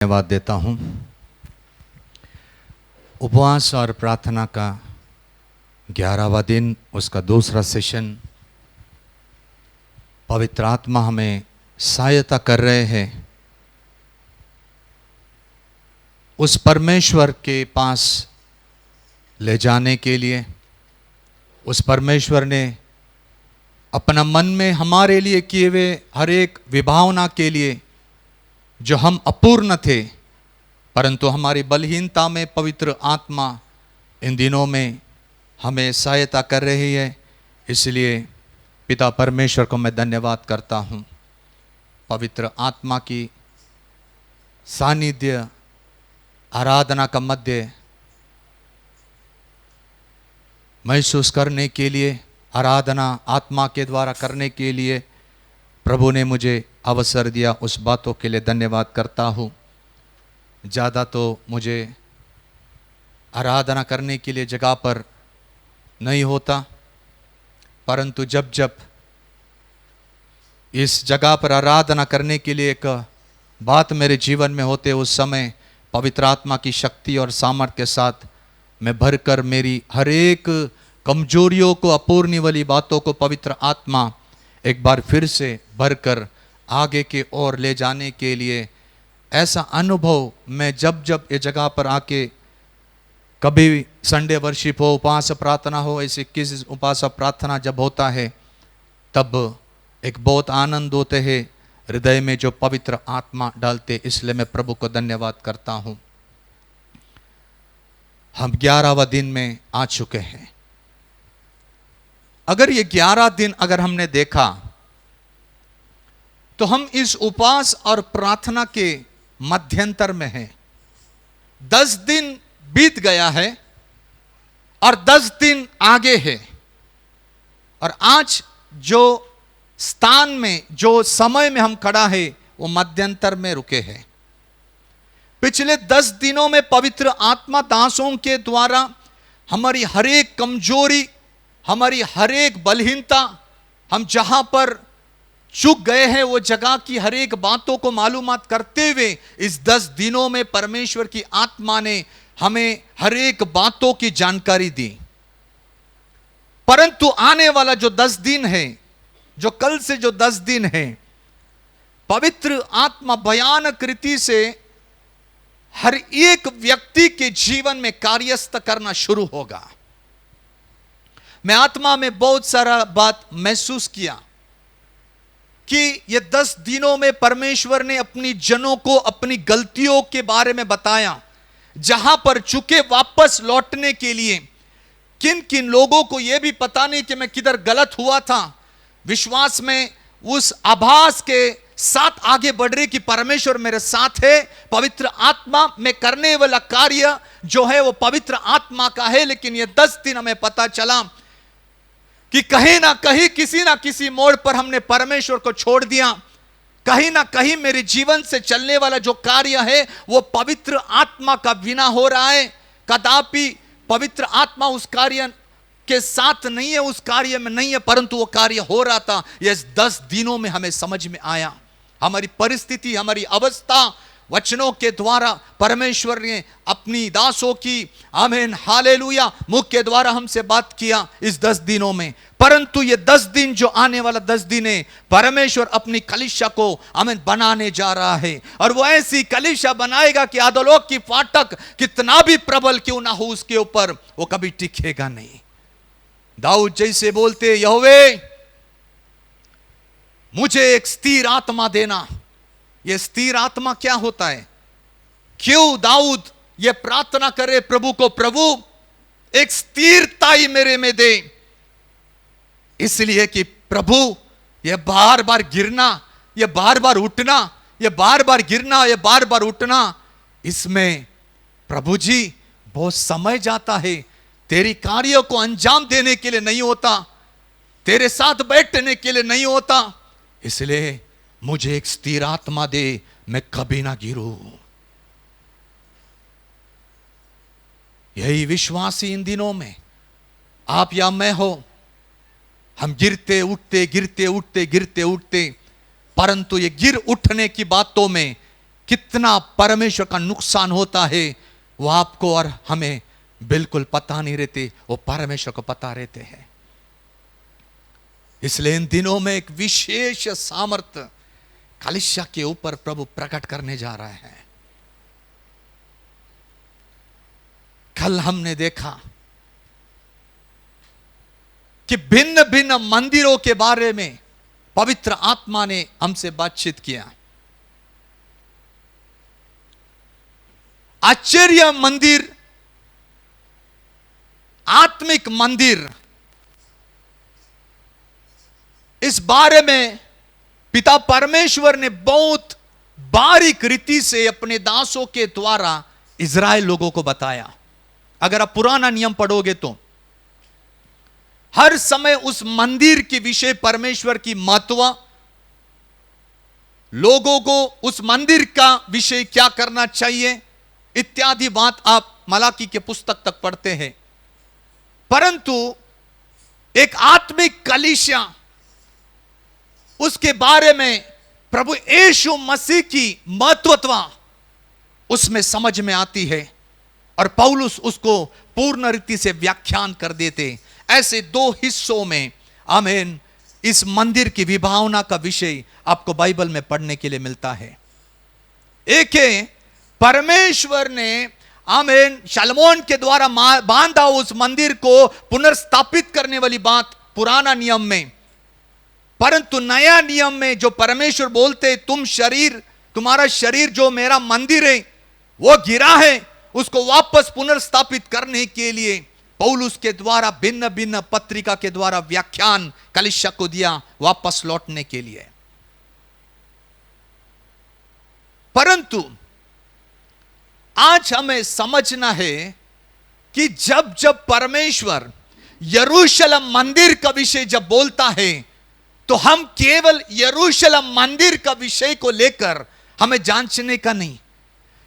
धन्यवाद देता हूँ। उपवास और प्रार्थना का 11वां दिन, उसका दूसरा सेशन। पवित्र आत्मा हमें सहायता कर रहे हैं उस परमेश्वर के पास ले जाने के लिए। उस परमेश्वर ने अपना मन में हमारे लिए किए हुए हर एक विभावना के लिए, जो हम अपूर्ण थे, परंतु हमारी बलहीनता में पवित्र आत्मा इन दिनों में हमें सहायता कर रही है। इसलिए पिता परमेश्वर को मैं धन्यवाद करता हूँ। पवित्र आत्मा की सानिध्य आराधना का मध्य महसूस करने के लिए, आराधना आत्मा के द्वारा करने के लिए प्रभु ने मुझे अवसर दिया। उस बातों के लिए धन्यवाद करता हूँ। ज़्यादा तो मुझे आराधना करने के लिए जगह पर नहीं होता, परंतु जब जब इस जगह पर आराधना करने के लिए एक बात मेरे जीवन में होते, उस समय पवित्र आत्मा की शक्ति और सामर्थ्य के साथ मैं भरकर मेरी हर एक कमजोरियों को, अपूर्ण वाली बातों को पवित्र आत्मा एक बार फिर से भरकर आगे की ओर ले जाने के लिए, ऐसा अनुभव मैं जब जब ये जगह पर आके, कभी संडे वर्शिप हो, उपवास प्रार्थना हो, ऐसे किसी उपवास प्रार्थना जब होता है, तब एक बहुत आनंद होते हैं हृदय में जो पवित्र आत्मा डालते। इसलिए मैं प्रभु को धन्यवाद करता हूँ। हम 11वां दिन में आ चुके हैं। अगर ये 11 दिन अगर हमने देखा, तो हम इस उपवास और प्रार्थना के मध्यंतर में हैं। 10 दिन बीत गया है और 10 दिन आगे है, और आज जो स्थान में, जो समय में हम खड़ा है, वो मध्यंतर में रुके हैं। पिछले 10 दिनों में पवित्र आत्मा दासों के द्वारा हमारी हर एक कमजोरी, हमारी हर एक बलहीनता, हम जहां पर चूक गए हैं वो जगह की हर एक बातों को मालूमात करते हुए इस 10 दिनों में परमेश्वर की आत्मा ने हमें हर एक बातों की जानकारी दी। परंतु आने वाला जो 10 दिन है, जो कल से जो 10 दिन है, पवित्र आत्मा भयानक रीति से हर एक व्यक्ति के जीवन में कार्यस्थ करना शुरू होगा। मैं आत्मा में बहुत सारा बात महसूस किया कि ये 10 दिनों में परमेश्वर ने अपनी जनों को अपनी गलतियों के बारे में बताया, जहां पर चुके वापस लौटने के लिए। किन किन लोगों को यह भी पता नहीं कि मैं किधर गलत हुआ था, विश्वास में उस आभास के साथ आगे बढ़ रहे कि परमेश्वर मेरे साथ है, पवित्र आत्मा में करने वाला कार्य जो है वो पवित्र आत्मा का है। लेकिन ये 10 दिन हमें पता चला कि कहीं ना कहीं, किसी ना किसी मोड़ पर हमने परमेश्वर को छोड़ दिया। कहीं ना कहीं मेरे जीवन से चलने वाला जो कार्य है वो पवित्र आत्मा का बिना हो रहा है। कदापि पवित्र आत्मा उस कार्य के साथ नहीं है, उस कार्य में नहीं है, परंतु वो कार्य हो रहा था। ये 10 दिनों में हमें समझ में आया। हमारी परिस्थिति, हमारी अवस्था वचनों के द्वारा परमेश्वर ने अपनी दासों की, आमीन हालेलुया, मुख के द्वारा हमसे बात किया इस 10 दिनों में। परंतु ये 10 दिन जो आने वाला 10 दिन है, परमेश्वर अपनी कलीसिया को आमीन बनाने जा रहा है। और वो ऐसी कलीसिया बनाएगा कि अधोलोक की फाटक कितना भी प्रबल क्यों ना हो उसके ऊपर, वो कभी टिकेगा नहीं। दाऊद जैसे बोलते, यहोवे मुझे एक स्थिर आत्मा देना। यह स्थिर आत्मा क्या होता है? क्यों दाऊद यह प्रार्थना करे प्रभु को, प्रभु एक स्थिरता ही मेरे में दे? इसलिए कि प्रभु यह बार बार गिरना, यह बार बार उठना, यह बार बार गिरना, यह बार बार उठना, इसमें प्रभु जी बहुत समय जाता है। तेरी कार्यों को अंजाम देने के लिए नहीं होता, तेरे साथ बैठने के लिए नहीं होता। इसलिए मुझे एक स्थिर आत्मा दे, मैं कभी ना गिरूं। यही विश्वासी इन दिनों में आप या मैं हो, हम गिरते उठते, गिरते उठते, गिरते उठते, परंतु ये गिर उठने की बातों में कितना परमेश्वर का नुकसान होता है वो आपको और हमें बिल्कुल पता नहीं रहते, वो परमेश्वर को पता रहते हैं। इसलिए इन दिनों में एक विशेष सामर्थ्य कलीसिया के ऊपर प्रभु प्रकट करने जा रहा है। कल हमने देखा कि भिन्न भिन्न मंदिरों के बारे में पवित्र आत्मा ने हमसे बातचीत किया। आश्चर्य मंदिर, आत्मिक मंदिर, इस बारे में पिता परमेश्वर ने बहुत बारीक रीति से अपने दासों के द्वारा इज़राइल लोगों को बताया। अगर आप पुराना नियम पढ़ोगे तो हर समय उस मंदिर के विषय परमेश्वर की महत्व, लोगों को उस मंदिर का विषय क्या करना चाहिए इत्यादि बात आप मलाकी के पुस्तक तक पढ़ते हैं। परंतु एक आत्मिक कलीसिया, उसके बारे में प्रभु यीशु मसीह की महत्वता उसमें समझ में आती है और पौलुस उसको पूर्ण रीति से व्याख्यान कर देते। ऐसे दो हिस्सों में आमीन इस मंदिर की विभावना का विषय आपको बाइबल में पढ़ने के लिए मिलता है। एक है परमेश्वर ने आमीन शलोमोन के द्वारा बांधा उस मंदिर को पुनर्स्थापित करने वाली बात पुराना नियम में, परंतु नया नियम में जो परमेश्वर बोलते तुम्हारा शरीर जो मेरा मंदिर है वो गिरा है, उसको वापस पुनर्स्थापित करने के लिए पौलुस के द्वारा भिन्न भिन्न पत्रिका के द्वारा व्याख्यान कलीसिया को दिया वापस लौटने के लिए। परंतु आज हमें समझना है कि जब जब परमेश्वर यरूशलेम मंदिर का विषय जब बोलता है तो हम केवल यरूशलेम मंदिर का विषय को लेकर हमें जांचने का नहीं।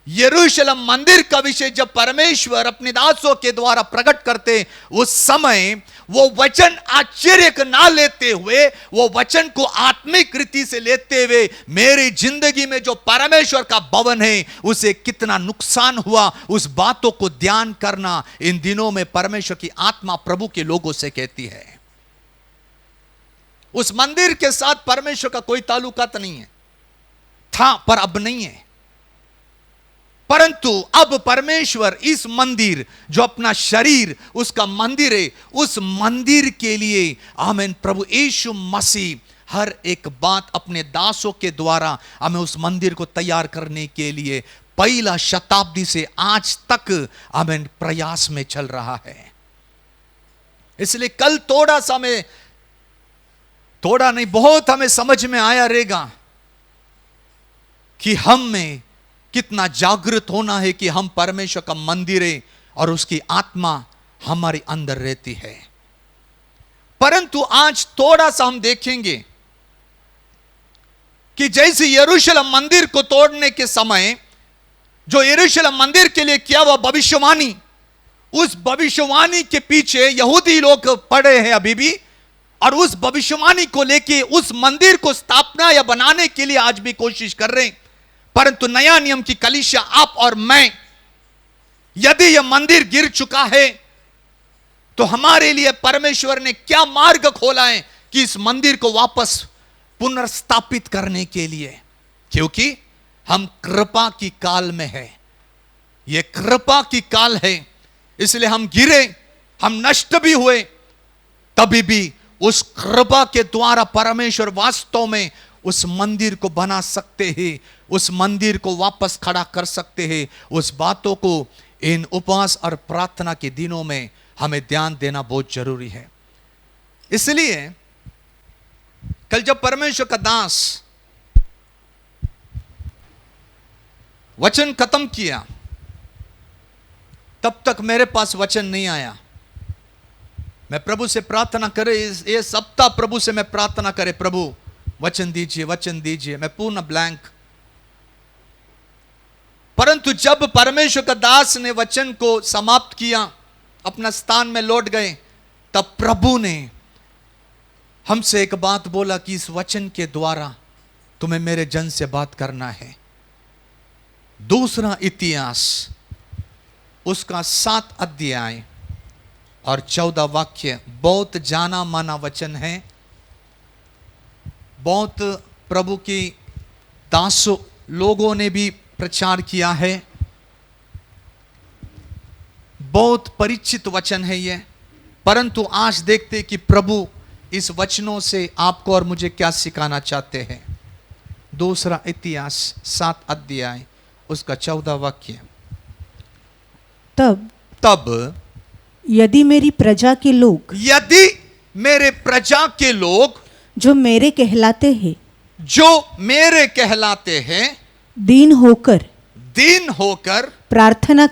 यरूशलेम मंदिर का विषय जब परमेश्वर अपने दासों के द्वारा प्रकट करते उस समय वो वचन आश्चर्य का ना लेते हुए, वो वचन को आत्मिक रीति से लेते हुए मेरी जिंदगी में जो परमेश्वर का भवन है उसे कितना नुकसान हुआ, उस बातों को ध्यान करना इन दिनों में परमेश्वर की आत्मा प्रभु के लोगों से कहती है। उस मंदिर के साथ परमेश्वर का कोई ताल्लुकात नहीं है, था पर अब नहीं है। परंतु अब परमेश्वर इस मंदिर जो अपना शरीर उसका मंदिर है, उस मंदिर के लिए आमीन प्रभु यीशु मसीह हर एक बात अपने दासों के द्वारा हमें उस मंदिर को तैयार करने के लिए पहला शताब्दी से आज तक आमीन प्रयास में चल रहा है। इसलिए कल थोड़ा नहीं बहुत हमें समझ में आया रहेगा कि हम में कितना जागृत होना है कि हम परमेश्वर का मंदिर है और उसकी आत्मा हमारे अंदर रहती है। परंतु आज थोड़ा सा हम देखेंगे कि जैसे यरूशलेम मंदिर को तोड़ने के समय जो यरूशलेम मंदिर के लिए किया हुआ भविष्यवाणी, उस भविष्यवाणी के पीछे यहूदी लोग पड़े हैं अभी भी, और उस भविष्यवाणी को लेके उस मंदिर को स्थापना या बनाने के लिए आज भी कोशिश कर रहे हैं। परंतु नया नियम की कलीसिया आप और मैं, यदि यह मंदिर गिर चुका है तो हमारे लिए परमेश्वर ने क्या मार्ग खोला है कि इस मंदिर को वापस पुनर्स्थापित करने के लिए, क्योंकि हम कृपा की काल में है। यह कृपा की काल है, इसलिए हम गिरे, हम नष्ट भी हुए, तभी भी उस कृपा के द्वारा परमेश्वर वास्तव में उस मंदिर को बना सकते हैं, उस मंदिर को वापस खड़ा कर सकते हैं। उस बातों को इन उपवास और प्रार्थना के दिनों में हमें ध्यान देना बहुत जरूरी है। इसलिए कल जब परमेश्वर का दास वचन खत्म किया तब तक मेरे पास वचन नहीं आया। मैं प्रभु से प्रार्थना करे, ये सप्ताह प्रभु से मैं प्रार्थना करे, प्रभु वचन दीजिए, वचन दीजिए, मैं पूर्ण ब्लैंक। परंतु जब परमेश्वर का दास ने वचन को समाप्त किया, अपना स्थान में लौट गए, तब प्रभु ने हमसे एक बात बोला कि इस वचन के द्वारा तुम्हें मेरे जन से बात करना है। दूसरा इतिहास उसका 7 अध्याय और 14 वाक्य बहुत जाना माना वचन है। बहुत प्रभु की दासों लोगों ने भी प्रचार किया है। बहुत परिचित वचन है यह, परंतु आज देखते कि प्रभु इस वचनों से आपको और मुझे क्या सिखाना चाहते हैं। दूसरा इतिहास 7 अध्याय उसका 14 वाक्य। तब यदि मेरी प्रजा के लोग, यदि मेरे प्रजा के लोग जो मेरे कहलाते हैं दीन होकर प्रार्थना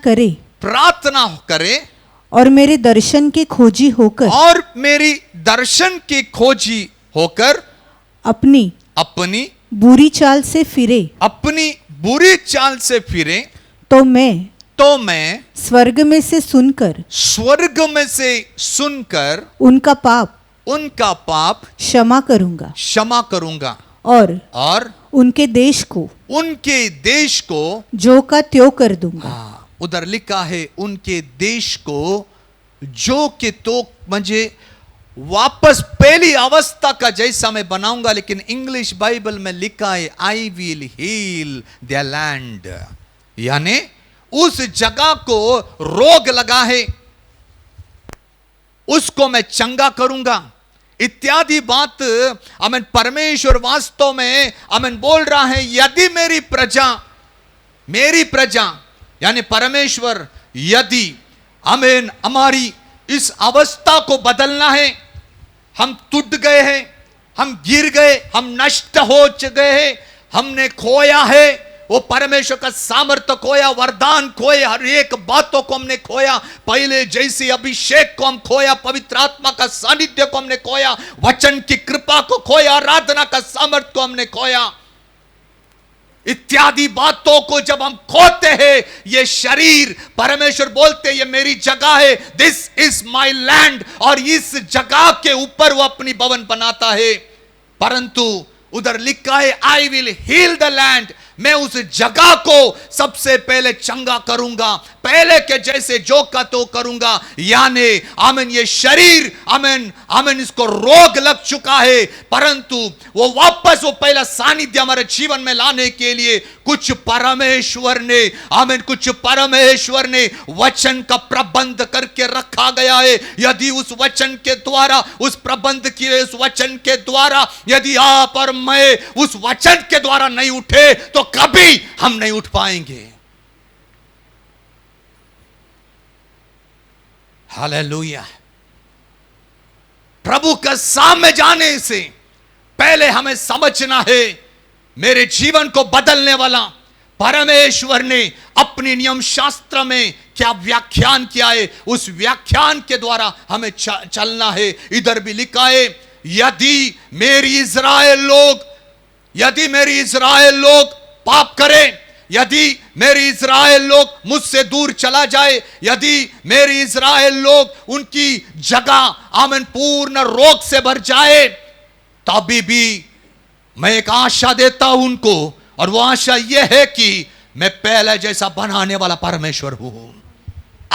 करे और मेरे दर्शन के खोजी होकर अपनी बुरी चाल से फिरे तो मैं स्वर्ग में से सुनकर उनका पाप क्षमा करूंगा और उनके देश को जो का त्यों कर दूंगा। उधर लिखा है उनके देश को जो के तो मुझे वापस पहली अवस्था का जैसा मैं बनाऊंगा, लेकिन इंग्लिश बाइबल में लिखा है I will heal their land, यानी उस जगह को रोग लगा है उसको मैं चंगा करूंगा इत्यादि बात। आमीन। परमेश्वर वास्तव में आमीन बोल रहा है, यदि मेरी प्रजा यानी परमेश्वर, यदि आमीन हमारी इस अवस्था को बदलना है, हम टूट गए हैं, हम गिर गए, हम नष्ट हो गए हैं, हमने खोया है वो परमेश्वर का सामर्थ्य खोया, वरदान खोए, हर एक बातों को हमने खोया, पहले जैसे अभिषेक को हम खोया, पवित्र आत्मा का सानिध्य को हमने खोया, वचन की कृपा को खोया, आराधना का सामर्थ्य को हमने खोया, इत्यादि बातों को जब हम खोते हैं, ये शरीर परमेश्वर बोलते ये मेरी जगह है, दिस इज माई लैंड, और इस जगह के ऊपर वो अपनी भवन बनाता है। परंतु उधर लिखा है I will heal the land, मैं उस जगह को सबसे पहले चंगा करूंगा, पहले के जैसे जो का तो करूंगा। यानी आमीन ये शरीर आमीन इसको रोग लग चुका है, परंतु वो वापस वो पहला सानिध्य हमारे जीवन में लाने के लिए कुछ परमेश्वर ने वचन का प्रबंध करके रखा गया है। यदि उस वचन के द्वारा, उस प्रबंध किए उस वचन के द्वारा यदि आप और मैं उस वचन के द्वारा नहीं उठे तो कभी हम नहीं उठ पाएंगे। हालेलुया। प्रभु के सामने जाने से पहले हमें समझना है मेरे जीवन को बदलने वाला परमेश्वर ने अपने नियम शास्त्र में क्या व्याख्यान किया है, उस व्याख्यान के द्वारा हमें चलना है। इधर भी लिखा है यदि मेरी इज़राइल लोग पाप करें, यदि मेरी इज़राइल लोग मुझसे दूर चला जाए, यदि मेरी इज़राइल लोग उनकी जगह आमीन पूर्ण रोग से भर जाए, तभी भी मैं एक आशा देता हूं उनको, और वो आशा यह है कि मैं पहले जैसा बनाने वाला परमेश्वर हूं।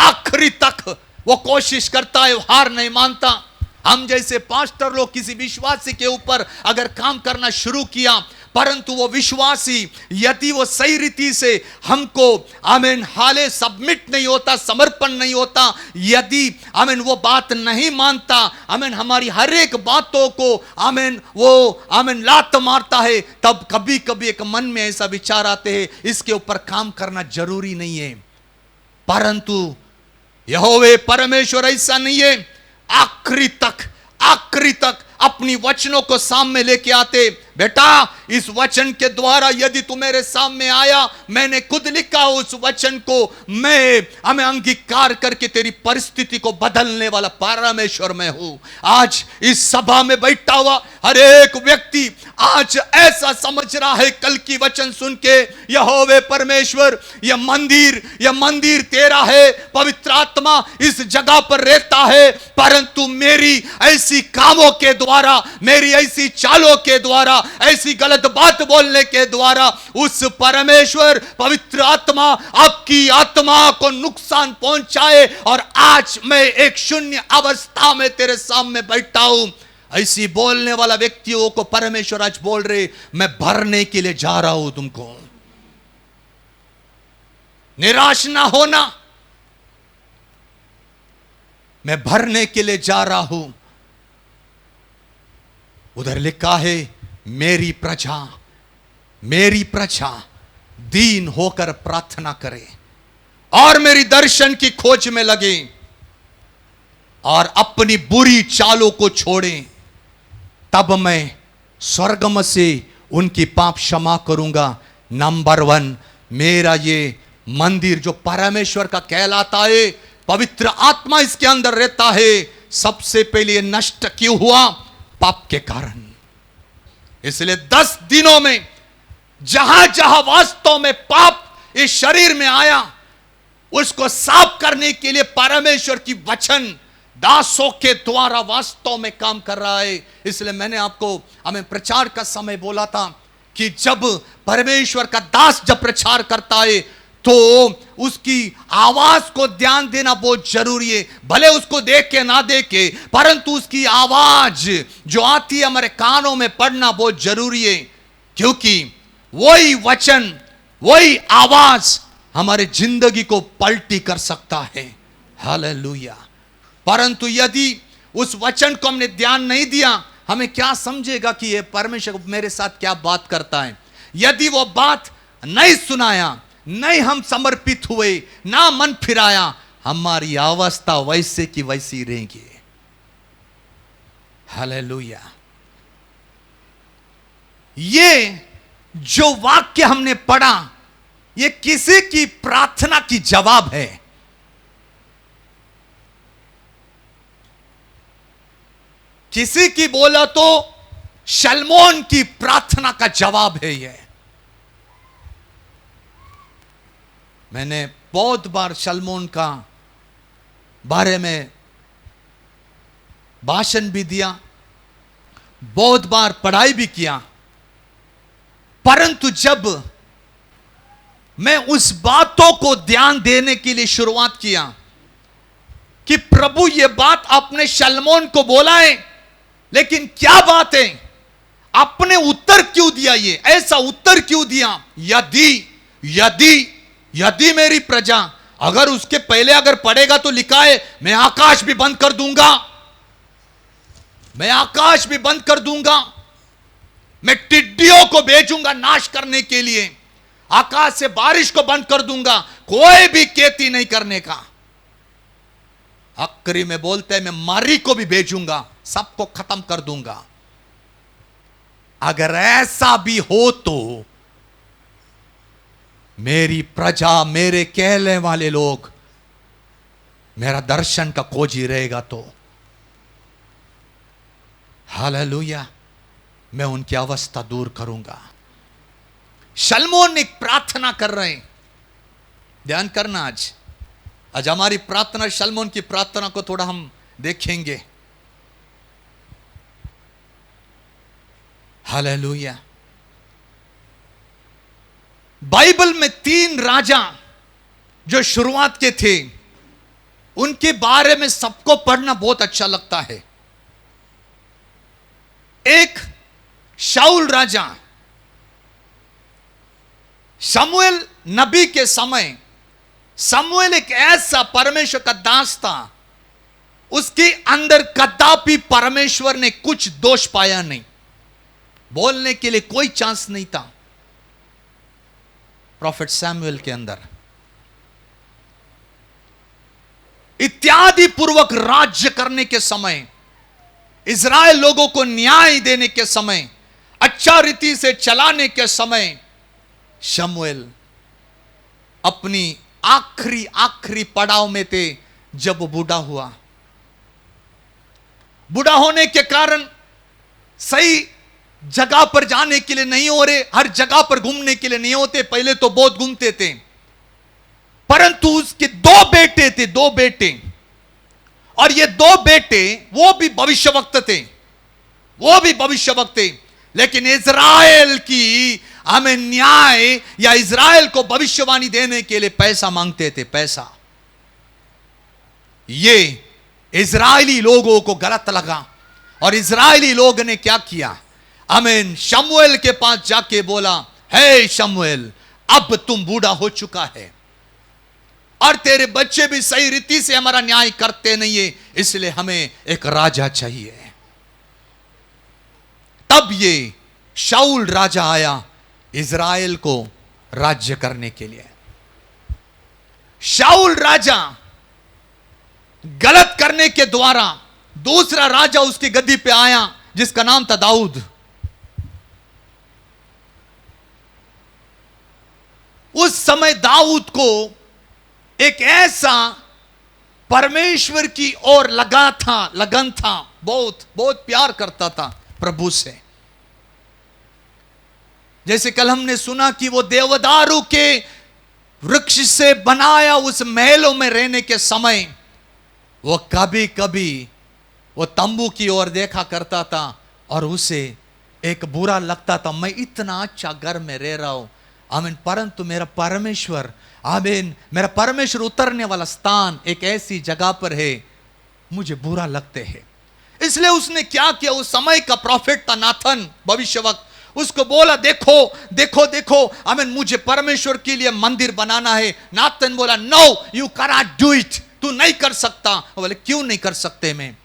आखिरी तक वो कोशिश करता है, हार नहीं मानता। हम जैसे पास्टर लोग किसी विश्वासी के ऊपर अगर काम करना शुरू किया, परंतु वो विश्वासी यदि वो सही रीति से हमको आमीन हाले सबमिट नहीं होता, समर्पण नहीं होता, यदि आमीन वो बात नहीं मानता, आमीन हमारी हर एक बातों को आमीन वो आमीन लात मारता है, तब कभी कभी एक मन में ऐसा विचार आते हैं इसके ऊपर काम करना जरूरी नहीं है। परंतु यहोवे परमेश्वर ऐसा नहीं है, आखिरी तक अपनी वचनों को सामने लेके आते। बेटा इस वचन के द्वारा यदि तू मेरे सामने आया, मैंने खुद लिखा उस वचन को हमें अंगीकार करके तेरी परिस्थिति को बदलने वाला परमेश्वर मैं हूं। आज इस सभा में बैठा हुआ हर एक व्यक्ति आज ऐसा समझ रहा है कल की वचन सुन के, यहोवे परमेश्वर यह मंदिर तेरा है, पवित्र आत्मा इस जगह पर रहता है, परंतु मेरी ऐसी कामों के द्वारा, मेरी ऐसी चालों के द्वारा, ऐसी गलत गलत बात बोलने के द्वारा उस परमेश्वर पवित्र आत्मा आपकी आत्मा को नुकसान पहुंचाए, और आज मैं एक शून्य अवस्था में तेरे सामने बैठा हूं। ऐसी बोलने वाला व्यक्तियों को परमेश्वर आज बोल रहे, मैं भरने के लिए जा रहा हूं तुमको। निराश ना होना, मैं भरने के लिए जा रहा हूं। उधर लिखा है, मेरी प्रजा दीन होकर प्रार्थना करे और मेरी दर्शन की खोज में लगे और अपनी बुरी चालों को छोड़े, तब मैं स्वर्गम से उनकी पाप क्षमा करूंगा। नंबर 1, मेरा ये मंदिर जो परमेश्वर का कहलाता है, पवित्र आत्मा इसके अंदर रहता है, सबसे पहले ये नष्ट क्यों हुआ? पाप के कारण। इसलिए 10 दिनों में जहां जहां वास्तव में पाप इस शरीर में आया, उसको साफ करने के लिए परमेश्वर की वचन दासों के द्वारा वास्तव में काम कर रहा है। इसलिए मैंने आपको हमें प्रचार का समय बोला था कि जब परमेश्वर का दास जब प्रचार करता है तो उसकी आवाज को ध्यान देना बहुत जरूरी है। भले उसको देख के ना देखे, परंतु उसकी आवाज जो आती है हमारे कानों में पड़ना बहुत जरूरी है, क्योंकि वही वचन, वही आवाज हमारे जिंदगी को पलटी कर सकता है। हालेलुया। परंतु यदि उस वचन को हमने ध्यान नहीं दिया, हमें क्या समझेगा कि यह परमेश्वर मेरे साथ क्या बात करता है। यदि वो बात नहीं सुनाया, नहीं हम समर्पित हुए, ना मन फिराया, हमारी अवस्था वैसे की वैसी रहेगी। हालेलुया। ये जो वाक्य हमने पढ़ा, ये किसी की प्रार्थना की जवाब है। किसी की बोला तो शलमोन की प्रार्थना का जवाब है ये। मैंने बहुत बार शलमोन का बारे में भाषण भी दिया, बहुत बार पढ़ाई भी किया, परंतु जब मैं उस बातों को ध्यान देने के लिए शुरुआत किया कि प्रभु ये बात आपने शलमोन को बोला है, लेकिन क्या बात है, आपने उत्तर क्यों दिया, ये ऐसा उत्तर क्यों दिया? यदि मेरी प्रजा, अगर उसके पहले अगर पढ़ेगा तो लिखा है, मैं आकाश भी बंद कर दूंगा, मैं आकाश भी बंद कर दूंगा, मैं टिड्डियों को भेजूंगा नाश करने के लिए, आकाश से बारिश को बंद कर दूंगा, कोई भी खेती नहीं करने का। आखिरी में बोलते हैं, मैं मारी को भी भेजूंगा, सबको खत्म कर दूंगा। अगर ऐसा भी हो तो मेरी प्रजा, मेरे कहने वाले लोग, मेरा दर्शन का खोजी रहेगा तो हालेलुया, मैं उनकी अवस्था दूर करूंगा। शलमोन एक प्रार्थना कर रहे हैं, ध्यान करना। आज हमारी प्रार्थना, शलमोन की प्रार्थना को थोड़ा हम देखेंगे। हालेलुया। बाइबल में 3 राजा जो शुरुआत के थे, उनके बारे में सबको पढ़ना बहुत अच्छा लगता है। एक शाऊल राजा, शमूएल नबी के समय, शमूएल एक ऐसा परमेश्वर का दास था, उसके अंदर कदापि परमेश्वर ने कुछ दोष पाया नहीं, बोलने के लिए कोई चांस नहीं था। प्रॉफेट सैमुएल के अंदर इत्यादि पूर्वक राज्य करने के समय, इज़राइल लोगों को न्याय देने के समय, अच्छा रीति से चलाने के समय, शमूएल अपनी आखिरी पड़ाव में थे जब वो बूढ़ा हुआ। बूढ़ा होने के कारण सही जगह पर जाने के लिए नहीं हो रहे, हर जगह पर घूमने के लिए नहीं होते। पहले तो बहुत घूमते थे, परंतु उसके 2 बेटे थे, 2 बेटे, और ये 2 बेटे वो भी भविष्यवक्त थे, वो भी भविष्यवक्त थे। लेकिन इज़राइल की हमें न्याय या इज़राइल को भविष्यवाणी देने के लिए पैसा मांगते थे, पैसा। ये इज़राइली लोगों को गलत लगा और इज़राइली लोग ने क्या किया, आमीन, शमूएल के पास जाके बोला, हे शमूएल, अब तुम बूढ़ा हो चुका है और तेरे बच्चे भी सही रीति से हमारा न्याय करते नहीं है, इसलिए हमें एक राजा चाहिए। तब ये शाऊल राजा आया इज़राइल को राज्य करने के लिए। शाऊल राजा गलत करने के द्वारा दूसरा राजा उसकी गद्दी पे आया जिसका नाम था दाऊद। उस समय दाऊद को एक ऐसा परमेश्वर की ओर लगन था, बहुत बहुत प्यार करता था प्रभु से। जैसे कल हमने सुना कि वो देवदारू के वृक्ष से बनाया उस महलों में रहने के समय वो कभी कभी वो तंबू की ओर देखा करता था और उसे एक बुरा लगता था, मैं इतना अच्छा घर में रह रहा हूं, आमीन, परंतु मेरा परमेश्वर, आमीन, मेरा परमेश्वर उतरने वाला स्थान एक ऐसी जगह पर है, मुझे बुरा लगते हैं। इसलिए उसने क्या किया, उस समय का प्रॉफिट था नाथन भविष्यवक्ता, उसको बोला, देखो देखो देखो, आमीन, मुझे परमेश्वर के लिए मंदिर बनाना है। नाथन बोला, no you cannot do it, तू नहीं कर सकता। बोले, क्यों नहीं कर सकते मैं?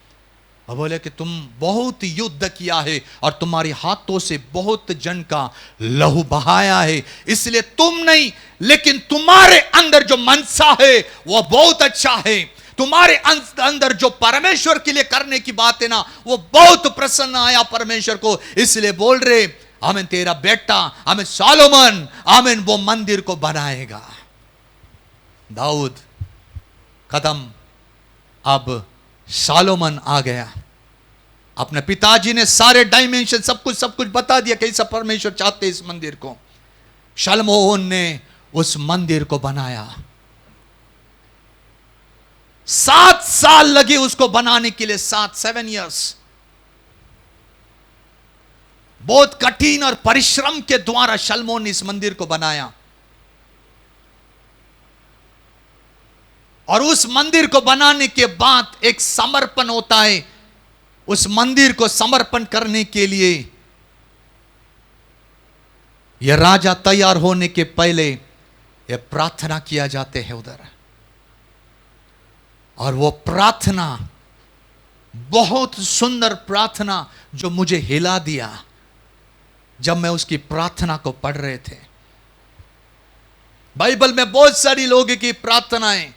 और बोले कि तुम बहुत युद्ध किया है और तुम्हारे हाथों से बहुत जन का लहू बहाया है, इसलिए तुम नहीं, लेकिन तुम्हारे अंदर जो मनसा है वो बहुत अच्छा है, तुम्हारे अंदर जो परमेश्वर के लिए करने की बात है ना, वो बहुत प्रसन्न आया परमेश्वर को, इसलिए बोल रहे, आमीन, तेरा बेटा, आमीन, सोलोमन, आमीन, वो मंदिर को बनाएगा। दाऊद कदम, अब सोलोमन आ गया। अपने पिताजी ने सारे डायमेंशन सब कुछ बता दिया, कैसा परमेश्वर चाहते इस मंदिर को। शलमोन ने उस मंदिर को बनाया। 7 साल लगे उसको बनाने के लिए, 7 इयर्स। बहुत कठिन और परिश्रम के द्वारा शलमोन ने इस मंदिर को बनाया। और उस मंदिर को बनाने के बाद एक समर्पण होता है। उस मंदिर को समर्पण करने के लिए यह राजा तैयार होने के पहले यह प्रार्थना किया जाते हैं उधर। और वो प्रार्थना, बहुत सुंदर प्रार्थना, जो मुझे हिला दिया जब मैं उसकी प्रार्थना को पढ़ रहे थे। बाइबल में बहुत सारी लोगों की प्रार्थनाएं,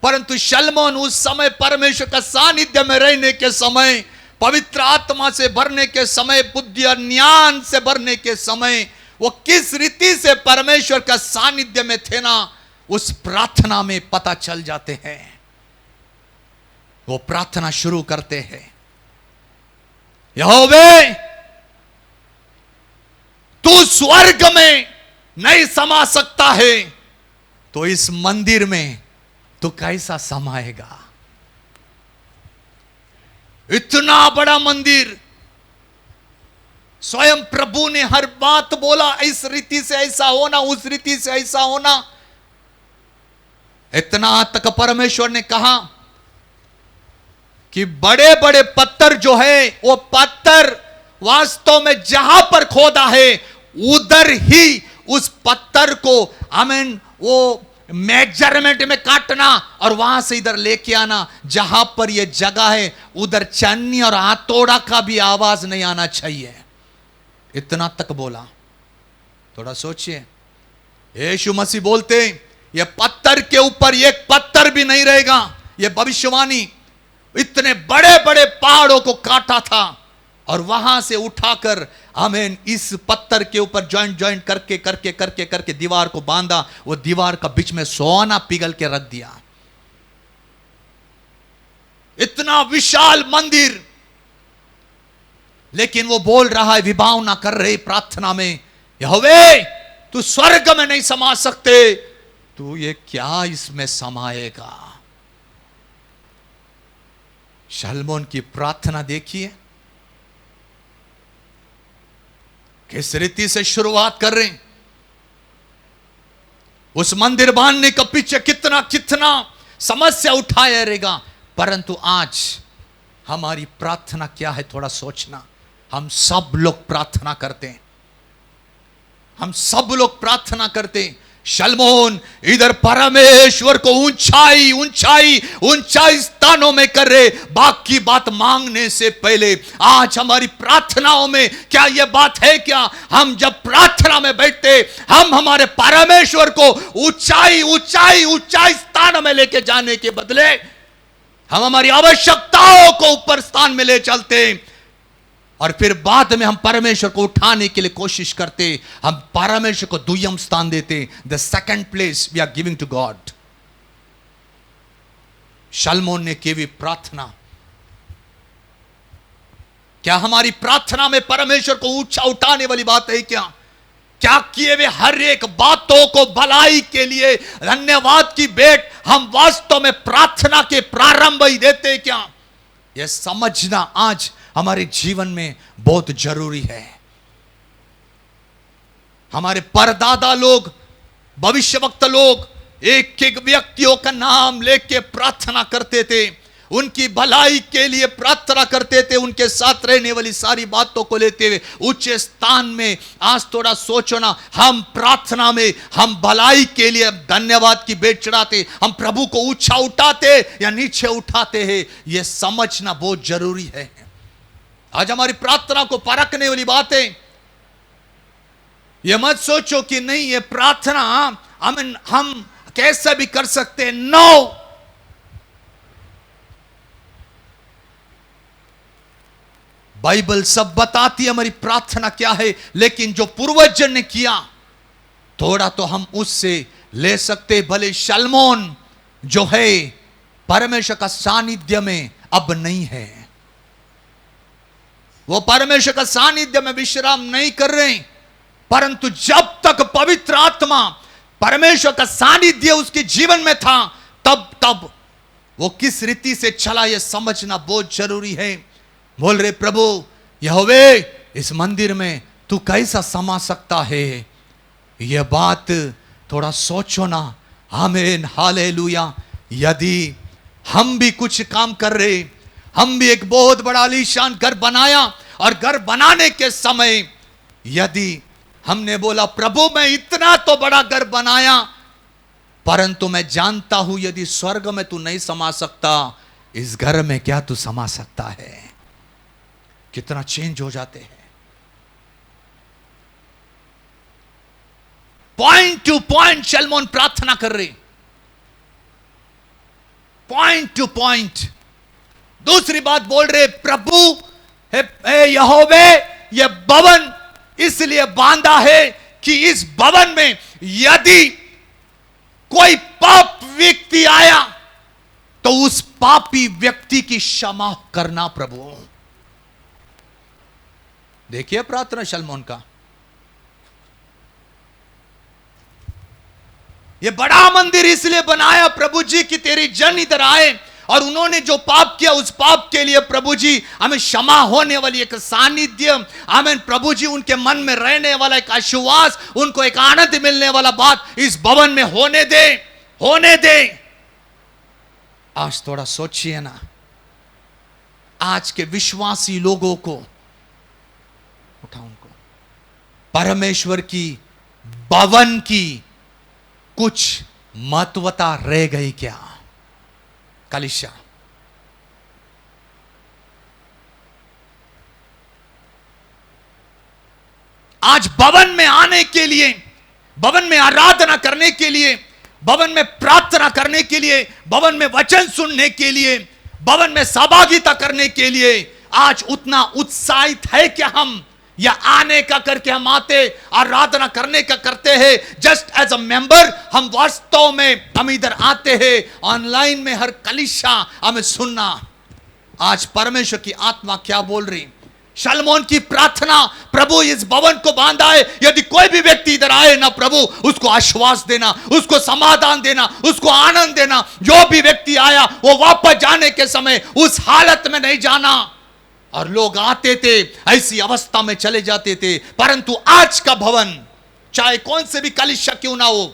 परंतु शलमोन उस समय परमेश्वर का सानिध्य में रहने के समय, पवित्र आत्मा से भरने के समय, बुद्धि और ज्ञान से भरने के समय, वो किस रीति से परमेश्वर का सानिध्य में थे ना, उस प्रार्थना में पता चल जाते हैं। वो प्रार्थना शुरू करते हैं, यहोवे, तू स्वर्ग में नहीं समा सकता है तो इस मंदिर में तो कैसा समाएगा? इतना बड़ा मंदिर, स्वयं प्रभु ने हर बात बोला, इस रीति से ऐसा होना, उस रीति से ऐसा होना। इतना तक परमेश्वर ने कहा कि बड़े बड़े पत्थर जो है, वो पत्थर वास्तव में जहां पर खोदा है उधर ही उस पत्थर को, आमीन, वो मेजरमेंट में काटना और वहां से इधर लेके आना, जहां पर ये जगह है उधर चन्नी और हथौड़ा का भी आवाज नहीं आना चाहिए। इतना तक बोला। थोड़ा सोचिए, यीशु मसीह बोलते, ये पत्थर के ऊपर एक पत्थर भी नहीं रहेगा। ये भविष्यवाणी, इतने बड़े बड़े पहाड़ों को काटा था और वहां से उठाकर, आमीन, इस पत्थर के ऊपर जॉइंट करके करके करके करके दीवार को बांधा। वो दीवार का बीच में सोना पिघल के रख दिया। इतना विशाल मंदिर, लेकिन वो बोल रहा है, विभावना कर रहे प्रार्थना में, यहोवे, तू स्वर्ग में नहीं समा सकते, तू ये क्या इसमें समाएगा? शलमोन की प्रार्थना देखिए। किस रीति से शुरुआत कर रहे हैं। उस मंदिर बांधने के पीछे कितना कितना समस्या उठाया रहेगा, परंतु आज हमारी प्रार्थना क्या है थोड़ा सोचना। हम सब लोग प्रार्थना करते हैं, हम सब लोग प्रार्थना करते हैं। शलमोन इधर परमेश्वर को ऊंचाई ऊंचाई ऊंचाई स्थानों में कर रहे, बाकी बात मांगने से पहले आज हमारी प्रार्थनाओं में क्या यह बात है क्या? हम जब प्रार्थना में बैठते, हम हमारे परमेश्वर को ऊंचाई ऊंचाई ऊंचाई स्थान में लेके जाने के बदले हम हमारी आवश्यकताओं को ऊपर स्थान में ले चलते हैं, और फिर बाद में हम परमेश्वर को उठाने के लिए कोशिश करते, हम परमेश्वर को दुय्यम स्थान देते। The second place we are giving to God. शलमोन ने की प्रार्थना, क्या हमारी प्रार्थना में परमेश्वर को ऊंचा उठाने वाली बात है क्या? क्या किए वे हर एक बातों को भलाई के लिए धन्यवाद की भेंट हम वास्तव में प्रार्थना के प्रारंभ ही देते क्या? यह समझना आज हमारे जीवन में बहुत जरूरी है। हमारे परदादा लोग, भविष्यवक्ता लोग एक एक व्यक्तियों का नाम लेके प्रार्थना करते थे, उनकी भलाई के लिए प्रार्थना करते थे, उनके साथ रहने वाली सारी बातों को लेते हुए उच्च स्थान में। आज थोड़ा सोचो ना, हम प्रार्थना में हम भलाई के लिए धन्यवाद की भेंट चढ़ाते, हम प्रभु को ऊंचा उठाते या नीचे उठाते हैं, यह समझना बहुत जरूरी है। आज हमारी प्रार्थना को परखने वाली बात है। यह मत सोचो कि नहीं ये प्रार्थना हम कैसे भी कर सकते हैं। नो, बाइबल सब बताती है हमारी प्रार्थना क्या है, लेकिन जो पूर्वज ने किया थोड़ा तो हम उससे ले सकते। भले शलमोन जो है परमेश्वर का सानिध्य में अब नहीं है, वो परमेश्वर का सानिध्य में विश्राम नहीं कर रहे, परंतु जब तक पवित्र आत्मा परमेश्वर का सानिध्य उसके जीवन में था, तब वो किस रीति से चला यह समझना बहुत जरूरी है। बोल रहे प्रभु यहोवे इस मंदिर में तू कैसा समा सकता है, यह बात थोड़ा सोचो ना। आमीन, हालेलुया। यदि हम भी कुछ काम कर रहे, हम भी एक बहुत बड़ा आलीशान घर बनाया, और घर बनाने के समय यदि हमने बोला प्रभु मैं इतना तो बड़ा घर बनाया, परंतु मैं जानता हूं यदि स्वर्ग में तू नहीं समा सकता, इस घर में क्या तू समा सकता है? कितना चेंज हो जाते हैं। पॉइंट टू पॉइंट शलमोन प्रार्थना कर रहे, पॉइंट टू पॉइंट। दूसरी बात बोल रहे प्रभु हे यहोवे यह भवन इसलिए बांधा है कि इस भवन में यदि कोई पाप व्यक्ति आया तो उस पापी व्यक्ति की क्षमा करना प्रभु। देखिए प्रार्थना शलमोन का, यह बड़ा मंदिर इसलिए बनाया प्रभु जी कि तेरी जन इधर आए, और उन्होंने जो पाप किया उस पाप के लिए प्रभु जी हमें क्षमा होने वाली एक सानिध्य, आमीन प्रभु जी उनके मन में रहने वाला एक आश्वास, उनको एक आनंद मिलने वाला बात इस भवन में होने दे, होने दे। आज थोड़ा सोचिए ना, आज के विश्वासी लोगों को उठाओ, उनको परमेश्वर की भवन की कुछ महत्वता रह गई क्या? कलीसिया आज भवन में आने के लिए, भवन में आराधना करने के लिए, भवन में प्रार्थना करने के लिए, भवन में वचन सुनने के लिए, भवन में सहभागिता करने के लिए आज उतना उत्साहित है क्या हम? या आने का करके हम आते, आराधना करने का करते हैं जस्ट एज अ मेंबर? हम वास्तव में हम इधर आते हैं ऑनलाइन में हर कलीसिया हमें सुनना। आज परमेश्वर की आत्मा क्या बोल रही? शलमोन की प्रार्थना, प्रभु इस भवन को बांधा है, यदि कोई भी व्यक्ति इधर आए ना प्रभु उसको आश्वास देना, उसको समाधान देना, उसको आनंद देना। जो भी व्यक्ति आया वो वापस जाने के समय उस हालत में नहीं जाना और लोग आते थे, ऐसी अवस्था में चले जाते थे। परंतु आज का भवन, चाहे कौन से भी कलीसिया क्यों ना हो,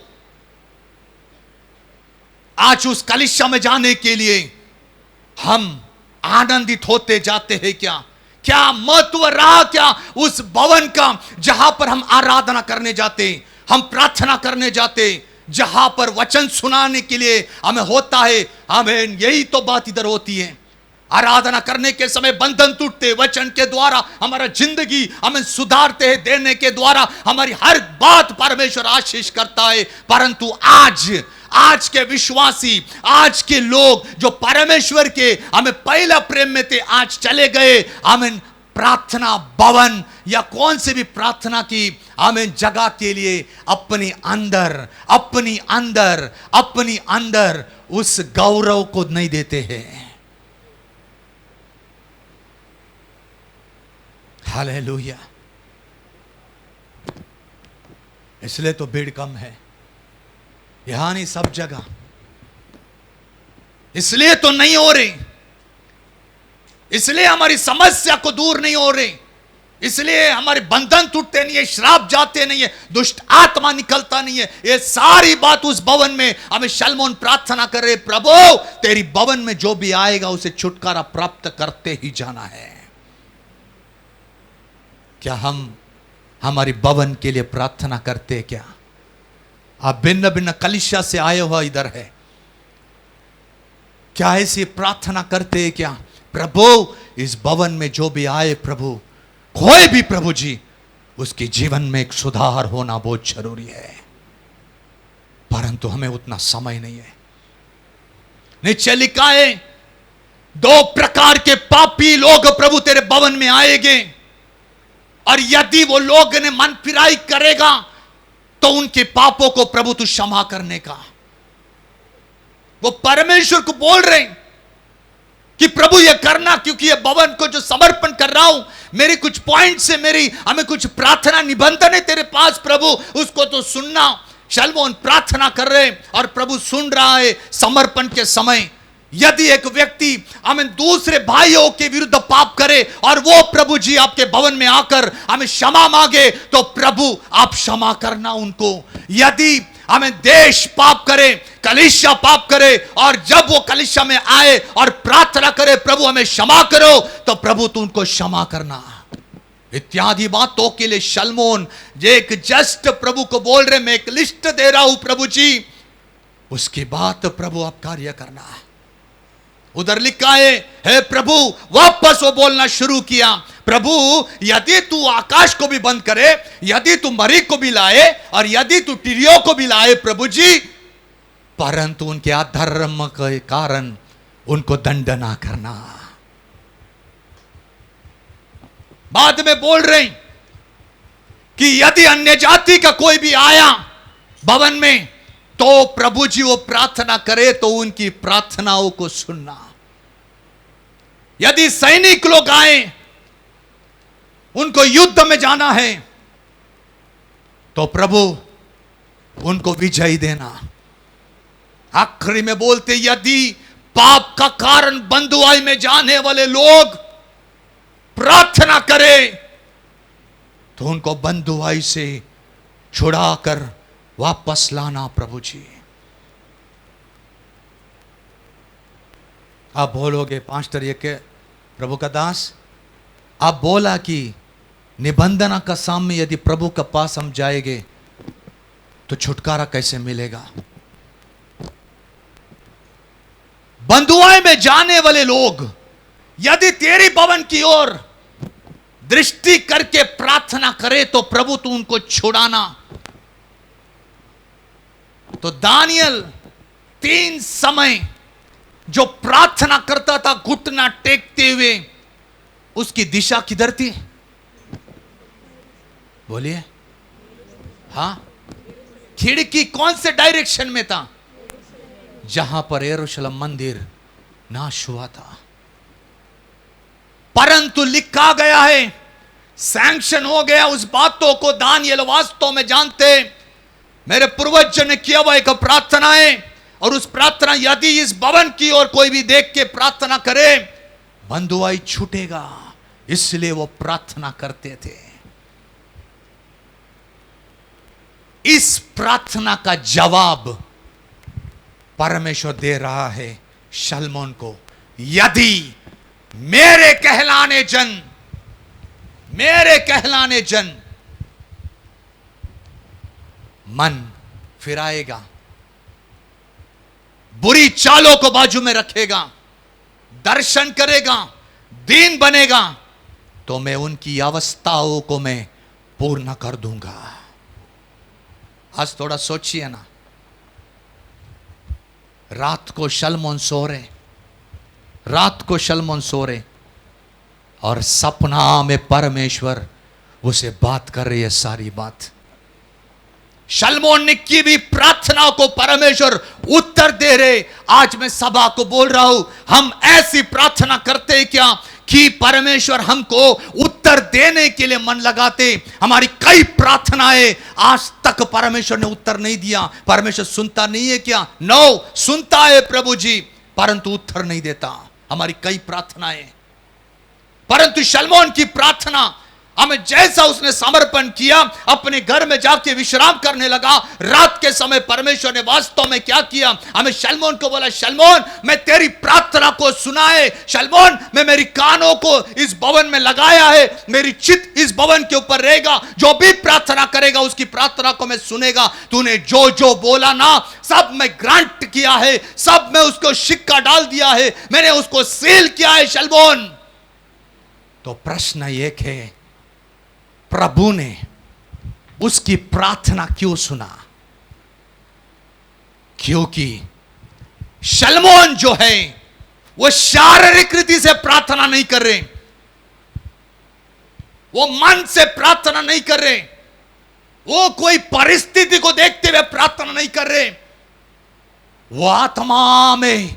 आज उस कलीसिया में जाने के लिए हम आनंदित होते जाते हैं। क्या महत्व रहा क्या उस भवन का, जहां पर हम आराधना करने जाते, हम प्रार्थना करने जाते, जहां पर वचन सुनाने के लिए हमें होता है। हमें यही तो बात इधर होती है। आराधना करने के समय बंधन टूटते, वचन के द्वारा हमारा जिंदगी हमें सुधारते हैं, देने के द्वारा हमारी हर बात परमेश्वर आशीष करता है। परंतु आज के विश्वासी, आज के लोग जो परमेश्वर के हमें पहला प्रेम में थे, आज चले गए। हमें प्रार्थना भवन या कौन से भी प्रार्थना की हमें जगह के लिए अपने अंदर उस गौरव को नहीं देते हैं। हालेलुया। इसलिए तो भीड़ कम है, यहां नहीं सब जगह। इसलिए तो नहीं हो रही, इसलिए हमारी समस्या को दूर नहीं हो रही, इसलिए हमारे बंधन टूटते नहीं है, श्राप जाते नहीं है, दुष्ट आत्मा निकलता नहीं है। ये सारी बात उस भवन में हमें शलमोन प्रार्थना कर रहे, प्रभु तेरी भवन में जो भी आएगा उसे छुटकारा प्राप्त करते ही जाना है। क्या हम हमारी भवन के लिए प्रार्थना करते? क्या आप भिन्न भिन्न कलीसिया से आए हुआ इधर है, क्या ऐसी प्रार्थना करते? क्या प्रभु इस भवन में जो भी आए, प्रभु कोई भी, प्रभु जी उसके जीवन में एक सुधार होना बहुत जरूरी है। परंतु हमें उतना समय नहीं है। नीचे लिखा है, 2 प्रकार के पापी लोग प्रभु तेरे भवन में आएंगे, और यदि वो लोग ने मन फिराई करेगा तो उनके पापों को प्रभु तू क्षमा करने का। वो परमेश्वर को बोल रहे हैं कि प्रभु ये करना, क्योंकि ये भवन को जो समर्पण कर रहा हूं, मेरे कुछ पॉइंट से हमें कुछ प्रार्थना निबंधन है तेरे पास, प्रभु उसको तो सुनना। शलमोन प्रार्थना कर रहे और प्रभु सुन रहा है। समर्पण के समय यदि एक व्यक्ति हमें दूसरे भाइयों के विरुद्ध पाप करे और वो प्रभु जी आपके भवन में आकर हमें क्षमा मांगे, तो प्रभु आप क्षमा करना उनको। यदि हमें देश पाप करे, कलीसिया पाप करे, और जब वो कलीसिया में आए और प्रार्थना करे प्रभु हमें क्षमा करो, तो प्रभु तू उनको क्षमा करना। इत्यादि बातों के लिए शलमोन एक जस्ट प्रभु को बोल रहे, मैं एक लिस्ट दे रहा हूं प्रभु जी, उसके बाद प्रभु आप कार्य करना। उधर लिखा है, हे प्रभु, वापस वो बोलना शुरू किया, प्रभु यदि तू आकाश को भी बंद करे, यदि तू मरी को भी लाए, और यदि तू टिड्डियों को भी लाए प्रभु जी, परंतु उनके अधर्म के कारण उनको दंड ना करना। बाद में बोल रहे कि यदि अन्य जाति का कोई भी आया भवन में, तो प्रभु जी वो प्रार्थना करे तो उनकी प्रार्थनाओं को सुनना। यदि सैनिक लोग आए, उनको युद्ध में जाना है, तो प्रभु उनको विजय देना। आखिरी में बोलते, यदि पाप का कारण बंधुआई में जाने वाले लोग प्रार्थना करें, तो उनको बंधुआई से छुड़ाकर वापस लाना प्रभु जी। आप बोलोगे पास्टर ये के प्रभु का दास, आप बोला कि निबंधना का सामने यदि प्रभु के पास हम जाएंगे तो छुटकारा कैसे मिलेगा? बंधुआई में जाने वाले लोग यदि तेरी भवन की ओर दृष्टि करके प्रार्थना करे तो प्रभु तू उनको छुड़ाना। तो दानियल 3 समय जो प्रार्थना करता था घुटना टेकते हुए, उसकी दिशा किधर थी? बोलिए। हां, खिड़की कौन से डायरेक्शन में था? जहां पर यरूशलेम मंदिर नाश हुआ था। परंतु लिखा गया है, सैंक्शन हो गया उस बातों को दानियल वास्तव में जानते। मेरे पूर्वज ने किया हुआ एक प्रार्थना है, और उस प्रार्थना यदि इस भवन की ओर कोई भी देख के प्रार्थना करे, बंधुआई छूटेगा, इसलिए वो प्रार्थना करते थे। इस प्रार्थना का जवाब परमेश्वर दे रहा है शलमोन को। यदि मेरे कहलाने जन मन फिराएगा, बुरी चालों को बाजू में रखेगा, दर्शन करेगा, दीन बनेगा, तो मैं उनकी अवस्थाओं को मैं पूर्ण कर दूंगा। आज थोड़ा सोचिए ना, रात को शलमोन सो रहे और सपना में परमेश्वर उसे बात कर रही है सारी बात। शलमोन ने की भी प्रार्थना को परमेश्वर उत्तर दे रहे। आज मैं सभा को बोल रहा हूं, हम ऐसी प्रार्थना करते हैं क्या कि परमेश्वर हमको उत्तर देने के लिए मन लगाते। हमारी कई प्रार्थनाएं आज तक परमेश्वर ने उत्तर नहीं दिया। परमेश्वर सुनता नहीं है क्या? नो, सुनता है प्रभु जी, परंतु उत्तर नहीं देता हमारी कई प्रार्थनाएं। परंतु शलमोन की प्रार्थना, हमें जैसा उसने समर्पण किया, अपने घर में जाके विश्राम करने लगा। रात के समय परमेश्वर ने वास्तव में क्या किया? हमें शलमोन को बोला, शलमोन मैं तेरी प्रार्थना को सुना है। शलमोन मैं मेरी कानों को इस भवन में लगाया है, मेरी चित इस भवन के ऊपर रहेगा। जो भी प्रार्थना करेगा उसकी प्रार्थना को मैं सुनेगा। तूने जो जो बोला ना, सब मैं ग्रांट किया है, सब मैं उसको सिक्का डाल दिया है, मैंने उसको सील किया है शलमोन। तो प्रश्न एक है, प्रभु ने उसकी प्रार्थना क्यों सुना? क्योंकि शलमोन जो है वो शारीरिक रीति से प्रार्थना नहीं कर रहे, वो मन से प्रार्थना नहीं कर रहे, वो कोई परिस्थिति को देखते हुए प्रार्थना नहीं कर रहे, वो आत्मा में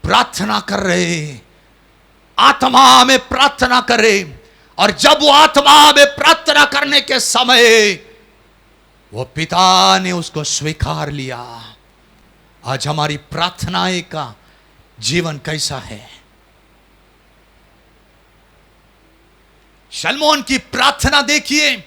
प्रार्थना कर रहे, आत्मा में प्रार्थना कर रहे। और जब वो आत्मा में प्रार्थना करने के समय वो पिता ने उसको स्वीकार लिया। आज हमारी प्रार्थनाएं का जीवन कैसा है? शलमोन की प्रार्थना देखिए,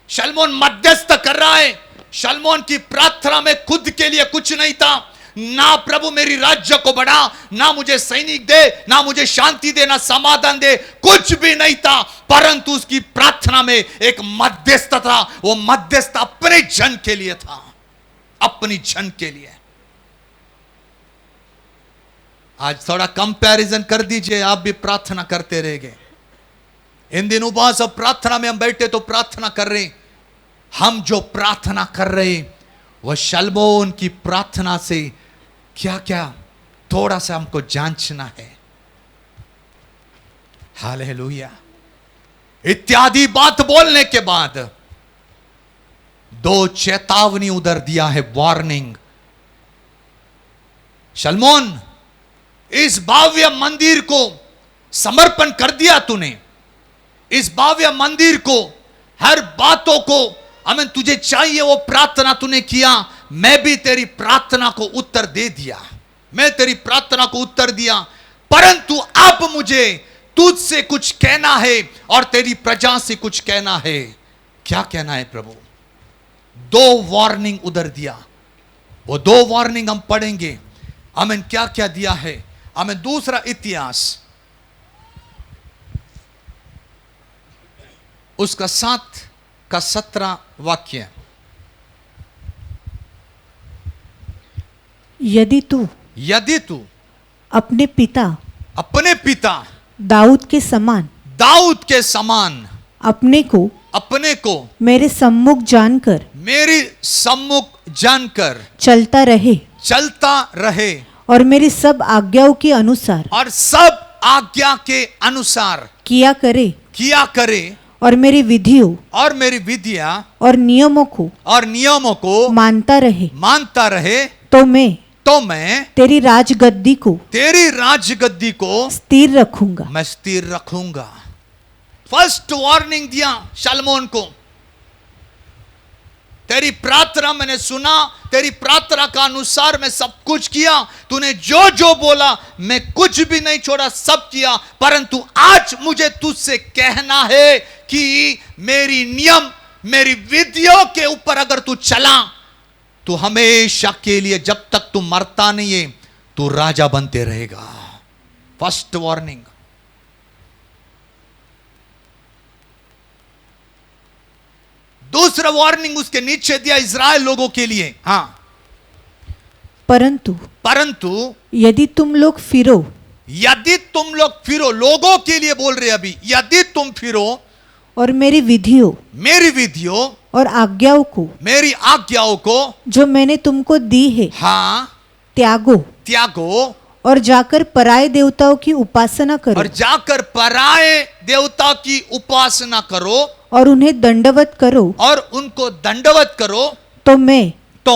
शलमोन मध्यस्थ कर रहा है। शलमोन की प्रार्थना में खुद के लिए कुछ नहीं था। ना प्रभु मेरी राज्य को बढ़ा, ना मुझे सैनिक दे, ना मुझे शांति दे, ना समाधान दे, कुछ भी नहीं था। परंतु उसकी प्रार्थना में एक मध्यस्थ था। वो मध्यस्थ अपने जन के लिए था, अपनी जन के लिए। आज थोड़ा कंपैरिजन कर दीजिए, आप भी प्रार्थना करते रहेंगे। इन दिनों उपवास और प्रार्थना में हम बैठे तो प्रार्थना कर रहे। हम जो प्रार्थना कर रहे वह शलमोन की प्रार्थना से क्या क्या थोड़ा सा हमको जांचना है। हालेलुया। इत्यादि बात बोलने के बाद दो चेतावनी उधर दिया है, वार्निंग। शलमोन, इस भव्य मंदिर को समर्पण कर दिया तूने, इस भव्य मंदिर को, हर बातों को हमें तुझे चाहिए वो प्रार्थना तूने किया। मैं भी तेरी प्रार्थना को उत्तर दे दिया, मैं तेरी प्रार्थना को उत्तर दिया, परंतु अब मुझे तुझसे कुछ कहना है और तेरी प्रजा से कुछ कहना है। क्या कहना है प्रभु? दो वार्निंग उधर दिया। वो दो वार्निंग हम पढ़ेंगे। हमें क्या क्या दिया है? हमें दूसरा इतिहास उसका 7 का 17 वाक्य। यदि तू अपने पिता दाऊद के समान अपने को मेरे सम्मुख जानकर चलता रहे और मेरी सब आज्ञाओं के अनुसार किया करे और मेरी विधियों और नियमों को मानता रहे, तो मैं तेरी राजगद्दी को स्थिर रखूंगा। फर्स्ट वार्निंग दिया शलमोन को। तेरी प्रार्थना मैंने सुना, तेरी प्रार्थना का अनुसार मैं सब कुछ किया, तूने जो जो बोला मैं कुछ भी नहीं छोड़ा, सब किया। परंतु आज मुझे तुझसे कहना है कि मेरी नियम, मेरी विधियों के ऊपर अगर तू चला तो हमेशा के लिए, जब तक तू मरता नहीं है, तू राजा बनते रहेगा। First warning. दूसरा वार्निंग उसके नीचे दिया इज़राइल लोगों के लिए। हां, परंतु यदि तुम लोग फिरो, यदि तुम लोग फिरो, लोगों के लिए बोल रहे अभी, यदि तुम फिरो और मेरी विधियों और आज्ञाओं को, मेरी आज्ञाओं को जो मैंने तुमको दी है, हाँ, त्यागो और जाकर पराये देवताओं की उपासना करो, और जाकर पराये देवता की उपासना करो और उन्हें दंडवत करो, और उनको दंडवत करो, तो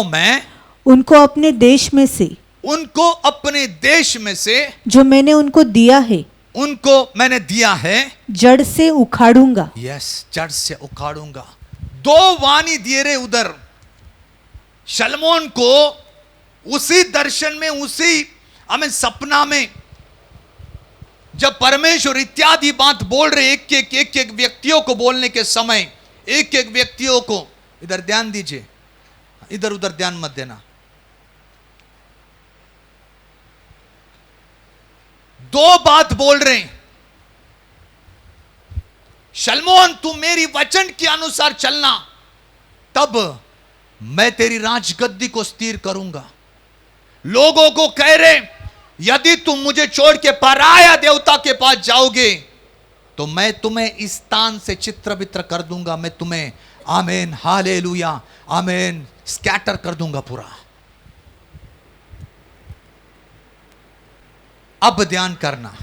मैं उनको अपने देश में से जो मैंने उनको दिया है जड़ से उखाड़ूंगा। यस, जड़ से उखाड़ूंगा। दो वाणी दिए रे उधर शलमोन को, उसी दर्शन में, उसी हमें सपना में, जब परमेश्वर इत्यादि बात बोल रहे, एक एक व्यक्तियों को बोलने के समय, एक एक व्यक्तियों को, इधर ध्यान दीजिए, इधर उधर ध्यान मत देना। दो बात बोल रहे हैं, शलमोन तू मेरी वचन के अनुसार चलना, तब मैं तेरी राजगद्दी को स्थिर करूंगा। लोगों को कह रहे, यदि तुम मुझे छोड़ के पराया देवता के पास जाओगे तो मैं तुम्हें इस स्थान से चित्र वित्र कर दूंगा, मैं तुम्हें, आमेन, हालेलुया, आमेन, स्कैटर कर दूंगा पूरा। अब ध्यान करना,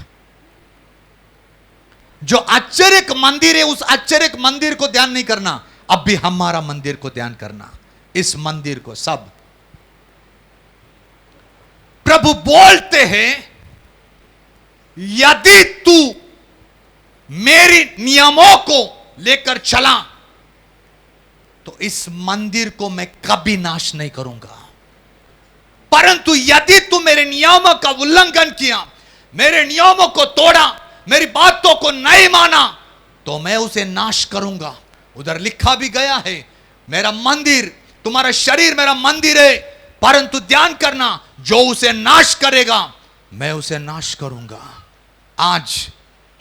जो आश्चर्य मंदिर है, उस आश्चर्य मंदिर को ध्यान नहीं करना, अब भी हमारा मंदिर को ध्यान करना। इस मंदिर को सब प्रभु बोलते हैं, यदि तू मेरी नियमों को लेकर चला तो इस मंदिर को मैं कभी नाश नहीं करूंगा। परंतु यदि तू मेरे नियमों का उल्लंघन किया, मेरे नियमों को तोड़ा, मेरी बातों को नहीं माना, तो मैं उसे नाश करूंगा। उधर लिखा भी गया है, मेरा मंदिर, तुम्हारा शरीर मेरा मंदिर है, परंतु ध्यान करना, जो उसे नाश करेगा मैं उसे नाश करूंगा। आज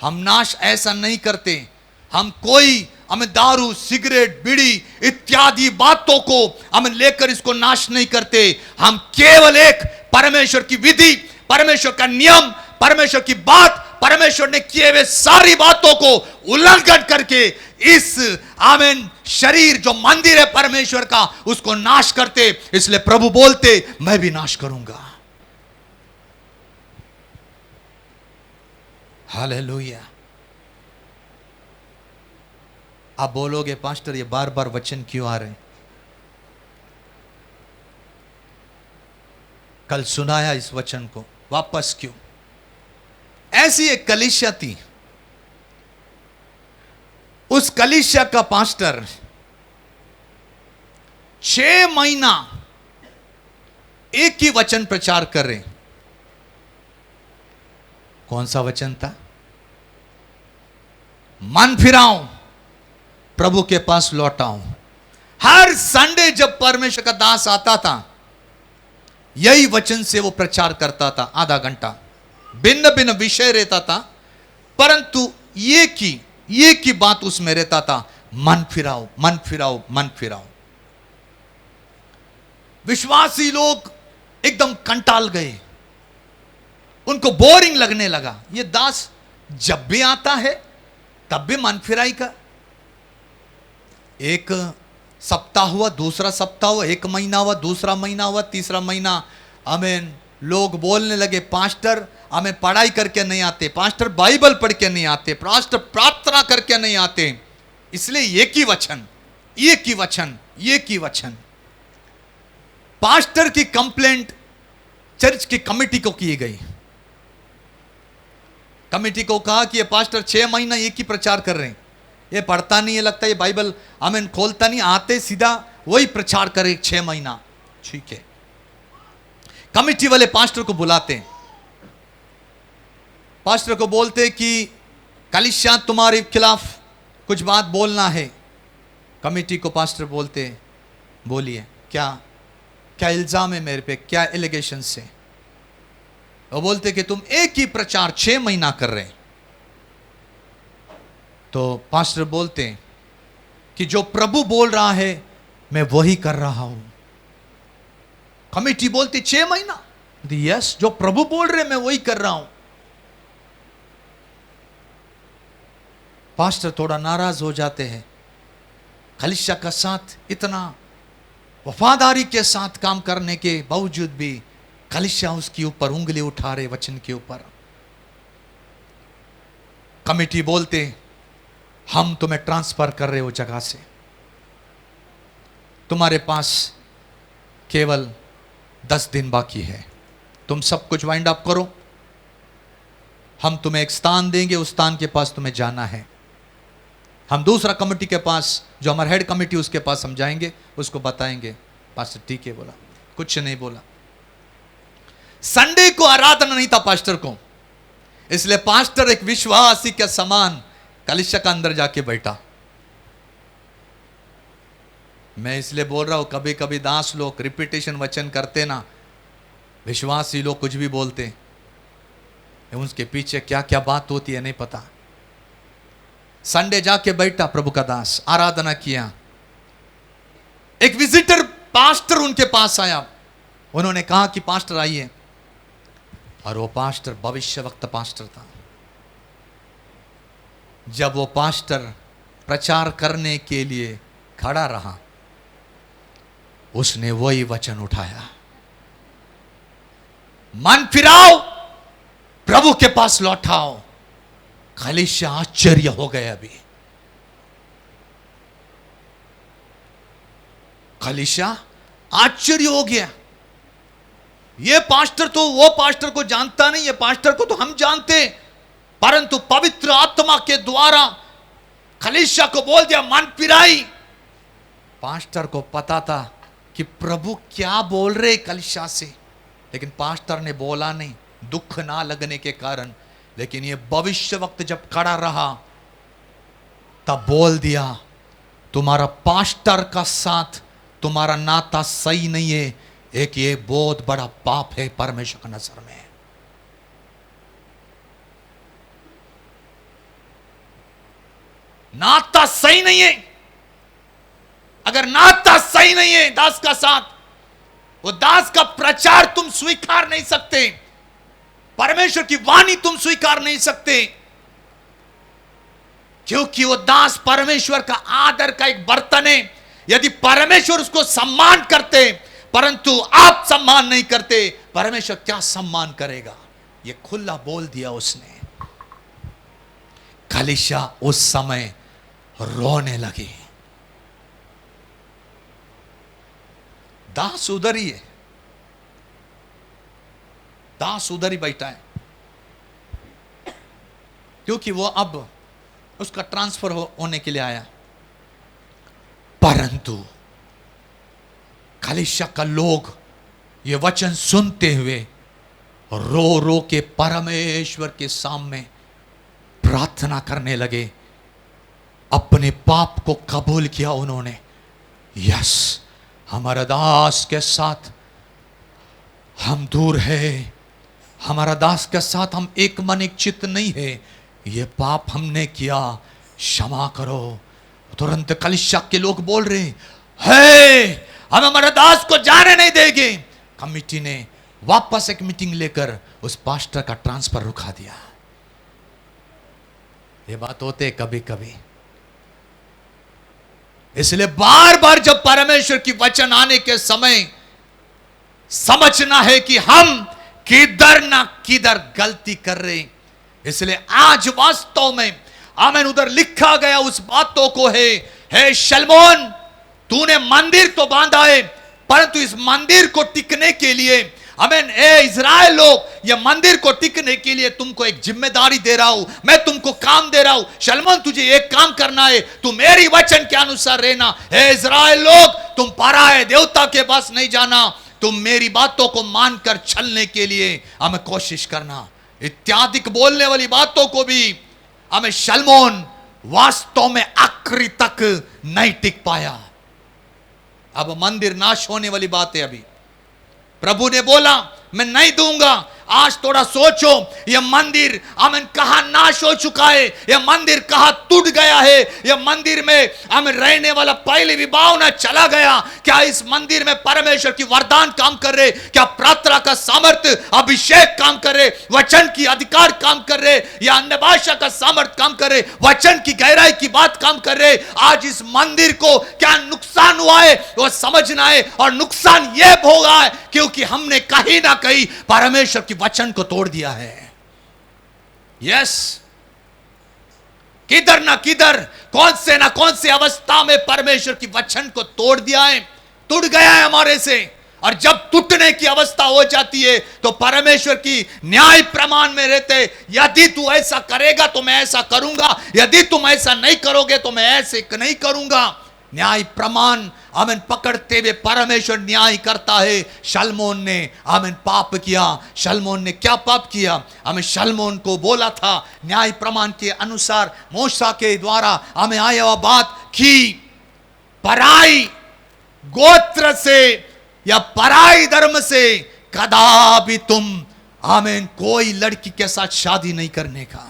हम नाश ऐसा नहीं करते, हमें दारू, सिगरेट, बीड़ी इत्यादि बातों को हम लेकर इसको नाश नहीं करते। हम केवल एक परमेश्वर की विधि, परमेश्वर का नियम, परमेश्वर की बात, परमेश्वर ने किए हुए सारी बातों को उल्लंघन करके इस, आमीन, शरीर जो मंदिर है परमेश्वर का, उसको नाश करते। इसलिए प्रभु बोलते, मैं भी नाश करूंगा। हालेलुया। आप बोलोगे, पास्टर ये बार बार वचन क्यों आ रहे हैं? कल सुनाया इस वचन को, वापस क्यों? ऐसी एक कलीसिया थी, उस कलीसिया का पास्टर 6 महीना एक ही वचन प्रचार कर रहे। कौन सा वचन था? मन फिराऊं, प्रभु के पास लौटाऊं। हर संडे जब परमेश्वर का दास आता था, यही वचन से वो प्रचार करता था, आधा घंटा, भिन्न भिन्न विषय रहता था, परंतु एक ही बात उसमें रहता था, मन फिराओ, मन फिराओ, मन फिराओ। विश्वासी लोग एकदम कंटाल गए, उनको बोरिंग लगने लगा। ये दास जब भी आता है तब भी मन फिराई का। एक सप्ताह हुआ, दूसरा सप्ताह हुआ, 1 महीना हुआ, दूसरा महीना हुआ, तीसरा महीना, आमीन, लोग बोलने लगे, पास्टर हमें पढ़ाई करके नहीं आते, पास्टर बाइबल पढ़ के नहीं आते, पास्टर प्रार्थना करके नहीं आते। इसलिए एक ही वचन, एक ही वचन, एक ही वचन। पास्टर की कंप्लेंट चर्च की कमेटी को की गई। कमेटी को कहा कि ये पास्टर 6 महीना एक ही प्रचार कर रहे हैं, ये पढ़ता नहीं है, लगता है ये बाइबल आमीन खोलता नहीं, आते सीधा वही प्रचार करे 6 महीना, ठीक है। कमिटी वाले पास्टर को बुलाते हैं, पास्टर को बोलते कि कलीसिया तुम्हारे खिलाफ कुछ बात बोलना है। कमिटी को पास्टर बोलते, बोलिए क्या क्या इल्जाम है मेरे पे, क्या एलिगेशन है? वो बोलते कि तुम एक ही प्रचार 6 महीना कर रहे हैं। तो पास्टर बोलते कि जो प्रभु बोल रहा है मैं वही कर रहा हूं। कमेटी बोलती 6 महीना, यस, जो प्रभु बोल रहे मैं वही कर रहा हूं। पास्टर थोड़ा नाराज हो जाते हैं। कलीसिया का साथ इतना वफादारी के साथ काम करने के बावजूद भी कलीसिया उसके ऊपर उंगली उठा रहे वचन के ऊपर। कमेटी बोलते हम तुम्हें ट्रांसफर कर रहे हो जगह से, तुम्हारे पास केवल 10 दिन बाकी है, तुम सब कुछ वाइंड अप करो, हम तुम्हें एक स्थान देंगे, उस स्थान के पास तुम्हें जाना है। हम दूसरा कमेटी के पास, जो हमारा हेड कमेटी, उसके पास हम जाएंगे, उसको बताएंगे। पास्टर ठीक है बोला, कुछ नहीं बोला। संडे को आराधना नहीं था पास्टर को, इसलिए पास्टर एक विश्वासी के समान कलीसिया का अंदर जाके बैठा। मैं इसलिए बोल रहा हूं, कभी कभी दास लोग रिपीटेशन वचन करते ना, विश्वासी लोग कुछ भी बोलते, उसके पीछे क्या क्या बात होती है नहीं पता। संडे जाके बैठा प्रभु का दास, आराधना किया। एक विजिटर पास्टर उनके पास आया, उन्होंने कहा कि पास्टर आइए, और वो पास्टर भविष्य वक्त पास्टर था। जब वो पास्टर प्रचार करने के लिए खड़ा रहा, उसने वही वचन उठाया, मन फिराओ, प्रभु के पास लौटाओ। कलीसिया आश्चर्य हो गया। अभी कलीसिया आश्चर्य हो गया। ये पास्टर तो वो पास्टर को जानता नहीं, ये पास्टर को तो हम जानते, परंतु पवित्र आत्मा के द्वारा कलीसिया को बोल दिया मन फिराई। पास्टर को पता था कि प्रभु क्या बोल रहे कलीसिया से, लेकिन पास्टर ने बोला नहीं, दुख ना लगने के कारण। लेकिन ये भविष्य वक्त जब खड़ा रहा, तब बोल दिया तुम्हारा पास्टर का साथ तुम्हारा नाता सही नहीं है, एक ये बहुत बड़ा पाप है परमेश्वर की नजर में। नाता सही नहीं है। अगर नाता सही नहीं है दास का साथ, वो दास का प्रचार तुम स्वीकार नहीं सकते, परमेश्वर की वाणी तुम स्वीकार नहीं सकते, क्योंकि वो दास परमेश्वर का आदर का एक बर्तन है। यदि परमेश्वर उसको सम्मान करते परंतु आप सम्मान नहीं करते, परमेश्वर क्या सम्मान करेगा? ये खुला बोल दिया उसने। कलीसिया उस समय रोने लगी। दास उधर ही है, दास उधर ही बैठा है, क्योंकि वो अब उसका ट्रांसफर होने के लिए आया। परंतु कलीसिया का लोग ये वचन सुनते हुए रो रो के परमेश्वर के सामने प्रार्थना करने लगे। अपने पाप को कबूल किया उन्होंने। यस, हमारा दास के साथ हम दूर है, हमारा दास के साथ हम एक मन एक चित्त नहीं है, ये पाप हमने किया, क्षमा करो। तुरंत कलीसिया के लोग बोल रहे हैं हम हमारे दास को जाने नहीं देंगे। कमिटी ने वापस एक मीटिंग लेकर उस पास्टर का ट्रांसफर रुका दिया। ये बात होते कभी कभी। इसलिए बार बार जब परमेश्वर की वचन आने के समय समझना है कि हम किधर ना किधर गलती कर रहे। इसलिए आज वास्तव में आमीन उधर लिखा गया उस बातों को है, हे शलमोन, तूने मंदिर तो बांधा है, परंतु इस मंदिर को टिकने के लिए आमीन, ए इज़राइल लोग, ये मंदिर को टिकने के लिए तुमको एक जिम्मेदारी दे रहा हूं, मैं तुमको काम दे रहा हूं। शलमोन तुझे एक काम करना है, तू मेरी वचन के अनुसार रहना। हे इस्राएल लोग, तुम पराये देवता के पास नहीं जाना, तुम मेरी बातों को मानकर चलने के लिए हमें कोशिश करना। इत्यादि बोलने वाली बातों को भी हमें शलमोन वास्तव में आखिरी तक नहीं टिक पाया। अब मंदिर नाश होने वाली बात है। अभी प्रभु ने बोला मैं नहीं दूंगा। आज थोड़ा सोचो, यह मंदिर हमें कहां नाश हो चुका है, यह मंदिर कहां टूट गया है, यह मंदिर में हमें रहने वाला पहले विभावना चला गया। क्या इस मंदिर में परमेश्वर की वरदान काम कर रहे? क्या प्रार्थना का सामर्थ्य, अभिषेक काम कर रहे? वचन की अधिकार काम कर रहे? या अन्य भाषा का सामर्थ्य काम कर रहे? वचन की गहराई की बात काम कर रहे? आज इस मंदिर को क्या नुकसान हुआ है वो समझना है। और नुकसान यह होगा है क्योंकि हमने कहीं ना कहीं परमेश्वर की वचन को तोड़ दिया है। यस, किधर ना किधर, कौन से अवस्था में परमेश्वर की वचन को तोड़ दिया है, टूट गया है हमारे से। और जब टूटने की अवस्था हो जाती है तो परमेश्वर की न्याय प्रमाण में रहते, यदि तू ऐसा करेगा तो मैं ऐसा करूंगा, यदि तुम ऐसा नहीं करोगे तो मैं ऐसे नहीं करूंगा। न्याय प्रमाण हमें पकड़ते हुए परमेश्वर न्याय करता है। शलमोन ने हमें पाप किया। शलमोन ने क्या पाप किया? हमें शलमोन को बोला था न्याय प्रमाण के अनुसार मूसा के द्वारा हमें आया हुआ बात कि पराई गोत्र से या पराई धर्म से कदापि तुम हमें कोई लड़की के साथ शादी नहीं करने का,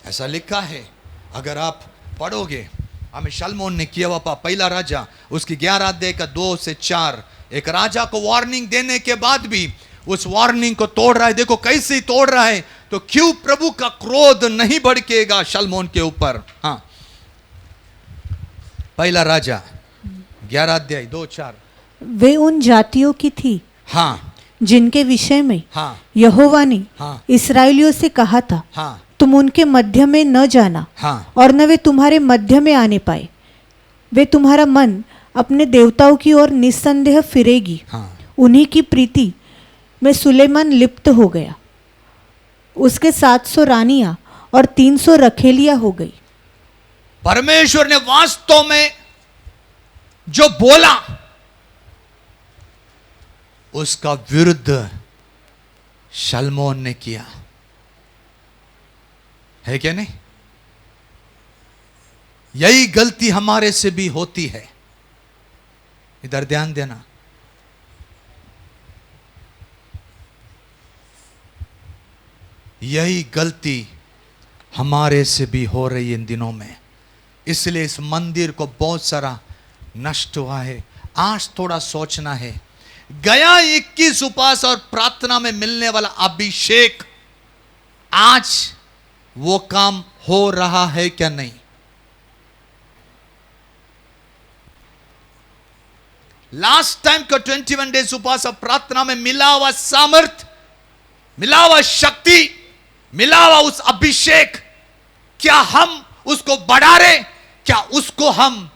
ऐसा लिखा है। अगर आप पढ़ोगे हमें शलमोन ने किया हुआ पहला राजा उसकी 11 अध्याय का 2 से 4, एक राजा को वार्निंग देने के बाद भी उस वार्निंग को तोड़ रहा है। देखो कैसे तोड़ रहा है, तो क्यों प्रभु का क्रोध नहीं भड़केगा शलमोन के ऊपर। हाँ, पहला राजा 11 अध्याय 2-4। वे उन जातियों की थी हाँ जिनके विषय में हाँ यहोवा ने हाँ इस्राएलियों से कहा था हाँ तुम उनके मध्य में न जाना, हाँ और न वे तुम्हारे मध्य में आने पाए। वे तुम्हारा मन अपने देवताओं की ओर निस्संदेह फिरेगी। हाँ। उन्हीं की प्रीति में सुलेमान लिप्त हो गया। उसके 700 रानियां और 300 रखेलियां हो गई। परमेश्वर ने वास्तव में जो बोला उसका विरुद्ध शलमोन ने किया, है क्या नहीं? यही गलती हमारे से भी होती है। इधर ध्यान देना। यही गलती हमारे से भी हो रही है इन दिनों में। इसलिए इस मंदिर को बहुत सारा नष्ट हुआ है। आज थोड़ा सोचना है, गया 21 उपवास और प्रार्थना में मिलने वाला अभिषेक आज वो काम हो रहा है क्या नहीं? लास्ट टाइम का 21 डेज उपवास और प्रार्थना में मिला हुआ सामर्थ, मिला हुआ शक्ति, मिला हुआ उस अभिषेक, क्या हम उसको बढ़ा रहे? क्या उसको हम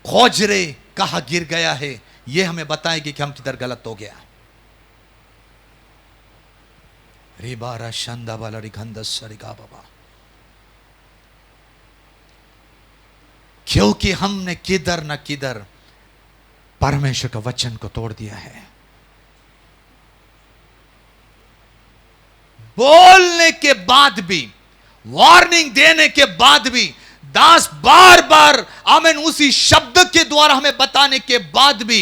खोज रहे? कहां गिर गया है? यह हमें बताएगी कि हम किधर गलत हो गया। रिबारा शंदा वाला रिगंधस सरिगा बाबा, क्योंकि हमने किधर न किधर परमेश्वर का वचन को तोड़ दिया है। बोलने के बाद भी, वार्निंग देने के बाद भी, दास बार बार आमीन उसी शब्द के द्वारा हमें बताने के बाद भी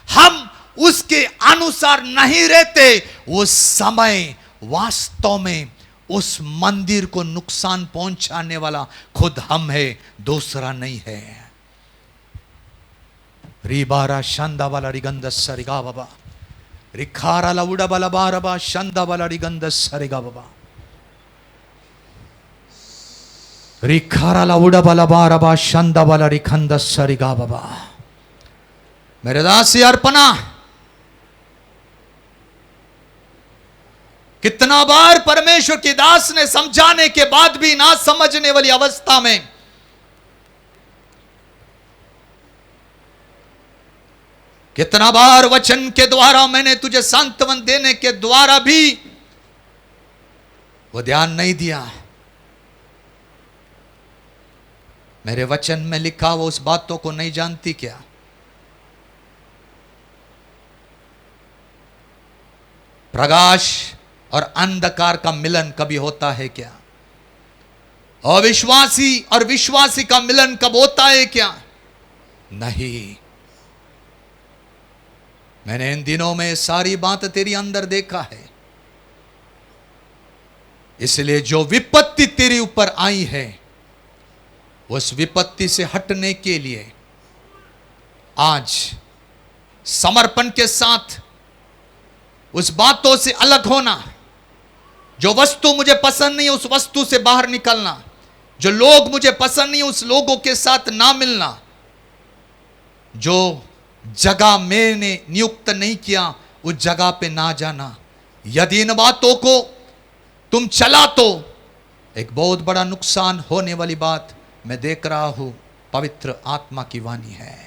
हम उसके अनुसार नहीं रहते, उस समय वास्तव में उस मंदिर को नुकसान पहुंचाने वाला खुद हम है, दूसरा नहीं है। रिबारा शंदा वाला रिगंधस सरिगा बाबा, रिखारा लउड़ा बाला बारबा शंदा वाला रिगंधस सरिगा बाबा, रिखारा लउड़ा बाला बारबा शंदा वाला रिखंदस सरिगा बाबा। मेरे दास अर्पणा, कितना बार परमेश्वर के दास ने समझाने के बाद भी ना समझने वाली अवस्था में कितना बार वचन के द्वारा मैंने तुझे सांत्वन देने के द्वारा भी वो ध्यान नहीं दिया। मेरे वचन में लिखा वो उस बातों को नहीं जानती क्या? प्रकाश और अंधकार का मिलन कभी होता है क्या? अविश्वासी और विश्वासी का मिलन कब होता है क्या? नहीं। मैंने इन दिनों में सारी बात तेरी अंदर देखा है, इसलिए जो विपत्ति तेरे ऊपर आई है उस विपत्ति से हटने के लिए आज समर्पण के साथ उस बातों से अलग होना। जो वस्तु मुझे पसंद नहीं है उस वस्तु से बाहर निकलना। जो लोग मुझे पसंद नहीं है उस लोगों के साथ ना मिलना। जो जगह मैंने नियुक्त नहीं किया उस जगह पे ना जाना। यदि इन बातों को तुम चला तो एक बहुत बड़ा नुकसान होने वाली बात मैं देख रहा हूं। पवित्र आत्मा की वाणी है।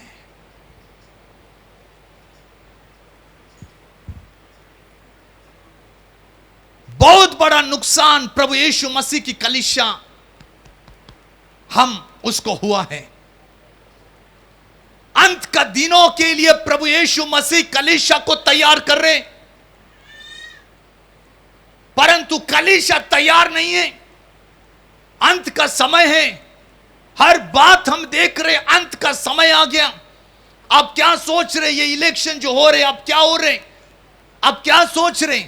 बहुत बड़ा नुकसान प्रभु यीशु मसीह की कलीसिया हम उसको हुआ है। अंत का दिनों के लिए प्रभु यीशु मसीह कलीसिया को तैयार कर रहे, परंतु कलीसिया तैयार नहीं है। अंत का समय है। हर बात हम देख रहे, अंत का समय आ गया। आप क्या सोच रहे? ये इलेक्शन जो हो रहे, आप क्या हो रहे? आप क्या सोच रहे?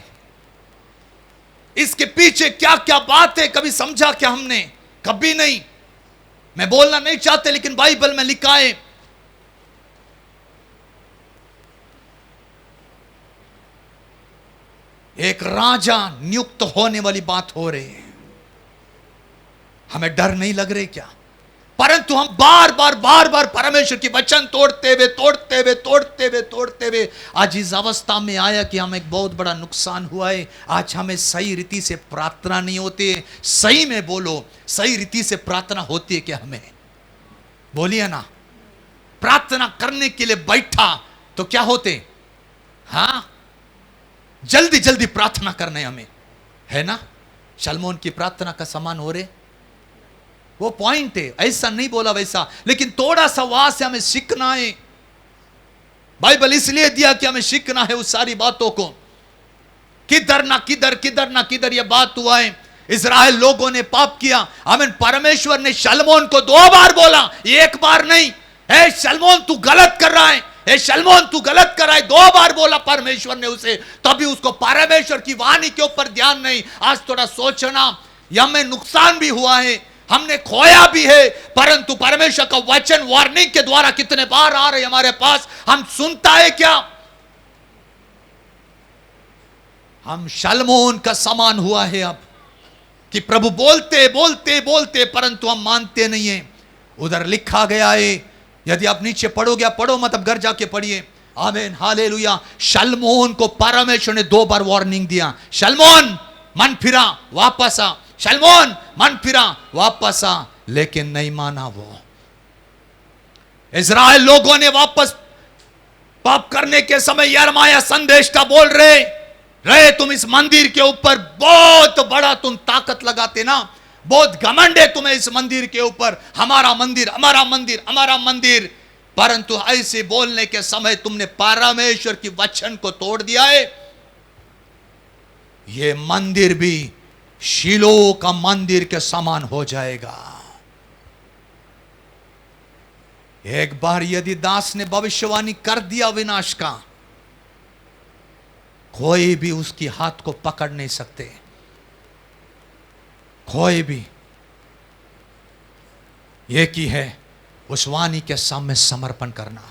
इसके पीछे क्या क्या बात है? कभी समझा क्या हमने? कभी नहीं। मैं बोलना नहीं चाहते, लेकिन बाइबल में लिखा है एक राजा नियुक्त होने वाली बात हो रही है। हमें डर नहीं लग रहे क्या? परंतु हम बार बार परमेश्वर की वचन तोड़ते हुए आज इस अवस्था में आया कि हमें एक बहुत बड़ा नुकसान हुआ है। आज हमें सही रीति से प्रार्थना नहीं होती है। सही में बोलो, सही रीति से प्रार्थना होती है क्या? हमें बोलिए ना। प्रार्थना करने के लिए बैठा तो क्या होते? हाँ, जल्दी जल्दी प्रार्थना करने हमें, है ना? शलमोन की प्रार्थना का समान हो रहे, वो पॉइंट है। ऐसा नहीं बोला वैसा, लेकिन थोड़ा सा वहां से हमें सीखना है। बाइबल इसलिए दिया कि हमें सीखना है उस सारी बातों को। किधर ना किधर यह बात हुआ है। इस्राएल लोगों ने पाप किया। हमें परमेश्वर ने शलमोन को 2 बार बोला, 1 बार नहीं। ए शलमोन तू गलत कर रहा है, ए शलमोन तू गलत कर रहा है, 2 बार बोला परमेश्वर ने उसे। तभी उसको परमेश्वर की वाणी के ऊपर ध्यान नहीं। आज थोड़ा सोचना, यह हमें नुकसान भी हुआ है, हमने खोया भी है, परंतु परमेश्वर का वचन वार्निंग के द्वारा कितने बार आ रहे हमारे पास, हम सुनता है क्या? हम शलमोन का समान हुआ है अब, कि प्रभु बोलते परंतु हम मानते नहीं है। उधर लिखा गया है, यदि आप नीचे पढ़ोगे, पढ़ो मत, अब घर जाके पढ़िए। आमीन, हालेलुया। शलमोन को परमेश्वर ने 2 बार वार्निंग दिया, शलमोन मन फिरा वापस आ, शलमोन मन फिरा वापस आ, लेकिन नहीं माना वो। इस्राएल लोगों ने वापस पाप करने के समय यिर्मयाह संदेश का बोल रहे तुम इस मंदिर के ऊपर बहुत बड़ा तुम ताकत लगाते ना, बहुत घमंड है तुम्हें इस मंदिर के ऊपर, हमारा मंदिर। परंतु ऐसे बोलने के समय तुमने परमेश्वर की वचन को तोड़ दिया है। ये मंदिर भी शीलो का मंदिर के समान हो जाएगा। एक बार यदि दास ने भविष्यवाणी कर दिया विनाश का, कोई भी उसकी हाथ को पकड़ नहीं सकते, कोई भी। एक ही है, उस वाणी के सामने समर्पण करना।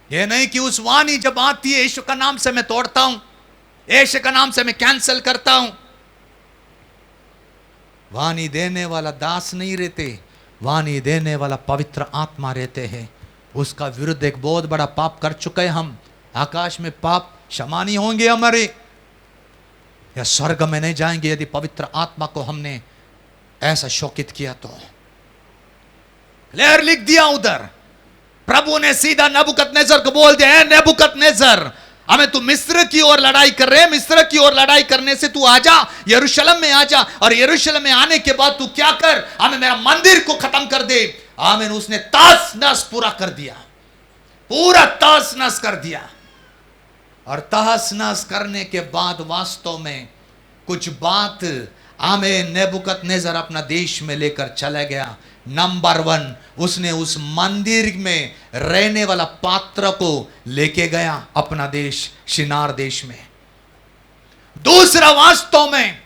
यह नहीं कि उस वाणी जब आती है, यीशु का नाम से मैं तोड़ता हूं, यीशु का नाम से मैं कैंसिल करता हूं। वाणी देने वाला दास नहीं रहते, वाणी देने वाला पवित्र आत्मा रहते हैं। उसका विरुद्ध एक बहुत बड़ा पाप कर चुके हैं हम। आकाश में पाप क्षमा नहीं होंगे हमारे, या स्वर्ग में नहीं जाएंगे यदि पवित्र आत्मा को हमने ऐसा शोकित किया तो। क्लियर लिख दिया उधर, प्रभु ने सीधा नबूकदनेस्सर को बोल दिया, नबूकदनेस्सर, हमें तू मिस्र की ओर लड़ाई कर रहे हैं, मिस्र की ओर लड़ाई करने से तू आजा, यरूशलेम में आजा, और यरूशलेम में आने के बाद तू क्या कर, हमें मेरा मंदिर को खत्म कर दे। आमीन। उसने तास नस पूरा कर दिया, पूरा तास नस कर दिया। और तहस नहस करने के बाद वास्तव में कुछ बात आमीन नेबुकदनेस्सर अपना देश में लेकर चला गया। नंबर 1, उसने उस मंदिर में रहने वाला पात्र को लेके गया अपना देश शिनार देश में। दूसरा, वास्तव में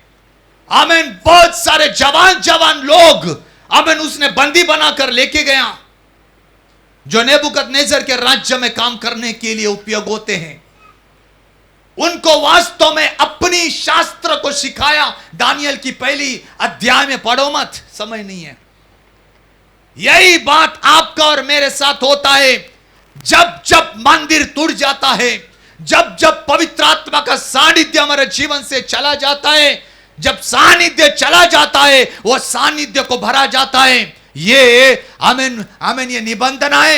आमीन बहुत सारे जवान जवान लोग आमीन उसने बंदी बनाकर लेके गया, जो नेबुकदनेस्सर के राज्य में काम करने के लिए उपयोग होते हैं। उनको वास्तव में अपनी शास्त्र को सिखाया। दानियल की पहली अध्याय में पढ़ो मत, समय नहीं है। यही बात आपका और मेरे साथ होता है। जब जब मंदिर टूट जाता है, जब जब पवित्र आत्मा का सानिध्य हमारे जीवन से चला जाता है, जब सानिध्य चला जाता है, वो सानिध्य को भरा जाता है। ये आमीन आमीन ये निबंधन है।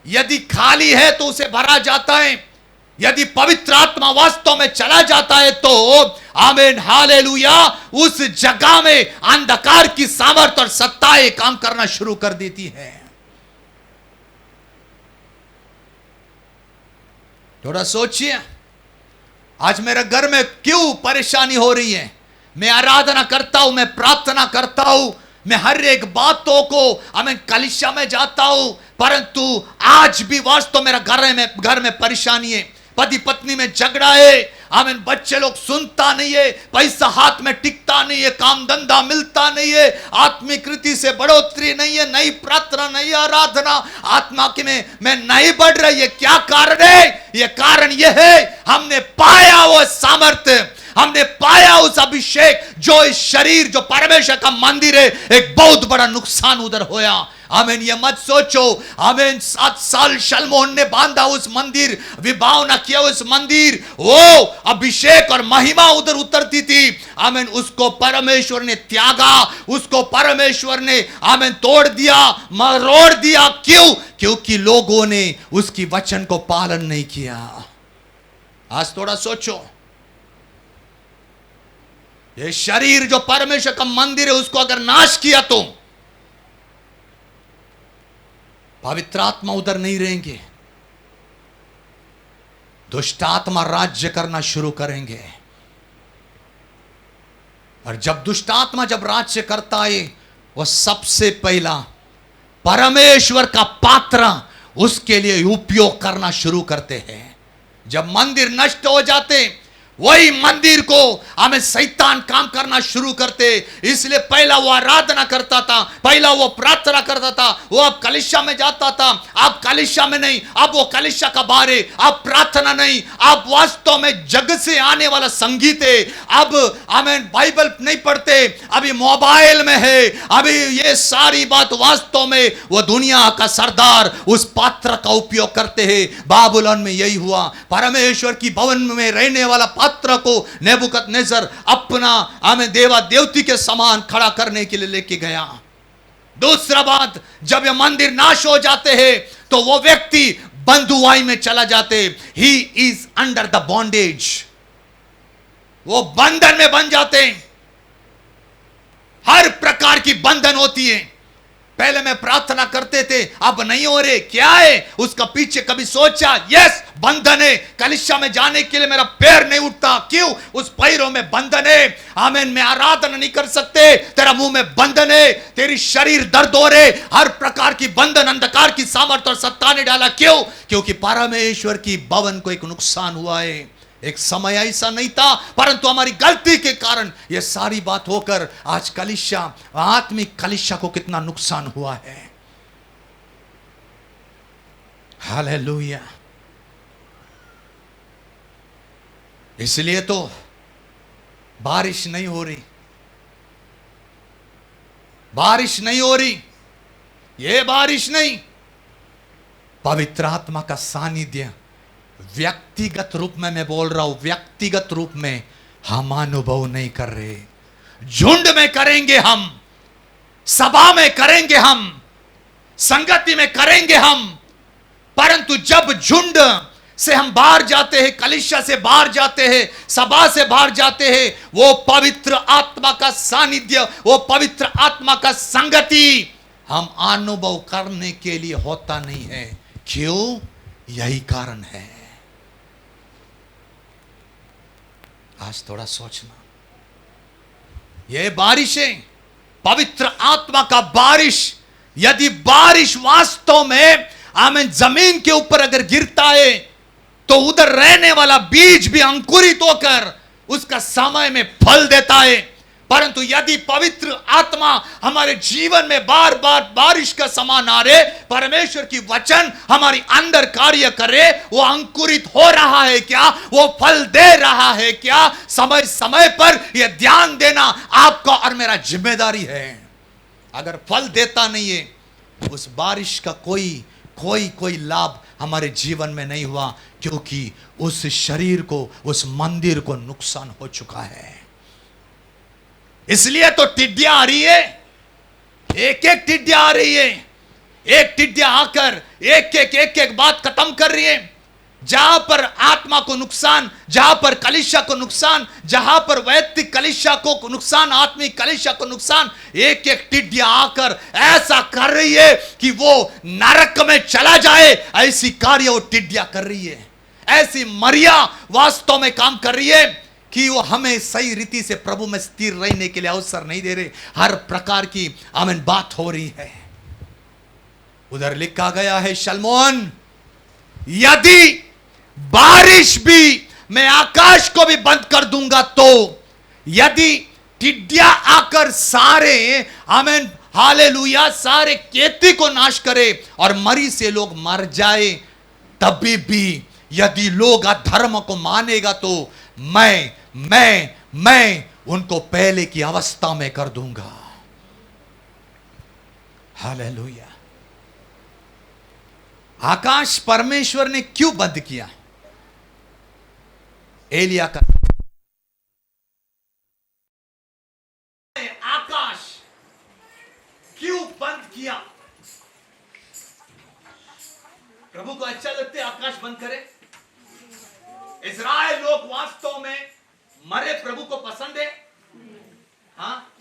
यदि खाली है तो उसे भरा जाता है। यदि पवित्र आत्मा वास्तव में चला जाता है तो आमीन हालेलुया, उस जगह में अंधकार की सामर्थ और सत्ताएं काम करना शुरू कर देती है। थोड़ा सोचिए, आज मेरे घर में क्यों परेशानी हो रही है। मैं आराधना करता हूं, मैं प्रार्थना करता हूं, मैं हर एक बातों को आमीन कलीसिया में जाता हूं, परंतु आज भी वास्तव मेरा घर में परेशानी है। पति पत्नी में झगड़ा है, आमीन बच्चे लोग सुनता नहीं है, पैसा हाथ में टिकता नहीं है, काम धंधा मिलता नहीं है, आत्मिक रीति से बढ़ोतरी नहीं है, नई प्रार्थना, नई आराधना, आत्मा की में नहीं बढ़ रही है। क्या कारण है? यह कारण यह है हमने पाया वो सामर्थ्य, हमने पाया उस अभिषेक, जो इस शरीर जो परमेश्वर का मंदिर है, एक बहुत बड़ा नुकसान उधर होया। आमीन। ये मत सोचो आमीन 7 साल शलमोन ने बांधा उस मंदिर, विभाव न किया उस मंदिर, वो अभिषेक और महिमा उधर उतरती थी। आमीन। उसको परमेश्वर ने त्यागा, उसको परमेश्वर ने आमीन तोड़ दिया, मरोड़ दिया। क्यों? क्योंकि लोगों ने उसकी वचन को पालन नहीं किया। आज थोड़ा सोचो, ये शरीर जो परमेश्वर का मंदिर है, उसको अगर नाश किया तो पवित्र आत्मा उधर नहीं रहेंगे, दुष्ट आत्मा राज्य करना शुरू करेंगे। और जब दुष्ट आत्मा जब राज्य करता है, वह सबसे पहला परमेश्वर का पात्र उसके लिए उपयोग करना शुरू करते हैं। जब मंदिर नष्ट हो जाते, वही मंदिर को हमें शैतान काम करना शुरू करते। इसलिए पहला वो आराधना करता था, पहला वो प्रार्थना करता था, वो अब कलीसिया में जाता था, अब कलीसिया में नहीं, अब वो कलीसिया का बाहर है, अब प्रार्थना नहीं, अब वास्तव में जग से आने वाला संगीत है, अब हमें बाइबल नहीं पढ़ते, अभी मोबाइल में है, अभी ये सारी बात वास्तव में वो दुनिया का सरदार उस पात्र का उपयोग करते हैं। बाबुलोन में यही हुआ। परमेश्वर की भवन में रहने वाला पात्र को नेबुकदनेस्सर अपना हमें देवा देवती के समान खड़ा करने के लिए लेके गया। दूसरा बात, जब ये मंदिर नाश हो जाते हैं तो वो व्यक्ति बंधुआई में चला जाते। He is under the bondage, वो बंधन में बन जाते हैं। हर प्रकार की बंधन होती है। पहले मैं प्रार्थना करते थे, अब नहीं हो रहे, क्या है उसका पीछे कभी सोचा? यस, बंधन है। कलीसिया में जाने के लिए मेरा पैर नहीं उठता, क्यों? उस पैरों में बंधन है। आमीन। मैं आराधना नहीं कर सकते, तेरा मुंह में बंधन है, तेरी शरीर दर्द हो रहे, हर प्रकार की बंधन, अंधकार की सामर्थ और सत्ता ने डाला। क्यों? क्योंकि परमेश्वर की भवन को एक नुकसान हुआ है। एक समय ऐसा नहीं था, परंतु हमारी गलती के कारण यह सारी बात होकर आज कलीसिया, आत्मिक कलीसिया को कितना नुकसान हुआ है। हालेलुया। इसलिए तो बारिश नहीं हो रही, बारिश नहीं हो रही। ये बारिश नहीं, पवित्र आत्मा का सानिध्य व्यक्तिगत रूप में, मैं बोल रहा हूं व्यक्तिगत रूप में हम अनुभव नहीं कर रहे। झुंड में करेंगे हम, सभा में करेंगे हम, संगति में करेंगे हम, परंतु जब झुंड से हम बाहर जाते हैं, कलीसिया से बाहर जाते हैं, सभा से बाहर जाते हैं, वो पवित्र आत्मा का सानिध्य, वो पवित्र आत्मा का संगति हम अनुभव करने के लिए होता नहीं है। क्यों? यही कारण है। आज थोड़ा सोचना, ये बारिशें, पवित्र आत्मा का बारिश, यदि बारिश वास्तव में आमीन जमीन के ऊपर अगर गिरता है तो उधर रहने वाला बीज भी अंकुरित होकर उसका समय में फल देता है। परंतु यदि पवित्र आत्मा हमारे जीवन में बार बार बारिश का समान आ रहे, परमेश्वर की वचन हमारी अंदर कार्य करे, वो अंकुरित हो रहा है क्या, वो फल दे रहा है क्या, समय समय पर यह ध्यान देना आपका और मेरा जिम्मेदारी है। अगर फल देता नहीं है, उस बारिश का कोई लाभ हमारे जीवन में नहीं हुआ, क्योंकि उस शरीर को, उस मंदिर को नुकसान हो चुका है। इसलिए तो टिड्डियां आ रही है, एक एक टिड्डियां आ रही है, एक टिड्डियां आकर एक एक बात खत्म कर रही है। जहां पर आत्मा को नुकसान, जहां पर कलीसिया को नुकसान, जहां पर वैयक्तिक कलीसिया को नुकसान, आत्मिक कलीसिया को नुकसान, एक एक टिड्डियां आकर ऐसा कर रही है कि वो नरक में चला जाए, ऐसी कार्य वो टिड्डियां कर रही है। ऐसी मरिया वास्तव में काम कर रही है कि वो हमें सही रीति से प्रभु में स्थिर रहने के लिए अवसर नहीं दे रहे। हर प्रकार की आमीन बात हो रही है। उधर लिखा गया है, शलमोन, यदि बारिश भी मैं आकाश को भी बंद कर दूंगा, तो यदि टिड्डियां आकर सारे आमीन हालेलुया सारे खेती को नाश करे और मरी से लोग मर जाए, तभी भी यदि लोग अधर्म को मानेगा तो मैं उनको पहले की अवस्था में कर दूंगा। हालेलुया। आकाश परमेश्वर ने क्यों बंद किया? एलिया का आकाश क्यों बंद किया? प्रभु को अच्छा लगता है आकाश बंद करे? इज़राइल लोग वास्तव में मरे प्रभु को पसंद है? हाँ,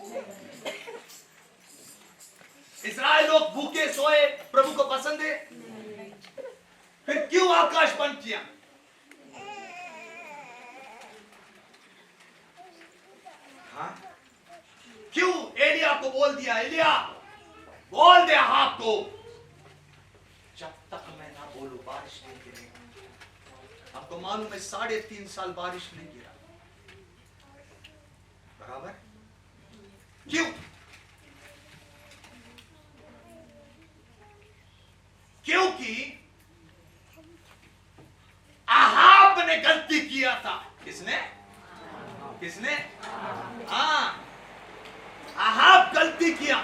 इज़राइल लोग भूखे सोए प्रभु को पसंद है? फिर क्यों आकाश बंद किया? हाँ? क्यों एलिया को बोल दिया, एलिया बोल दे हाथ को, जब तक मैं ना बोलूं बारिश नहीं गिरेगी। आपको मालूम है 3.5 साल बारिश नहीं गिरा, बराबर? क्यों? क्योंकि आहाब ने गलती किया था। किसने? हाँ, आहाब गलती किया।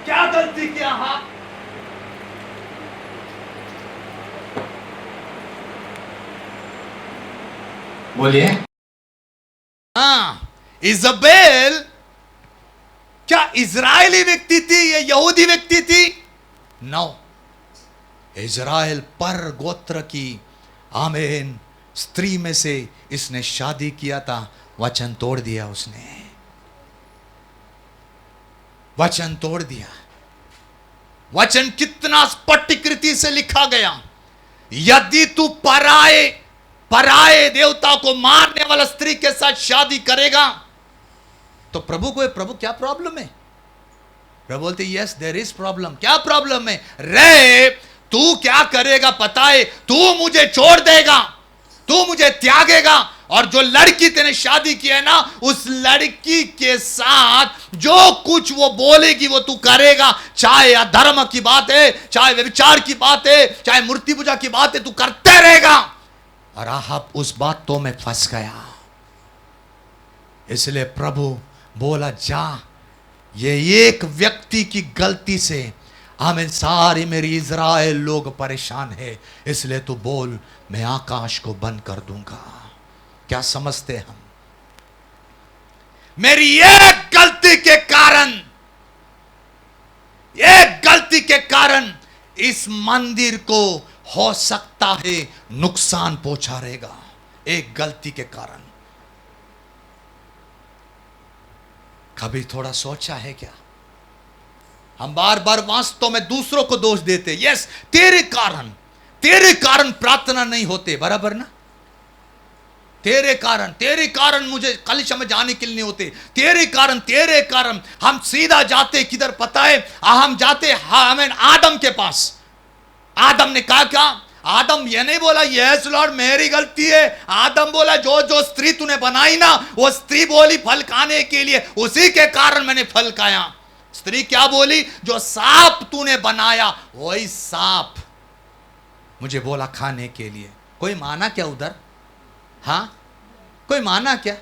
क्या गलती किया आहाब? बोलिए। हाँ, इज़बेल क्या इजरायली व्यक्ति थी या यहूदी व्यक्ति थी? नो, इजराइल पर गोत्र की आमीन स्त्री में से इसने शादी किया था। वचन तोड़ दिया उसने, वचन तोड़ दिया। वचन कितना स्पष्टीकृति से लिखा गया, यदि तू पराए देवता को मारने वाला स्त्री के साथ शादी करेगा तो प्रभु क्या प्रॉब्लम है? प्रभु बोलते यस देयर इज प्रॉब्लम। क्या प्रॉब्लम है? रे तू क्या करेगा पता है? तू मुझे छोड़ देगा, तू मुझे त्यागेगा, और जो लड़की तेने शादी की है ना, उस लड़की के साथ जो कुछ वो बोलेगी वो तू करेगा। चाहे अधर्म की बात है, चाहे व्यभिचार की बात है, चाहे मूर्ति पूजा की बात है, तू करते रहेगा। और आहाब उस बातों में फंस गया। इसलिए प्रभु बोला, जा, ये एक व्यक्ति की गलती से हमें सारी मेरी इज़राइल लोग परेशान है, इसलिए तू बोल मैं आकाश को बंद कर दूंगा। क्या समझते हम? मेरी एक गलती के कारण, एक गलती गलती के कारण इस मंदिर को हो सकता है नुकसान पहुंचा रहेगा। एक गलती के कारण। कभी थोड़ा सोचा है क्या? हम बार बार वास्तव में दूसरों को दोष देते। यस, तेरे कारण प्रार्थना नहीं होते, बराबर ना? तेरे कारण मुझे कलिशा में जाने के लिए नहीं होते। तेरे कारण हम सीधा जाते किधर पता है? हम जाते हमें आदम के पास। आदम ने कहा क्या? आदम ये नहीं बोला यस लॉर्ड मेरी गलती है। आदम बोला जो जो स्त्री तूने बनाई ना, वो स्त्री बोली फल खाने के लिए, उसी के कारण मैंने फल खाया। स्त्री क्या बोली? जो सांप तूने बनाया वही सांप मुझे बोला खाने के लिए। कोई माना क्या उधर? हाँ, कोई माना क्या?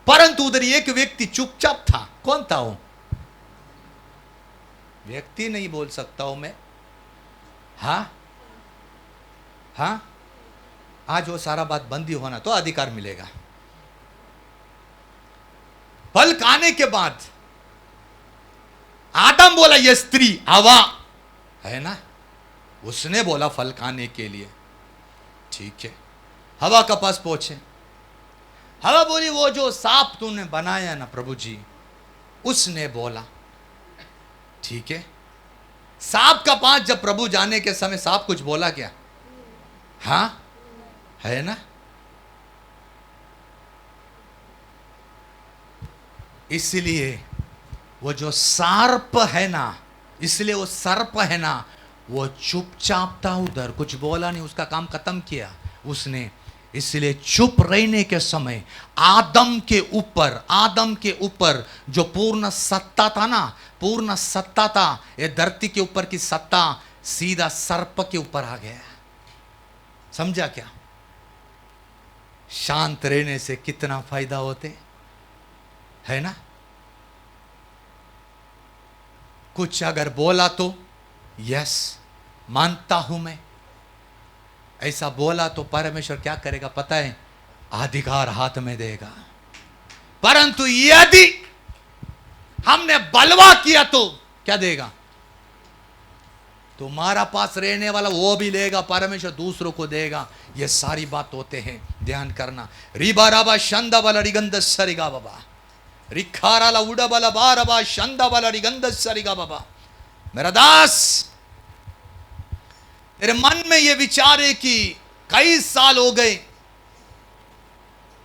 परंतु उधर एक व्यक्ति चुपचाप था। कौन था वो व्यक्ति? नहीं बोल सकता हूं मैं। हाँ, आज वो सारा बात बंदी होना तो अधिकार मिलेगा। फल खाने के बाद आदम बोला ये स्त्री हवा है ना, उसने बोला फल खाने के लिए। ठीक है, हवा का पास पहुंचे। हवा बोली वो जो सांप तूने बनाया ना प्रभु जी, उसने बोला। ठीक है, सांप का पास जब प्रभु जाने के समय सांप कुछ बोला क्या? हाँ, है ना? इसलिए वो जो सर्प है ना, इसलिए वो सर्प है ना, वो चुपचाप था उधर, कुछ बोला नहीं, उसका काम खत्म किया उसने। इसलिए चुप रहने के समय आदम के ऊपर जो पूर्ण सत्ता था ना, पूर्ण सत्ता था, ये धरती के ऊपर की सत्ता सीधा सर्प के ऊपर आ गया। समझा क्या? शांत रहने से कितना फायदा होते है ना? कुछ अगर बोला तो यस मानता हूं मैं, ऐसा बोला तो परमेश्वर क्या करेगा पता है? अधिकार हाथ में देगा। परंतु यदि हमने बलवा किया तो क्या देगा? तुम्हारा पास रहने वाला वो भी लेगा, परमेश्वर दूसरों को देगा। ये सारी बात होते हैं, ध्यान करना। रिबा राबा शंदा वाला रिगंध सरिगा बाबा, रिखाराला उड़ा वाला बारबा शंदा वाला रिगंध सरिगा बाबा। मेरा दास, तेरे मन में ये विचार है कि कई साल हो गए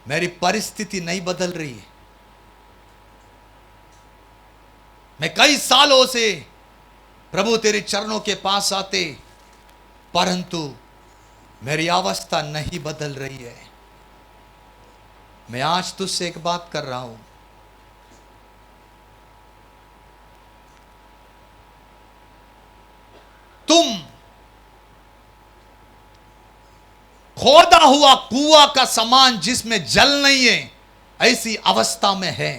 मेरी परिस्थिति नहीं बदल रही है, मैं कई सालों से प्रभु तेरे चरणों के पास आते, परंतु मेरी अवस्था नहीं बदल रही है। मैं आज तुझसे एक बात कर रहा हूं, तुम खोदा हुआ कुआं का समान जिसमें जल नहीं है, ऐसी अवस्था में है।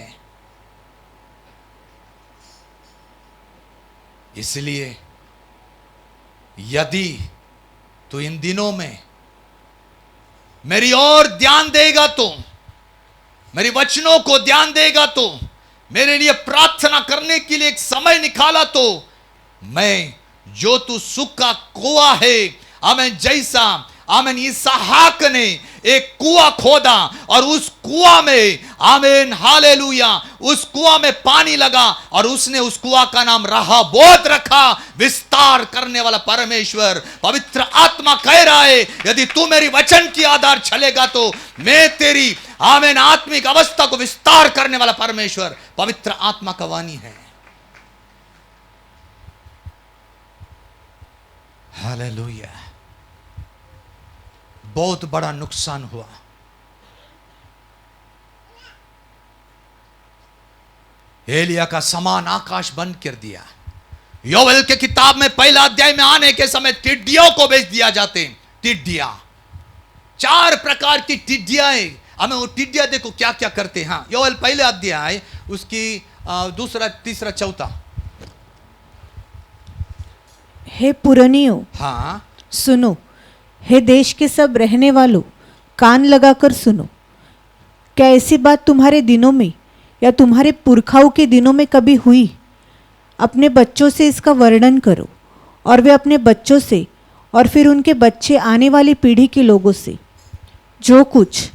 इसलिए यदि तू इन दिनों में मेरी ओर ध्यान देगा तो, मेरी वचनों को ध्यान देगा तो, मेरे लिए प्रार्थना करने के लिए एक समय निकाला तो, मैं जो तू सुख का कुआं है, आमेन, जैसा आमेन इसहाक ने एक कुआं खोदा और उस कुआं में, आमेन हालेलुया, उस कुआं में पानी लगा और उसने उस कुआं का नाम रहोबोत रखा, विस्तार करने वाला परमेश्वर। पवित्र आत्मा कह रहा है यदि तू मेरी वचन की आधार चलेगा तो मैं तेरी आमेन आत्मिक अवस्था को विस्तार करने वाला परमेश्वर। पवित्र आत्मा का वाणी है। हालेलुया। बहुत बड़ा नुकसान हुआ। एलिया का समान आकाश बंद कर दिया। योवेल के किताब में पहला अध्याय में आने के समय टिड्डियों को भेज दिया जाते। टिड्डियां, 4 प्रकार की टिड्डियां हैं। हमें वो टिड्डियां देखो क्या क्या करते हैं। हाँ, योवेल पहले अध्याय उसकी दूसरा, तीसरा, चौथा। हे पुरनियों, हाँ, सुनो, हे देश के सब रहने वालों, कान लगाकर सुनो। क्या ऐसी बात तुम्हारे दिनों में या तुम्हारे पुरखाओं के दिनों में कभी हुई? अपने बच्चों से इसका वर्णन करो, और वे अपने बच्चों से और फिर उनके बच्चे आने वाली पीढ़ी के लोगों से। जो कुछ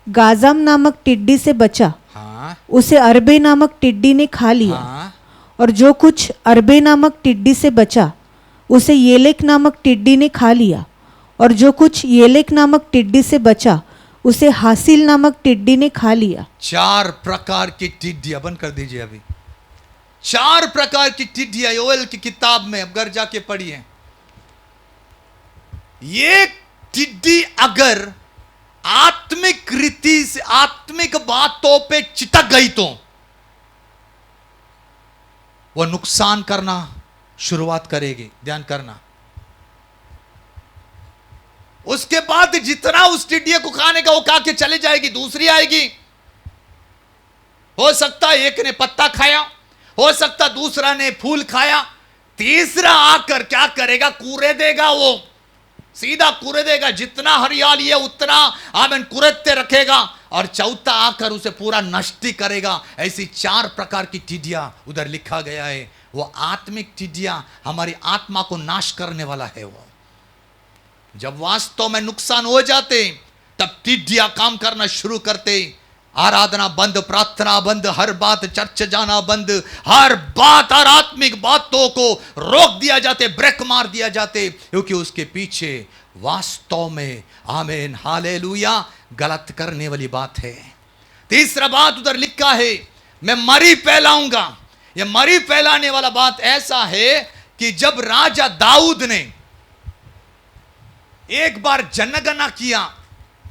गाजाम नामक टिड्डी से बचा हाँ उसे अरबे नामक टिड्डी ने खा लिया, हाँ और जो कुछ अरबे नामक टिड्डी से बचा उसे येलेक नामक टिड्डी ने खा लिया, और जो कुछ येलेक नामक टिड्डी से बचा उसे हासिल नामक टिड्डी ने खा लिया। 4 प्रकार की टिड्डियां, बंद कर दीजिए अभी। 4 प्रकार की टिड्डियां योएल की किताब में, अब घर जाके पढ़िए। ये टिड्डी अगर आत्मिक रीति से, आत्मिक बातों पे चिटक गई तो वह नुकसान करना शुरुआत करेगी। ध्यान करना। उसके बाद जितना उस टिड्डिया को खाने का वो खा के चली जाएगी, दूसरी आएगी। हो सकता है एक ने पत्ता खाया, हो सकता दूसरा ने फूल खाया, तीसरा आकर क्या करेगा, कूरे देगा। वो सीधा कूरे देगा, जितना हरियाली है उतना आमन कुरेदते रखेगा, और चौथा आकर उसे पूरा नष्ट करेगा। ऐसी 4 प्रकार की टिड्डियां उधर लिखा गया है। वो आत्मिक टिड्डियां हमारी आत्मा को नाश करने वाला है। वो जब वास्तव में नुकसान हो जाते तब टिड्डियां काम करना शुरू करते। आराधना बंद, प्रार्थना बंद, हर बात चर्च जाना बंद, हर बात, हर आत्मिक बातों को रोक दिया जाते, ब्रेक मार दिया जाते, क्योंकि उसके पीछे वास्तव में आमीन हालेलुया गलत करने वाली बात है। तीसरा बात उधर लिखा है, मैं मरी फैलाऊंगा। यह मरी फैलाने वाला बात ऐसा है कि जब राजा दाऊद ने एक बार जनगणना किया,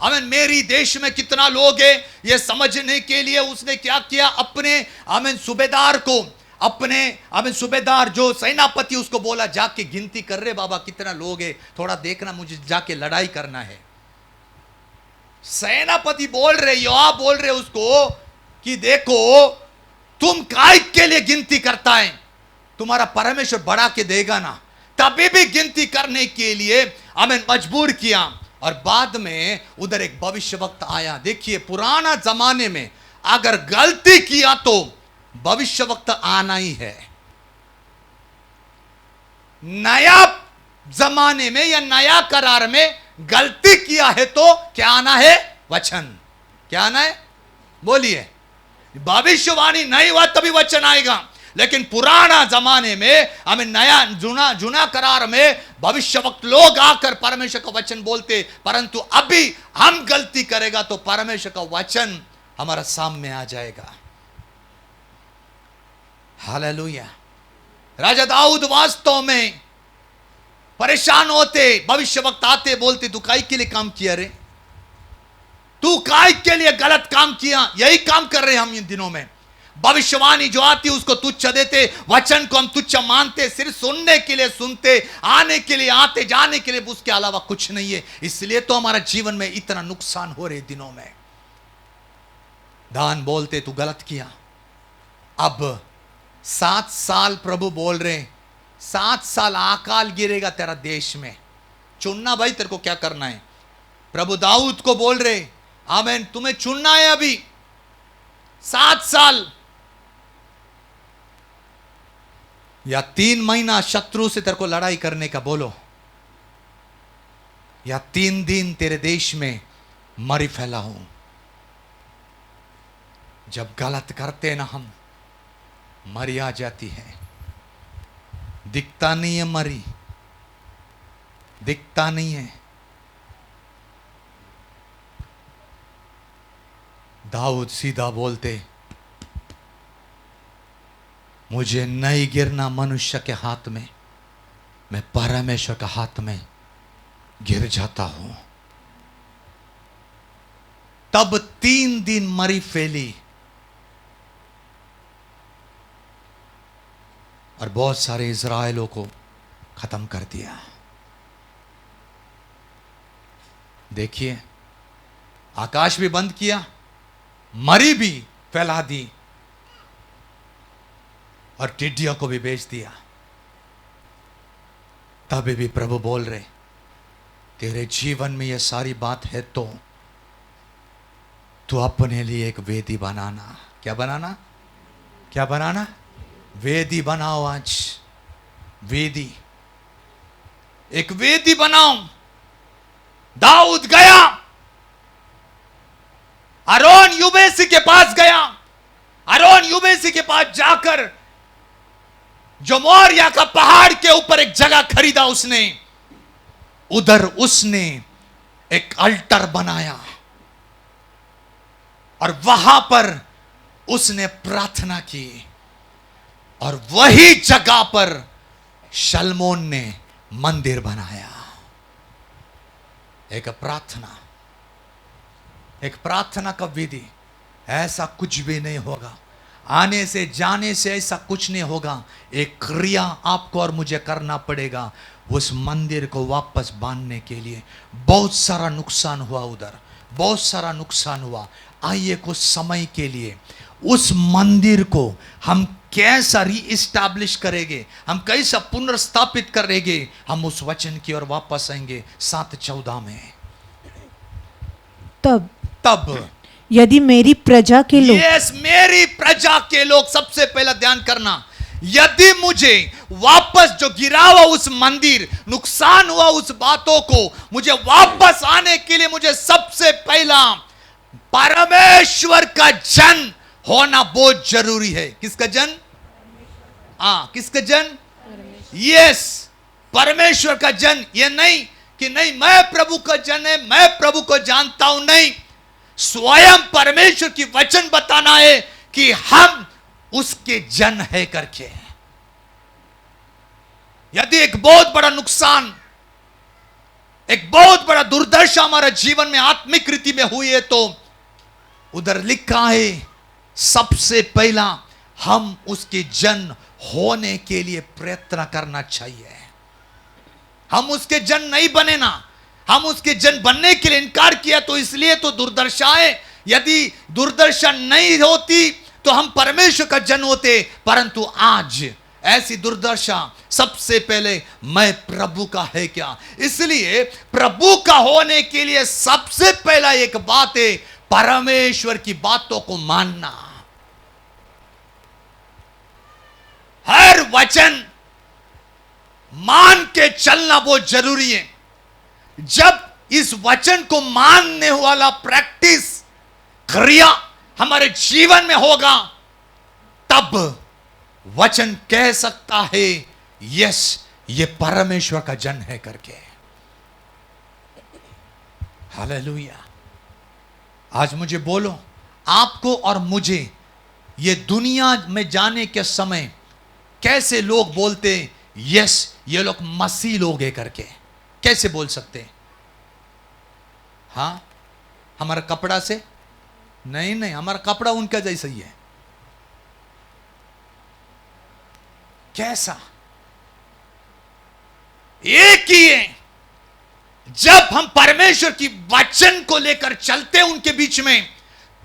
आमीन, मेरी देश में कितना लोग हैं यह समझने के लिए उसने क्या किया, अपने आमीन सूबेदार को, अपने आमीन सूबेदार जो सेनापति, उसको बोला जाके गिनती कर रहे बाबा कितना लोग हैं, थोड़ा देखना, मुझे जाके लड़ाई करना है। सेनापति बोल रहे, योआब बोल रहे उसको कि देखो तुम काय के लिए गिनती करता है, तुम्हारा परमेश्वर बढ़ा के देगा ना। तभी भी गिनती करने के लिए हमें मजबूर किया। और बाद में उधर एक भविष्य वक्त आया। देखिए पुराना जमाने में अगर गलती किया तो भविष्य वक्त आना ही है। नया जमाने में या नया करार में गलती किया है तो क्या आना है, वचन। क्या आना है, बोलिए। भविष्यवाणी नहीं हुआ तभी वचन आएगा। लेकिन पुराना जमाने में हमें नया जुना करार में भविष्य वक्त लोग आकर परमेश्वर का वचन बोलते, परंतु अभी हम गलती करेगा तो परमेश्वर का वचन हमारा सामने आ जाएगा। हालेलुया। राजा दाऊद वास्तव में परेशान होते, भविष्य वक्त आते, बोलते तू काय के लिए काम किया रे, तू काय के लिए गलत काम किया। यही काम कर रहे हैं हम इन दिनों में। भविष्यवाणी जो आती है उसको तुच्छ देते, वचन को हम तुच्छ मानते, सिर्फ सुनने के लिए सुनते, आने के लिए आते, जाने के लिए, उसके अलावा कुछ नहीं है। इसलिए तो हमारा जीवन में इतना नुकसान हो रहे दिनों में। दान बोलते तू गलत किया। अब 7 साल प्रभु बोल रहे, 7 साल अकाल गिरेगा तेरा देश में, चुनना भाई तेरे को क्या करना है। प्रभु दाऊद को बोल रहे, आमीन, तुम्हें चुनना है अभी 7 साल या 3 महीना शत्रु से तेरे को लड़ाई करने का बोलो, या 3 दिन तेरे देश में मरी फैला हूं। जब गलत करते ना हम, मरी आ जाती है। दिखता नहीं है मरी, दिखता नहीं है। दाऊद सीधा बोलते, मुझे नहीं गिरना मनुष्य के हाथ में, मैं परमेश्वर के हाथ में गिर जाता हूं। तब 3 दिन मरी फैली और बहुत सारे इज़राइलों को खत्म कर दिया। देखिए, आकाश भी बंद किया, मरी भी फैला दी और टिड्डियों को भी बेच दिया। तभी भी प्रभु बोल रहे, तेरे जीवन में यह सारी बात है तो तू अपने लिए एक वेदी बनाना। क्या बनाना, क्या बनाना, वेदी बनाओ, आज वेदी, एक वेदी बनाओ। दाऊद गया, अरोन यूबेसी के पास गया। अरोन यूबेसी के पास जाकर जो मोरिया का पहाड़ के ऊपर एक जगह खरीदा उसने, उधर उसने एक अल्टर बनाया और वहां पर उसने प्रार्थना की। और वही जगह पर शलमोन ने मंदिर बनाया। एक प्रार्थना का विधि, ऐसा कुछ भी नहीं होगा, आने से जाने से ऐसा कुछ नहीं होगा। एक क्रिया आपको और मुझे करना पड़ेगा उस मंदिर को वापस बांधने के लिए। बहुत सारा नुकसान हुआ उधर, बहुत सारा नुकसान हुआ। आइए कुछ समय के लिए उस मंदिर को हम कैसा रीइस्टैब्लिश करेंगे, हम कैसा पुनर्स्थापित करेंगे, हम उस वचन की ओर वापस आएंगे। 7:14 में, तब यदि मेरी प्रजा के लोग, यस, मेरी प्रजा के लोग, सबसे पहला ध्यान करना, यदि मुझे वापस जो गिरा हुआ उस मंदिर, नुकसान हुआ उस बातों को मुझे वापस आने के लिए, मुझे सबसे पहला परमेश्वर का जन होना बहुत जरूरी है। किसका जन? किसका जन? यस, परमेश्वर का जन। ये नहीं कि नहीं मैं प्रभु का जन है, मैं प्रभु को जानता हूं, नहीं, स्वयं परमेश्वर की वचन बताना है कि हम उसके जन है करके। यदि एक बहुत बड़ा नुकसान, एक बहुत बड़ा दुर्दशा हमारे जीवन में आत्मिक रीति में हुई है, तो उधर लिखा है सबसे पहला हम उसके जन होने के लिए प्रयत्न करना चाहिए। हम उसके जन नहीं बने ना, हम उसके जन बनने के लिए इनकार किया, तो इसलिए तो दुर्दशा है। यदि दुर्दशा नहीं होती तो हम परमेश्वर का जन होते, परंतु आज ऐसी दुर्दशा, सबसे पहले मैं प्रभु का है क्या। इसलिए प्रभु का होने के लिए सबसे पहला एक बात है परमेश्वर की बातों को मानना। हर वचन मान के चलना बहुत जरूरी है। जब इस वचन को मानने वाला प्रैक्टिस, क्रिया हमारे जीवन में होगा, तब वचन कह सकता है यस, ये परमेश्वर का जन है करके। हालेलुया। आज मुझे बोलो, आपको और मुझे ये दुनिया में जाने के समय कैसे लोग बोलते यस ये लोग मसीह लोग है करके, कैसे बोल सकते हैं? हाँ, हमारा कपड़ा से नहीं, हमारा कपड़ा उनका जैसा ही है। कैसा? एक ही है। जब हम परमेश्वर की वचन को लेकर चलते हैं उनके बीच में,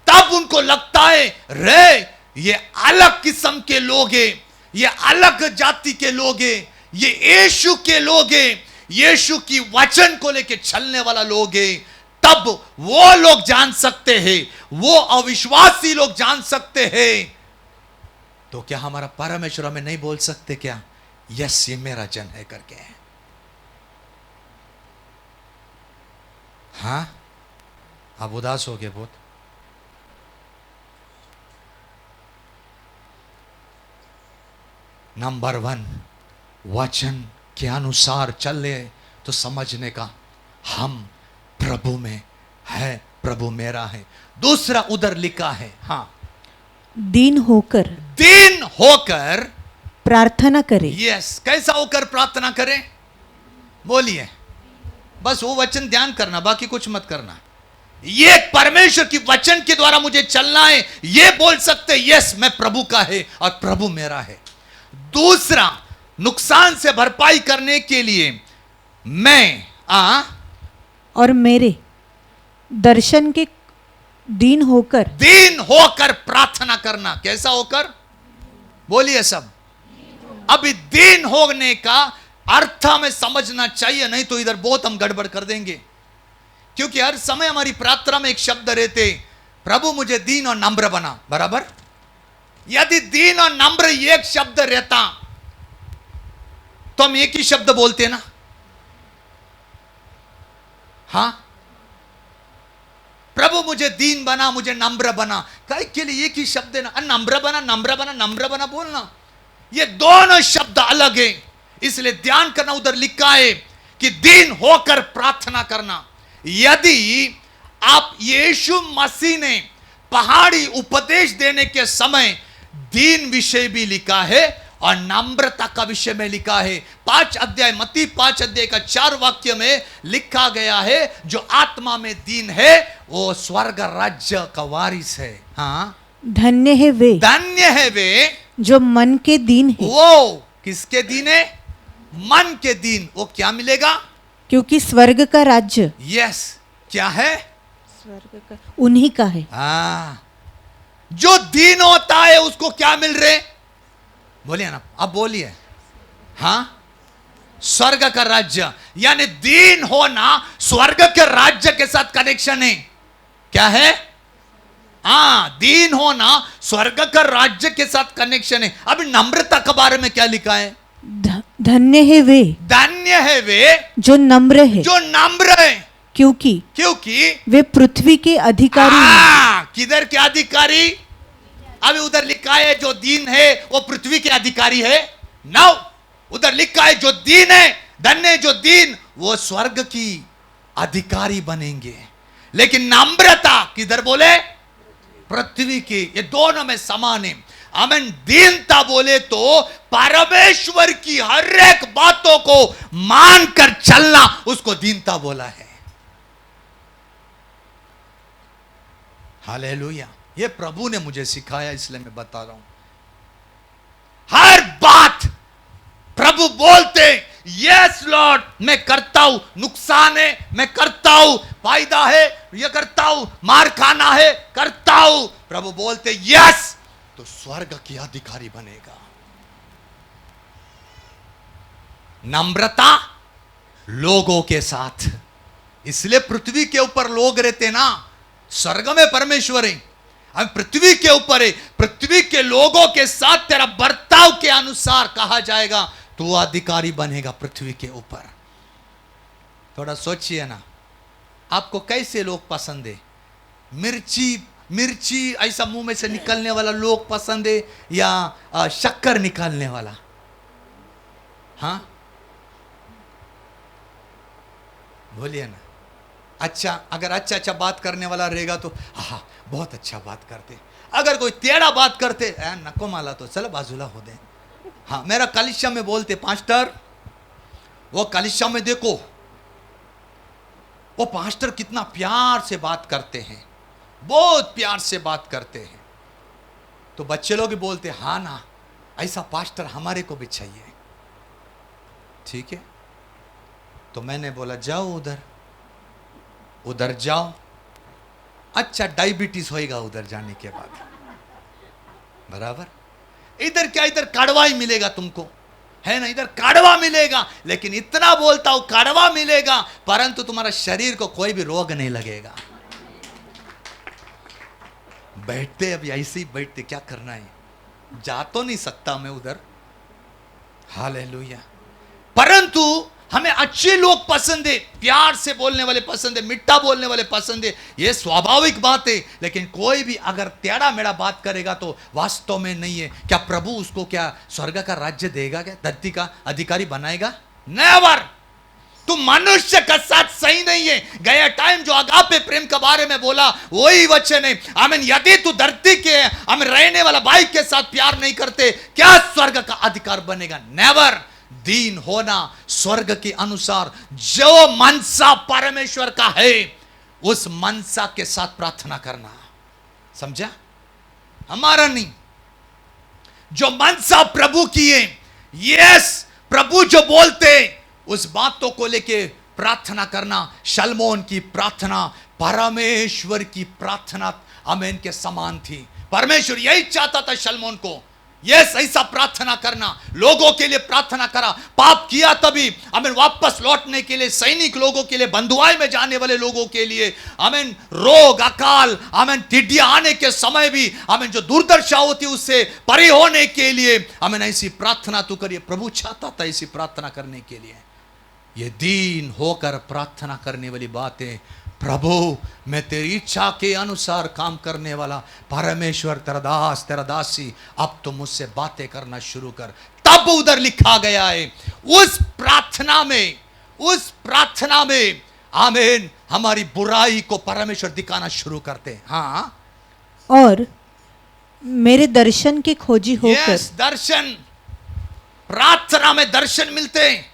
तब उनको लगता है रे ये अलग किस्म के लोग हैं, ये अलग जाति के लोग हैं, ये यीशु के लोग हैं, यीशु की वचन को लेकर चलने वाला लोग हैं। तब वो लोग जान सकते हैं, वो अविश्वासी लोग जान सकते हैं। तो क्या हमारा परमेश्वर हमें नहीं बोल सकते क्या यस ये मेरा जन है करके? हाँ, आप उदास हो गए बहुत। नंबर 1, वचन के अनुसार चले तो समझने का हम प्रभु में है, प्रभु मेरा है। दूसरा उधर लिखा है, हाँ, दीन होकर प्रार्थना करें। यस, कैसा होकर प्रार्थना करें? बोलिए, बस वो वचन ध्यान करना, बाकी कुछ मत करना। ये परमेश्वर की वचन के द्वारा मुझे चलना है, ये बोल सकते यस मैं प्रभु का है और प्रभु मेरा है। दूसरा, नुकसान से भरपाई करने के लिए मैं और मेरे दर्शन के दीन होकर प्रार्थना करना। कैसा होकर? बोलिए सब। अभी दीन होने का अर्थ हमें समझना चाहिए, नहीं तो इधर बहुत हम गड़बड़ कर देंगे। क्योंकि हर समय हमारी प्रार्थना में एक शब्द रहते, प्रभु मुझे दीन और नम्र बना। बराबर? यदि दीन और नम्र एक शब्द रहता तो हम एक ही शब्द बोलते ना। हां, प्रभु मुझे दीन बना, मुझे नम्र बना, काय के लिए एक ही शब्द है ना, नम्र बना, नम्र बना, नम्र बना बोलना, ये दोनों शब्द अलग है। इसलिए ध्यान करना, उधर लिखा है कि दीन होकर प्रार्थना करना। यदि आप यीशु मसीह ने पहाड़ी उपदेश देने के समय दीन विषय भी लिखा है और नम्रता का विषय में लिखा है। 5 अध्याय, मत्ती 5 अध्याय का 4 वाक्य में लिखा गया है, जो आत्मा में दीन है वो स्वर्ग राज्य का वारिस है। हाँ, धन्य है वे जो मन के दीन है। वो किसके दीन है? मन के दीन। वो क्या मिलेगा? क्योंकि स्वर्ग का राज्य, यस, क्या है? स्वर्ग का, उन्हीं का है। हाँ, जो दीन होता है उसको क्या मिल रहे? बोलिए ना, अब बोलिए। हाँ, स्वर्ग का राज्य, यानी दीन होना स्वर्ग के राज्य के साथ कनेक्शन है। क्या है? हाँ, दीन होना स्वर्ग का राज्य के साथ कनेक्शन है। अब नम्रता के बारे में क्या लिखा है? धन्य है वे जो नम्र है, क्योंकि वे पृथ्वी के अधिकारी हैं। किधर के अधिकारी? अभी उधर लिखा है जो दीन है वो पृथ्वी के अधिकारी है। नौ, उधर लिखा है जो दीन है, धन्य जो दीन, वो स्वर्ग की अधिकारी बनेंगे। लेकिन नम्रता किधर बोले? पृथ्वी की। ये दोनों में समान है। आमीन। दीनता बोले तो परमेश्वर की हर एक बातों को मानकर चलना, उसको दीनता बोला है। हालेलुया। ये प्रभु ने मुझे सिखाया, इसलिए मैं बता रहा हूं। हर बात प्रभु बोलते, यस लॉर्ड, मैं करता हूं, नुकसान है मैं करता हूं, फायदा है ये करता हूं, मार खाना है करता हूं, प्रभु बोलते यस, तो स्वर्ग की अधिकारी बनेगा। नम्रता लोगों के साथ, इसलिए पृथ्वी के ऊपर लोग रहते ना, स्वर्ग में परमेश्वर है, हम पृथ्वी के ऊपर है। पृथ्वी के लोगों के साथ तेरा बर्ताव के अनुसार कहा जाएगा, तू अधिकारी बनेगा पृथ्वी के ऊपर। थोड़ा सोचिए ना, आपको कैसे लोग पसंद है? मिर्ची ऐसा मुंह में से निकलने वाला लोग पसंद है या शक्कर निकालने वाला? हाँ, बोलिए ना। अच्छा, अगर अच्छा बात करने वाला रहेगा तो हाँ बहुत अच्छा बात करते। अगर कोई टेढ़ा बात करते, नको माला, तो चलो बाजूला हो दे। हाँ, मेरा कलिशा में बोलते, पास्टर वो कलिशा में देखो वो पास्टर कितना प्यार से बात करते हैं, बहुत प्यार से बात करते हैं। तो बच्चे लोग भी बोलते, हाँ ना, ऐसा पास्टर हमारे को भी चाहिए। ठीक है, तो मैंने बोला जाओ उधर जाओ। अच्छा, डायबिटीज होएगा उधर जाने के बाद, बराबर। इधर क्या, इधर कड़वा ही मिलेगा तुमको, है ना, इधर कड़वा मिलेगा। लेकिन इतना बोलता हूं, कड़वा मिलेगा परंतु तुम्हारा शरीर को कोई भी रोग नहीं लगेगा। बैठते अभी ऐसे ही बैठते, क्या करना है, जा तो नहीं सकता मैं उधर। हालेलुया। परंतु हमें अच्छे लोग पसंद है, प्यार से बोलने वाले पसंद है, मीठा बोलने वाले पसंद है, ये स्वाभाविक बात है। लेकिन कोई भी अगर टेढ़ा मेढ़ा बात करेगा तो वास्तव में नहीं है। क्या प्रभु उसको क्या स्वर्ग का राज्य देगा? क्या धरती का अधिकारी बनाएगा? नेवर। तू मनुष्य का साथ सही नहीं है। गया टाइम जो अगापे प्रेम के बारे में बोला वही वचन है। आमीन। यदि तू धरती के हम रहने वाला भाई के साथ प्यार नहीं करते, क्या स्वर्ग का अधिकार बनेगा? नेवर। दीन होना स्वर्ग के अनुसार, जो मनसा परमेश्वर का है उस मनसा के साथ प्रार्थना करना, समझा? हमारा नहीं, जो मनसा प्रभु की है, यस, प्रभु जो बोलते उस बातों को लेके प्रार्थना करना। शलमोन की प्रार्थना परमेश्वर की प्रार्थना आमीन के समान थी। परमेश्वर यही चाहता था शलमोन को, यस, ऐसा प्रार्थना करना, लोगों के लिए प्रार्थना करा, पाप किया तभी हमें वापस लौटने के लिए, सैनिक लोगों के लिए, बंधुआई में जाने वाले लोगों के लिए, हमें रोग अकाल, हमें टिड्डियां आने के समय भी हमें जो दुर्दशा होती है उससे परे होने के लिए हमें ऐसी प्रार्थना तो करिए। प्रभु चाहता था ऐसी प्रार्थना करने के लिए। ये दीन होकर प्रार्थना करने वाली बात है। प्रभु, मैं तेरी इच्छा के अनुसार काम करने वाला परमेश्वर तेरा दास, तेरा दासी, अब तो मुझसे बातें करना शुरू कर। तब उधर लिखा गया है, उस प्रार्थना में आमीन, हमारी बुराई को परमेश्वर दिखाना शुरू करते हैं। हाँ, और मेरे दर्शन के खोजी होकर, यस, दर्शन, प्रार्थना में दर्शन मिलते हैं।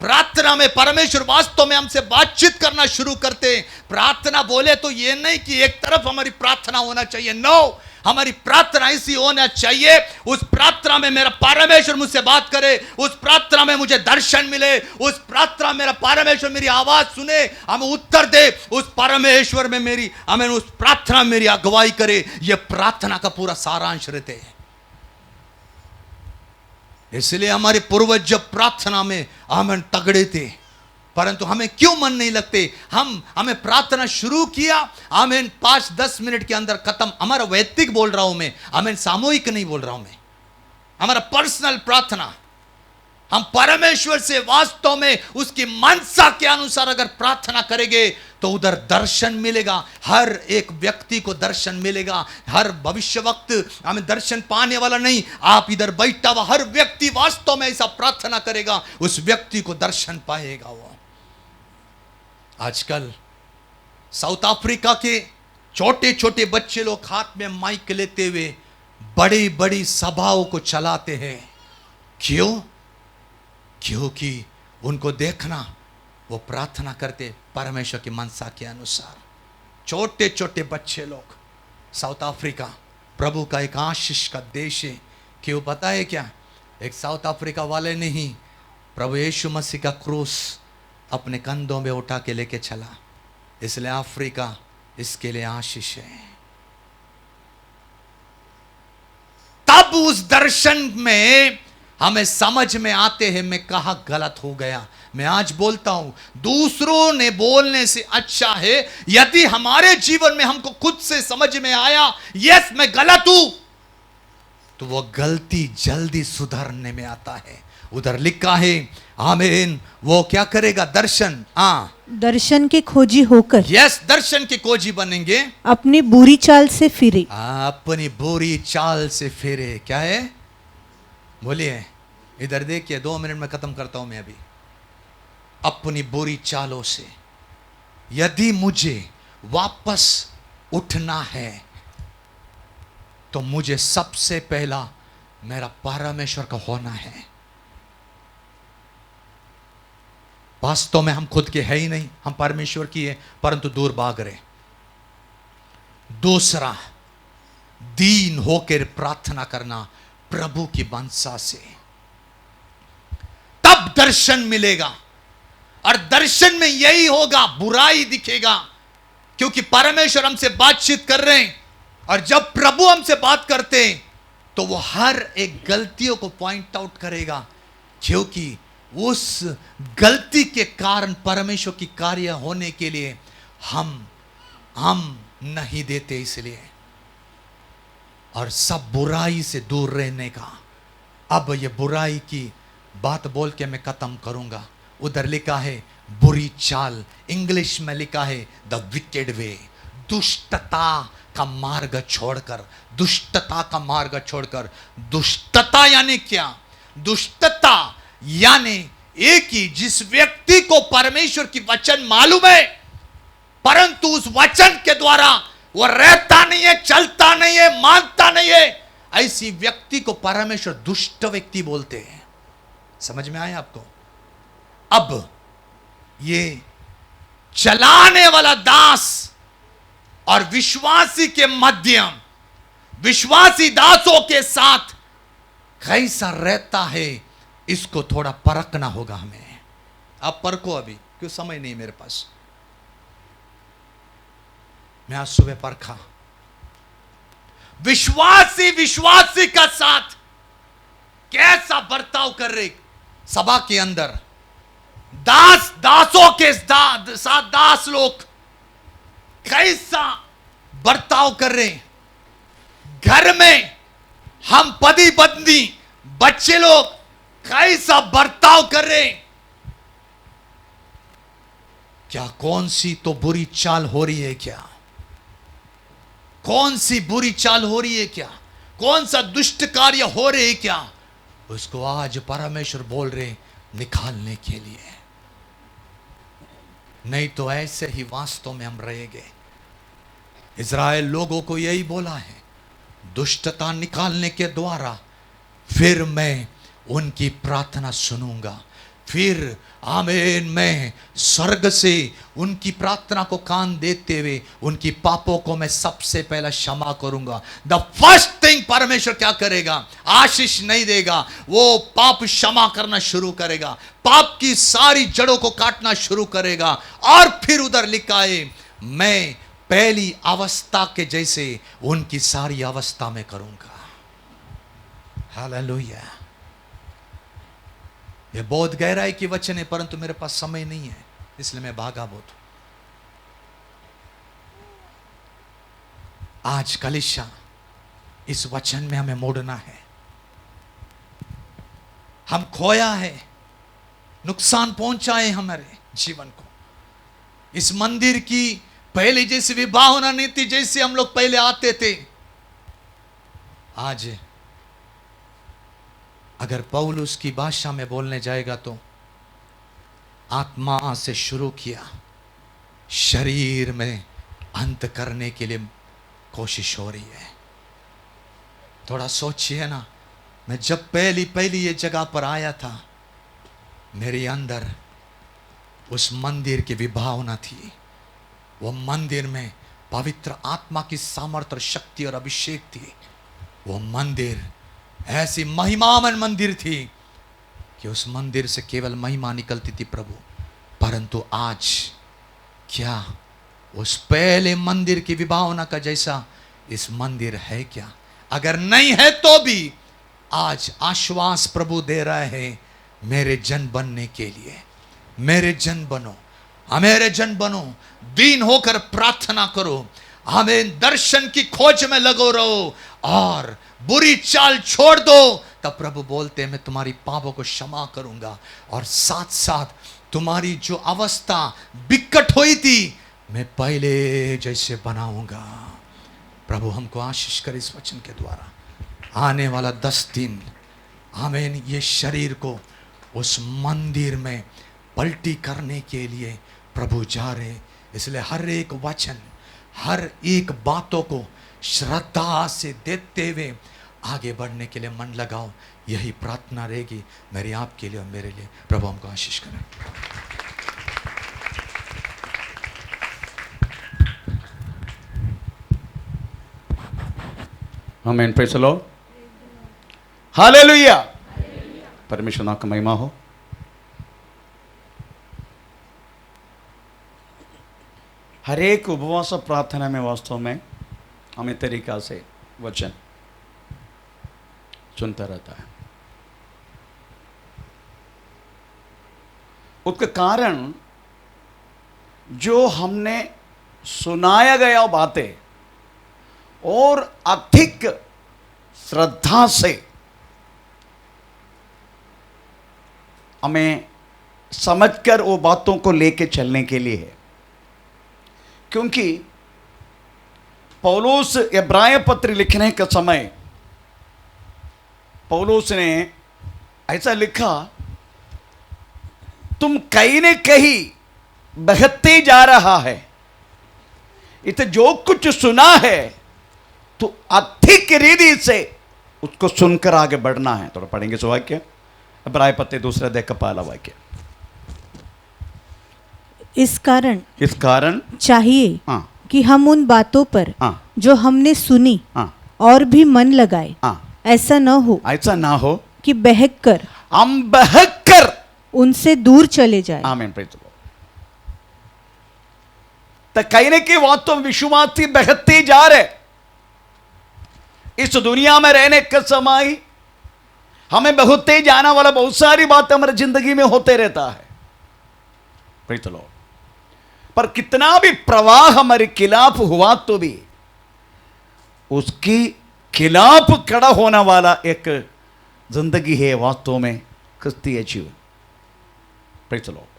प्रार्थना में परमेश्वर वास्तव में हमसे बातचीत करना शुरू करते हैं। प्रार्थना बोले तो ये नहीं कि एक तरफ हमारी प्रार्थना होना चाहिए, नो, हमारी प्रार्थना ऐसी होना चाहिए, उस प्रार्थना में मेरा परमेश्वर मुझसे बात करे, उस प्रार्थना में मुझे दर्शन मिले, उस प्रार्थना में मेरा परमेश्वर मेरी आवाज सुने, हमें उत्तर दे, उस परमेश्वर में मेरी, हमें उस प्रार्थना में मेरी अगुवाई करे। यह प्रार्थना का पूरा सारांश रहते हैं। इसलिए हमारे पूर्वज जब प्रार्थना में आमन तगड़े थे, परंतु हमें क्यों मन नहीं लगते? हमें प्रार्थना शुरू किया, आमीन, 5-10 मिनट के अंदर खत्म। हमारा वैयक्तिक बोल रहा हूं मैं, आमीन, सामूहिक नहीं बोल रहा हूं मैं, हमारा पर्सनल प्रार्थना। हम परमेश्वर से वास्तव में उसकी मनसा के अनुसार अगर प्रार्थना करेंगे तो उधर दर्शन मिलेगा। हर एक व्यक्ति को दर्शन मिलेगा। हर भविष्य वक्त हमें दर्शन पाने वाला नहीं, आप इधर बैठा हुआ हर व्यक्ति वास्तव में ऐसा प्रार्थना करेगा, उस व्यक्ति को दर्शन पाएगा। वो आजकल साउथ अफ्रीका के छोटे छोटे बच्चे लोग हाथ में माइक लेते हुए बड़ी बड़ी सभाओं को चलाते हैं। क्यों? क्योंकि उनको देखना, वो प्रार्थना करते परमेश्वर की मनसा के अनुसार। छोटे छोटे बच्चे लोग, साउथ अफ्रीका प्रभु का एक आशीष का देश है। क्यों पता है क्या? एक साउथ अफ्रीका वाले ने ही प्रभु यीशु मसीह का क्रूस अपने कंधों में उठा के लेके चला, इसलिए अफ्रीका इसके लिए आशीष है। तब उस दर्शन में हमें समझ में आते हैं मैं कहाँ गलत हो गया। मैं आज बोलता हूं, दूसरों ने बोलने से अच्छा है यदि हमारे जीवन में हमको खुद से समझ में आया, यस मैं गलत हूं, तो वो गलती जल्दी सुधरने में आता है। उधर लिखा है, आमीन, वो क्या करेगा? दर्शन, दर्शन के खोजी होकर, यस, दर्शन के खोजी बनेंगे, अपनी बुरी चाल से फिरे, अपनी बुरी चाल से फिरे। क्या है? बोलिए, इधर देखिए, 2 मिनट में खत्म करता हूं मैं अभी। अपनी बुरी चालों से यदि मुझे वापस उठना है तो मुझे सबसे पहला मेरा परमेश्वर का होना है। वास्तव में हम खुद के है ही नहीं, हम परमेश्वर की है, परंतु दूर भाग रहे। दूसरा, दीन होकर प्रार्थना करना प्रभु की मनसा से, तब दर्शन मिलेगा। और दर्शन में यही होगा, बुराई दिखेगा, क्योंकि परमेश्वर हमसे बातचीत कर रहे हैं। और जब प्रभु हमसे बात करते हैं तो वो हर एक गलतियों को पॉइंट आउट करेगा, क्योंकि उस गलती के कारण परमेश्वर की कार्य होने के लिए हम नहीं देते, इसलिए। और सब बुराई से दूर रहने का। अब ये बुराई की बात बोल के मैं खत्म करूंगा। उधर लिखा है बुरी चाल, इंग्लिश में लिखा है द विकेड वे, दुष्टता का मार्ग छोड़कर, दुष्टता का मार्ग छोड़कर। दुष्टता यानी क्या? दुष्टता यानी एक ही, जिस व्यक्ति को परमेश्वर की वचन मालूम है परंतु उस वचन के द्वारा वो रहता नहीं है, चलता नहीं है, मानता नहीं है, ऐसी व्यक्ति को परमेश्वर दुष्ट व्यक्ति बोलते हैं। समझ में आया आपको? अब ये चलाने वाला दास और विश्वासी के मध्यम, विश्वासी दासों के साथ कैसा रहता है, इसको थोड़ा परखना होगा हमें। आप परखो, अभी क्यों, समय नहीं मेरे पास। मैं आज सुबह परखा, विश्वासी का साथ कैसा बर्ताव कर रहे सभा के अंदर, दासों के साथ दास लोग कैसा बर्ताव कर रहे, घर में हम पति पत्नी बच्चे लोग कैसा बर्ताव कर रहे। क्या कौन सी तो बुरी चाल हो रही है क्या? कौन सी बुरी चाल हो रही है क्या? कौन सा दुष्ट कार्य हो रहे है क्या? उसको आज परमेश्वर बोल रहे निकालने के लिए। नहीं तो ऐसे ही वास्तव में हम रहेंगे। इज़राइल लोगों को यही बोला है, दुष्टता निकालने के द्वारा फिर मैं उनकी प्रार्थना सुनूंगा, फिर आमीन मैं स्वर्ग से उनकी प्रार्थना को कान देते हुए उनकी पापों को मैं सबसे पहला क्षमा करूंगा। द फर्स्ट थिंग परमेश्वर क्या करेगा? आशीष नहीं देगा, वो पाप क्षमा करना शुरू करेगा, पाप की सारी जड़ों को काटना शुरू करेगा। और फिर उधर लिखा है, मैं पहली अवस्था के जैसे उनकी सारी अवस्था में करूंगा। हालेलुया। यह बहुत गहराई की वचन है, परंतु मेरे पास समय नहीं है, इसलिए मैं भागा बहुत। आज कलीसिया इस वचन में हमें मोड़ना है। हम खोया है, नुकसान पहुंचा है हमारे जीवन को। इस मंदिर की पहले जैसी विवाह होना नहीं थी, जैसे हम लोग पहले आते थे। आज अगर पौलुस की भाषा में बोलने जाएगा तो आत्मा से शुरू किया, शरीर में अंत करने के लिए कोशिश हो रही है। थोड़ा सोचिए ना, मैं जब पहली ये जगह पर आया था, मेरे अंदर उस मंदिर की विभावना थी। वो मंदिर में पवित्र आत्मा की सामर्थ्य और शक्ति और अभिषेक थी। वो मंदिर ऐसी महिमामय मंदिर थी कि उस मंदिर से केवल महिमा निकलती थी प्रभु। परंतु आज क्या उस पहले मंदिर की विभावना का जैसा इस मंदिर है क्या? अगर नहीं है तो भी आज आश्वास प्रभु दे रहा है, मेरे जन बनने के लिए, मेरे जन बनो, मेरे जन बनो, दीन होकर प्रार्थना करो, हमें दर्शन की खोज में लगो रहो और बुरी चाल छोड़ दो। तब प्रभु बोलते हैं, मैं तुम्हारी पापों को क्षमा करूंगा और साथ साथ तुम्हारी जो अवस्था बिकट हुई थी, मैं पहले जैसे बनाऊंगा। प्रभु हमको आशीष करे इस वचन के द्वारा। आने वाला 10 दिन आमीन, ये शरीर को उस मंदिर में पलटी करने के लिए प्रभु जा रहे। इसलिए हर एक वचन, हर एक बातों को श्रद्धा से देते हुए आगे बढ़ने के लिए मन लगाओ। यही प्रार्थना रहेगी मेरी आपके लिए और मेरे लिए। प्रभु हमको आशीष करें। आमीन। Praise the Lord. हालेलुया। परमेश्वर नाम का महिमा हो। हर एक उपवास प्रार्थना में वास्तव में हमें तरीका से वचन सुनता रहता है। उसका कारण जो हमने सुनाया गया बातें और अधिक श्रद्धा से हमें समझकर वो बातों को लेके चलने के लिए है। क्योंकि पौलुस इब्राय पत्र लिखने के समय पौलुस ने ऐसा लिखा, तुम कहीं न कहीं बहते जा रहा है। इसे जो कुछ सुना है तो अधिक रीति से उसको सुनकर आगे बढ़ना है। थोड़ा पढ़ेंगे इस वाक्य, इब्राय पत्र 2 अध्याय का पहला वाक्य। इस कारण चाहिए हाँ, कि हम उन बातों पर हाँ, जो हमने सुनी हाँ, और भी मन लगाए, हाँ, ऐसा न हो कि बहक कर हम बहक कर उनसे दूर चले जाए। आमीन। Praise the Lord. तो कहने की बातों में विश्वासी बहते जा रहे। इस दुनिया में रहने के समय हमें बहुत तेज आने वाला बहुत सारी बातें हमारी जिंदगी में होते रहता है। Praise the Lord. पर कितना भी प्रवाह हमारे खिलाफ हुआ तो भी उसकी खिलाफ खड़ा होने वाला एक जिंदगी है वास्तव में क्रिस्तीय जीवन। Praise the Lord.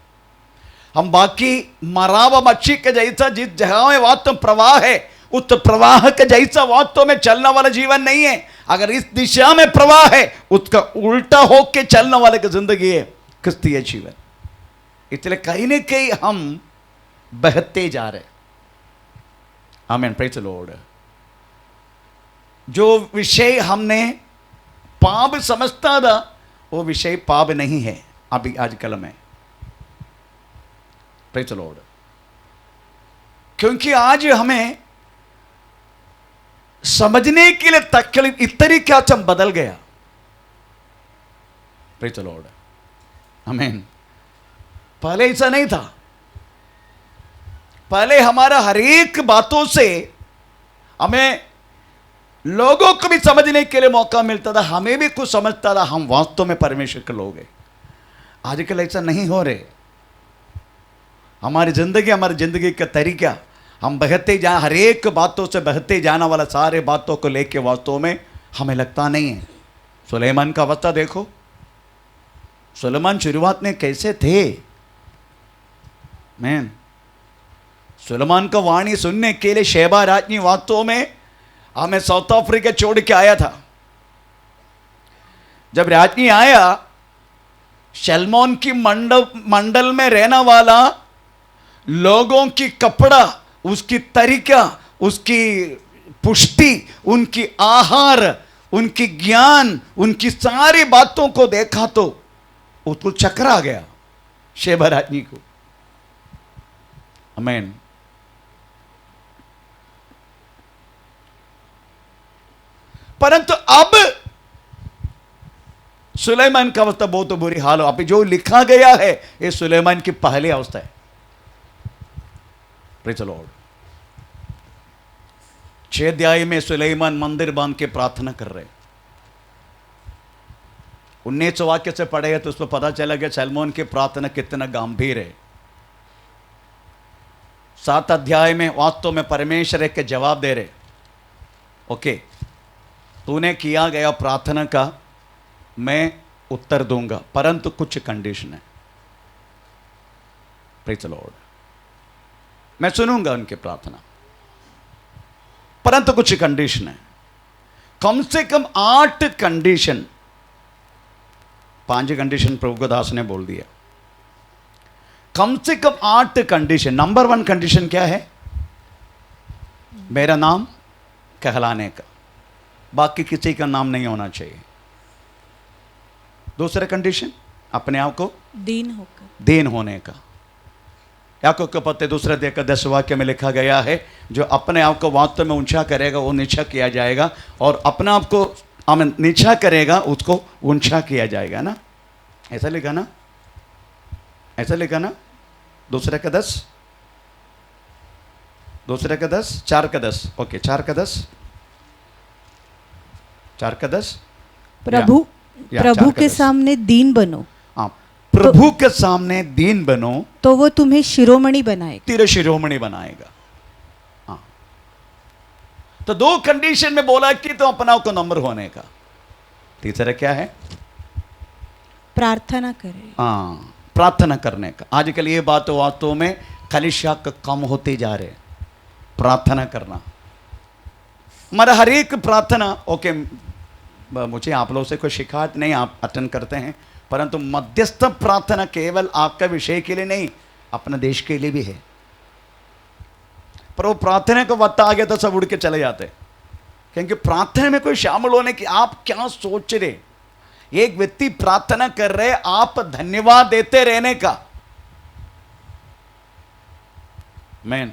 हम बाकी मरावा मच्छी के जैसा जिस जगह में वास्तव प्रवाह है उस प्रवाह के जैसा वास्तव में चलने वाला जीवन नहीं है। अगर इस दिशा में प्रवाह है उसका उल्टा होके चलने वाले की जिंदगी है क्रिस्तीय जीवन। इसलिए कहीं ना कहीं हम बहते जा रहे। आमीन। Praise the Lord. जो विषय हमने पाप समझता था वो विषय पाप नहीं है अभी आजकल में। Praise the Lord. क्योंकि आज हमें समझने के लिए तकलीफ इतनी क्या चम बदल गया। Praise the Lord. आमीन। पहले ऐसा नहीं था। पहले हमारा हर एक बातों से हमें लोगों को भी समझने के लिए मौका मिलता था, हमें भी कुछ समझता था, हम वास्तव में परमेश्वर के लोग हैं। आजकल ऐसा नहीं हो रहे। हमारी जिंदगी का तरीका हम बहते जा हर एक बातों से बहते जाने वाला सारे बातों को लेके वास्तव में हमें लगता नहीं है। सुलेमान का अवस्था देखो। सुलेमान शुरुआत में कैसे थे। मैन सुलेमान का वाणी सुनने के लिए शेबा राजनी वास्तव में हमें साउथ अफ्रीका छोड़ के आया था। जब राजनी आया शलमोन की मंडल में रहने वाला लोगों की कपड़ा, उसकी तरीका, उसकी पुष्टि, उनकी आहार, उनकी ज्ञान, उनकी सारी बातों को देखा तो उसको चक्कर आ गया शेबा राजनी को। आमीन। परंतु अब सुलेमान का अवस्था बहुत बुरी हाल हो। अभी जो लिखा गया है ये सुलेमान की पहली अवस्था है। Praise the Lord. 6 अध्याय में सुलेमान मंदिर बांध के प्रार्थना कर रहे। 19 वाक्य से पढ़ेगा तो उसमें पता चला सलमोन की प्रार्थना कितना गंभीर है। 7 अध्याय में वास्तव में परमेश्वर एक जवाब दे रहे। ओके, तूने किया गया प्रार्थना का मैं उत्तर दूंगा, परंतु कुछ कंडीशन है। Praise the Lord. मैं सुनूंगा उनकी प्रार्थना, परंतु कुछ कंडीशन है। कम से कम 8 कंडीशन, 5 कंडीशन प्रभु को दास ने बोल दिया। कम से कम 8 कंडीशन। नंबर 1 कंडीशन क्या है? मेरा नाम कहलाने का, बाकी किसी का नाम नहीं होना चाहिए। दूसरा कंडीशन अपने आप को दीन होने का। याकूब के पत्ते दूसरे अध्याय का 10 वाक्य में लिखा गया है, जो अपने आप को वास्तव में ऊंचा करेगा वो नीचा किया जाएगा, और अपने आप को नीचा करेगा उसको ऊंचा किया जाएगा ना। ऐसा लिखा ना, ऐसा लिखा ना। दूसरे का 10, दूसरे का 10, 4 का 10। ओके, 4 का 10, 4 का 10। प्रभु के सामने दीन बनो। हाँ, प्रभु के सामने दीन बनो तो वो तुम्हें शिरोमणि बनाएगा, तेरे शिरोमणि बनाएगा। हाँ, तो 2 कंडीशन में बोला कि तो अपना को नंबर होने का। तीसरा क्या है? प्रार्थना करे। हाँ, प्रार्थना करने का। आजकल ये बात वास्तव में कलिशा का कम होते जा रहे। प्रार्थना करना, हमारा हर एक प्रार्थना। ओके, मुझे आप लोगों से कोई शिकायत नहीं, आप अटेंड करते हैं, परंतु मध्यस्थ प्रार्थना केवल आपका विषय के लिए नहीं, अपने देश के लिए भी है। पर वो प्रार्थना को वक्त आ गया तो सब उड़ के चले जाते, क्योंकि प्रार्थना में कोई शामिल होने की आप क्या सोच रहे। एक व्यक्ति प्रार्थना कर रहे, आप धन्यवाद देते रहने का। मैन,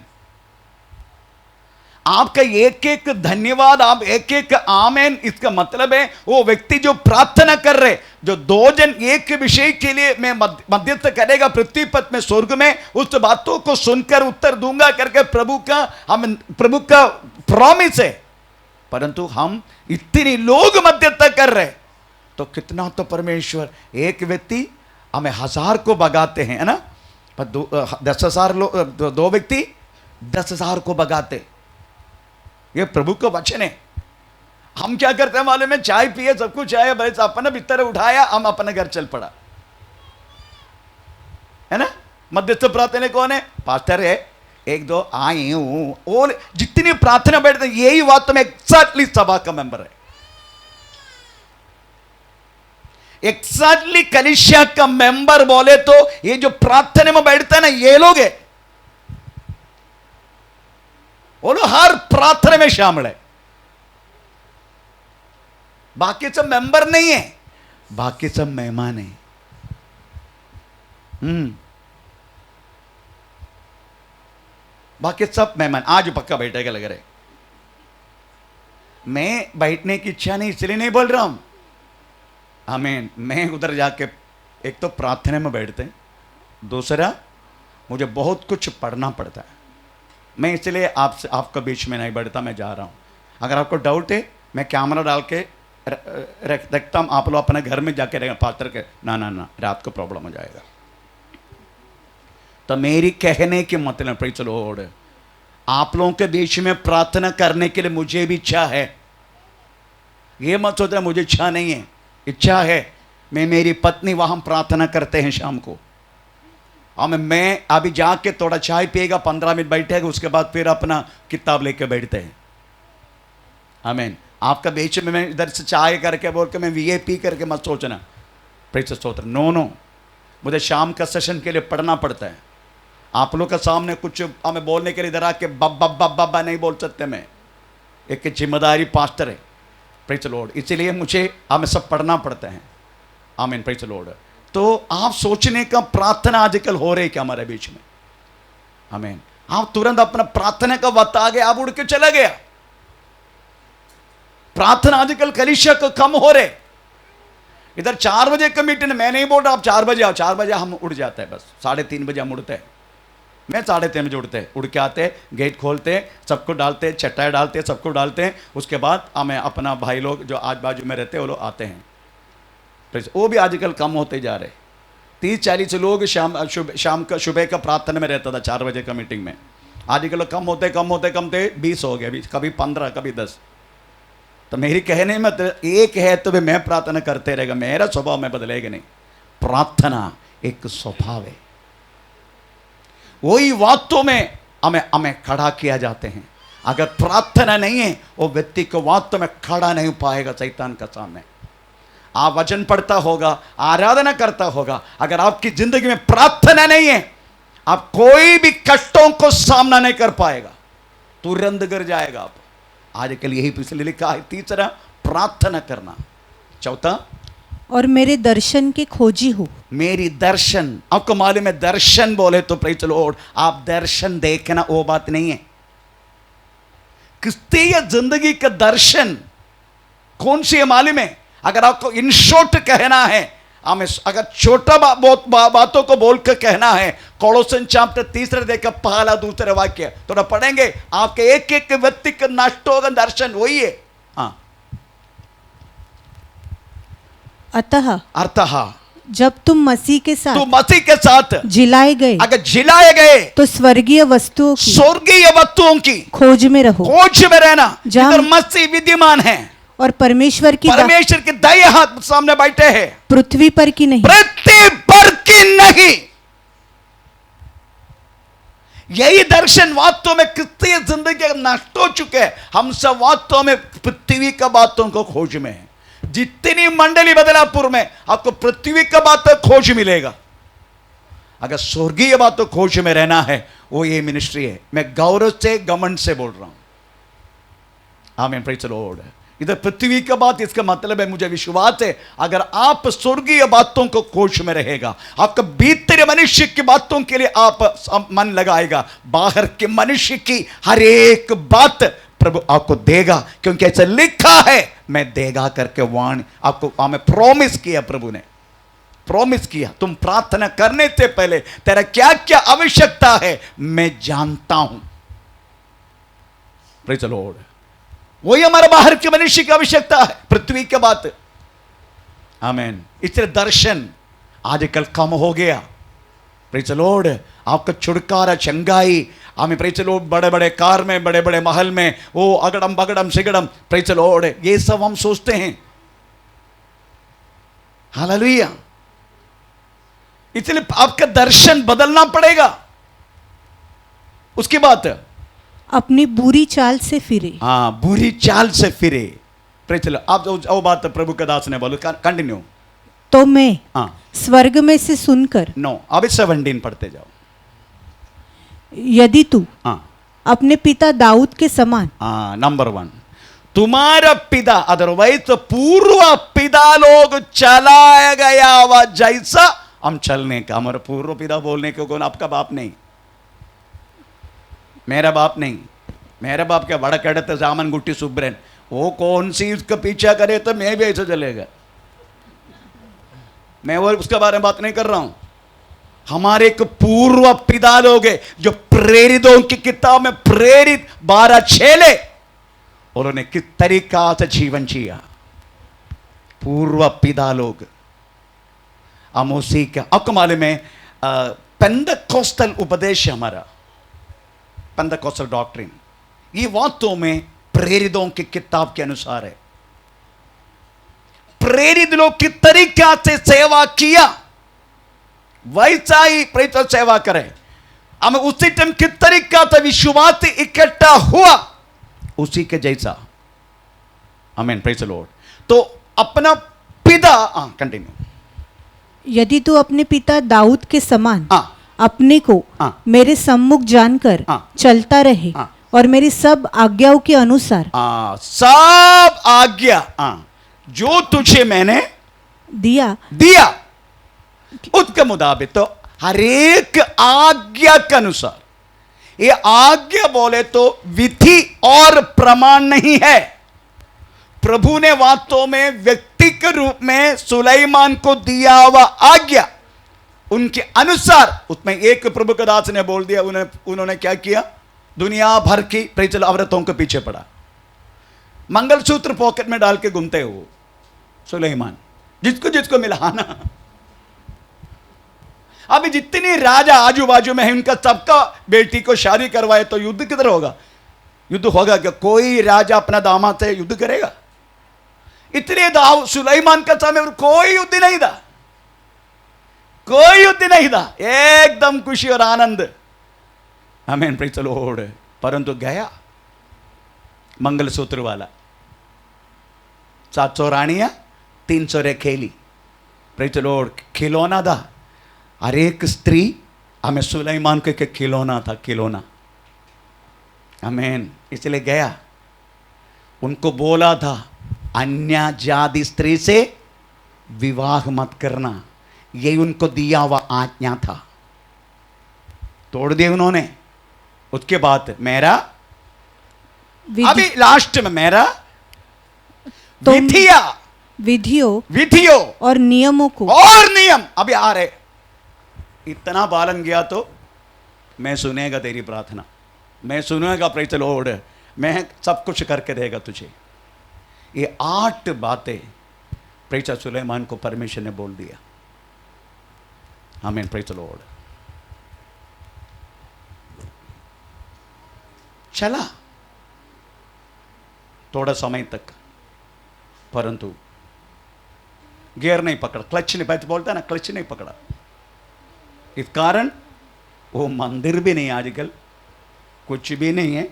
आपका एक एक धन्यवाद, आप एक एक आमेन, इसका मतलब है वो व्यक्ति जो प्रार्थना कर रहे, जो 2 जन एक विषय के लिए मैं मध्यस्थ करेगा पृथ्वी पथ में स्वर्ग में, उस बातों को सुनकर उत्तर दूंगा करके प्रभु का प्रॉमिस है। परंतु हम इतने लोग मध्यस्थ कर रहे, तो कितना तो परमेश्वर, एक व्यक्ति हमें 1000 को भगाते हैं, है ना, पर 10,000 लोग, 2 व्यक्ति 10,000 को भगाते। ये प्रभु का वचन है। हम क्या करते हैं मालूम है, चाय पिए, सब कुछ आया, बस अपना बिस्तर उठाया, हम अपने घर चल पड़ा, है ना। मध्यस्थ प्रार्थना कौन है? पास्टर है, 1-2 आए हूं, और जितनी प्रार्थना बैठते हैं यही बात तो मैं एग्जैक्टली सभा का मेंबर है, एग्जैक्टली कलीसिया का मेंबर बोले तो ये जो प्रार्थना में बैठते हैं ना, ये लोग है, वो लोग हर प्रार्थना में शामिल है। बाकी सब मेंबर नहीं है, बाकी सब मेहमान है। बाकी सब मेहमान। आज पक्का बैठेगा लग रहा है। मैं बैठने की इच्छा नहीं, इसलिए नहीं बोल रहा हूं। आमीन। मैं उधर जाके एक तो प्रार्थना में बैठते हैं, दूसरा मुझे बहुत कुछ पढ़ना पड़ता है। मैं इसलिए आपसे आपका बीच में नहीं बैठता, मैं जा रहा हूं। अगर आपको डाउट है, मैं कैमरा डाल के रखता हूं, आप लोग अपने घर में जाके रहेंगे पास्टर के, ना रात को प्रॉब्लम हो जाएगा। तो मेरी कहने के मतलब प्रेज़ द लॉर्ड, आप लोगों के बीच में प्रार्थना करने के लिए मुझे भी इच्छा है। ये मत सोचना मुझे इच्छा नहीं है, इच्छा है। मैं मेरी पत्नी वहां प्रार्थना करते हैं शाम को, और मैं अभी जाके थोड़ा चाय पिएगा, 15 मिनट बैठेगा, उसके बाद फिर अपना किताब लेके बैठते हैं। आमीन। आपका बीच में मैं इधर से चाय करके बोल के मैं वीआईपी करके मत सोचना, प्रेज़ द स्तोत्र। नो, मुझे शाम का सेशन के लिए पढ़ना पड़ता है। आप लोग के सामने कुछ हमें बोलने के लिए इधर आके बब्बा नहीं बोल सकते। मैं एक जिम्मेदारी पास्टर है, प्रेज़ द लॉर्ड, इसीलिए मुझे हमें सब पढ़ना पड़ता है। आमीन, प्रेज़ द लॉर्ड। तो आप सोचने का प्रार्थना आजकल हो रही है क्या हमारे बीच में? आमीन। आप तुरंत अपना प्रार्थना का वक्त आ गया, आप उड़ के चला गया। प्रार्थना आजकल कलीसिया को कम हो रहे। इधर 4 बजे का मीटिंग, मैं नहीं बोल रहा आप 4 बजे आओ, 4 बजे हम उड़ जाते हैं, बस 3:30 बजे हम उड़ते हैं। मैं 3:30 बजे उड़ के आते हैं, गेट खोलते हैं, सबको डालते हैं, चटाई डालते हैं, सबको डालते हैं। उसके बाद हमें अपना भाई लोग जो आज बाजू में रहते हैं वो लोग आते हैं। वो भी आजकल कम होते जा रहे। 30-40 लोग शाम का सुबह का प्रार्थना में रहता था 4 बजे का मीटिंग में। आजकल कम होते 20 हो गए, कभी 15, कभी 10। तो मेरी कहने में तो एक है, तो मैं प्रार्थना करते रहेगा, मेरा स्वभाव में बदलेगा नहीं। प्रार्थना एक स्वभाव है, वही वास्तव में हमें खड़ा किया जाते हैं। अगर प्रार्थना नहीं है, वो व्यक्ति को वास्तव में खड़ा नहीं पाएगा शैतान का सामने। आप वचन पढ़ता होगा, आराधना करता होगा, अगर आपकी जिंदगी में प्रार्थना नहीं है, आप कोई भी कष्टों को सामना नहीं कर पाएगा, तुरंत गिर जाएगा आप। आजकल यही पिछले लिखा है। तीसरा, प्रार्थना करना। चौथा, और मेरे दर्शन के खोजी हो। मेरी दर्शन, आपको मालूम है दर्शन बोले तो प्रेज़ द लॉर्ड, आप दर्शन देखना वो बात नहीं है। क्रिस्तीय जिंदगी का दर्शन कौन सी है मालूम है? अगर आपको इन शॉर्ट कहना है, हमें अगर छोटा बातों को बोलकर कहना है, कोलोसन चैप्टर 3 देखा पहला दूसरा वाक्य थोड़ा पढ़ेंगे, आपके एक एक व्यक्ति का नष्ट होगा दर्शन वही है। हाँ, अतः जब तुम मसीह के साथ जिलाए गए, अगर जिलाए गए तो स्वर्गीय वस्तुओं की खोज में रहो, खोज में रहना, जिधर मसीह विद्यमान है और परमेश्वर की दाहिने हाथ सामने बैठे हैं, पृथ्वी पर की नहीं। यही दर्शन वास्तव में क्रिस्तीय जिंदगी नष्ट हो चुके हैं। हम सब वास्तव में पृथ्वी का बातों को खोज में है। जितनी मंडली बदलापुर में आपको पृथ्वी का बात खोज मिलेगा। अगर स्वर्गीय बातों खोज में रहना है, वो ये मिनिस्ट्री है। मैं गौरव से, घमंड से बोल रहा हूं। आमीन, प्रेज़ द लॉर्ड। इधर पृथ्वी का बात, इसका मतलब है मुझे विश्वास है अगर आप स्वर्गीय बातों को खोज में रहेगा, आपका भीतर मनुष्य की बातों के लिए आप मन लगाएगा, बाहर के मनुष्य की हर एक बात प्रभु आपको देगा, क्योंकि ऐसा लिखा है मैं देगा करके वाणी आपको हमें प्रॉमिस किया। प्रभु ने प्रॉमिस किया, तुम प्रार्थना करने से पहले तेरा क्या क्या आवश्यकता है मैं जानता हूं। Praise the Lord. वही हमारा बाहर के मनुष्य की आवश्यकता है, पृथ्वी के बात। आमीन। इसलिए दर्शन आजकल कम हो गया। Praise the Lord. आपका छुटकारा, चंगाई, आमीन, प्रेज़ द लॉर्ड, बड़े बड़े कार में, बड़े बड़े महल में, वो अगड़म बगड़म सिगड़म, प्रेज़ द लॉर्ड, ये सब हम सोचते हैं। हालेलुया। इसलिए आपका दर्शन बदलना पड़ेगा। उसके बाद अपनी बुरी चाल से फिरे। हाँ, बुरी चाल से फिरे। Praise the Lord. आप वो बात प्रभु के दास ने बोलो, कंटिन्यू। तो मैं हाँ, स्वर्ग में से सुनकर, नो, अभी 17 पढ़ते जाओ। यदि तू हाँ अपने पिता दाऊद के समान, हाँ, नंबर 1, तुम्हारा पिता, अदरवाइज तो पूर्व पिता लोग चलाया गया हुआ जैसा हम चलने का। हमारा पूर्व पिता बोलने को कौन? आपका बाप नहीं, मेरा बाप नहीं। मेरा बाप क्या बड़ा कहते जामन गुट्टी सुब्रेन, वो कौन सी उसका पीछा करे तो मैं भी ऐसा चलेगा। मैं वो उसके बारे में बात नहीं कर रहा हूं। हमारे एक पूर्व पिता लोग हैं जो प्रेरितों की किताब में प्रेरित 12 चेले, उन्होंने किस तरीका से जीवन जिया। पूर्व पिता लोग, हम उसी का, आपको मालूम है पेंटेकोस्टल उपदेश हमारा, पेंटेकोस्टल डॉक्ट्रिन, ये वास्तव में प्रेरितों की किताब के अनुसार है। प्रेरित लोग किस तरीका से सेवा किया वैसा ही प्रेरित सेवा करें। हमें उसी टाइम किस तरीका से विश्वास इकट्ठा हुआ उसी के जैसा। आमीन, प्रेज़ द लॉर्ड। तो अपना पिता, कंटिन्यू। यदि तू अपने पिता दाऊद के समान हाँ, अपने को हाँ, मेरे सम्मुख जानकर हाँ, चलता रहे हाँ, और मेरी सब आज्ञाओं के अनुसार सब आज्ञा जो तुझे मैंने दिया उसके मुताबिक, तो हर एक आज्ञा के अनुसार। ये आज्ञा बोले तो विधि और प्रमाण नहीं है। प्रभु ने वास्तव में व्यक्ति के रूप में सुलेमान को दिया हुआ आज्ञा उनके अनुसार, उसमें एक प्रभु के दास ने बोल दिया, उन्होंने क्या किया? दुनिया भर की प्रेरित औरतों के पीछे पड़ा, मंगलसूत्र पॉकेट में डाल के घूमते हो सुलेमान, जिसको जिसको मिला ना। अभी जितनी राजा आजू बाजू में है उनका सबका बेटी को शादी करवाए तो युद्ध किधर होगा? युद्ध होगा क्या? कोई राजा अपना दामाद से युद्ध करेगा? इतने दाव सुलेमान का समय कोई युद्ध नहीं था, कोई युद्ध नहीं था, एकदम खुशी और आनंद। आमीन, प्रेज़ द लॉर्ड। परंतु गया मंगलसूत्र वाला, 700 रानियां, 300 रेखेली, प्रेज़ द लॉर्ड, खिलौना था। हर एक स्त्री हमें सुलेमान के खिलौना था, खिलौना। आमीन। इसलिए गया, उनको बोला था अन्य जाति स्त्री से विवाह मत करना, यही उनको दिया हुआ आज्ञा था। तोड़ दिए उन्होंने। उसके बाद मेरा अभी लास्ट में मेरा विधियों और नियमों को, और नियम अभी आ रहे। इतना बालन गया तो मैं सुनेगा तेरी प्रार्थना, मैं सुनेगा, प्रेज़ द लॉर्ड, मैं सब कुछ करके देगा तुझे। ये 8 बातें प्रेज़ सुलेमान को परमेश्वर ने बोल दिया। आमीन, प्रेज़ द लॉर्ड। चला थोड़ा समय तक, परंतु गियर नहीं पकड़ा, क्लच नहीं, बोलता है ना, क्लच नहीं पकड़ा। इस कारण वो मंदिर भी नहीं, आजकल कुछ भी नहीं है,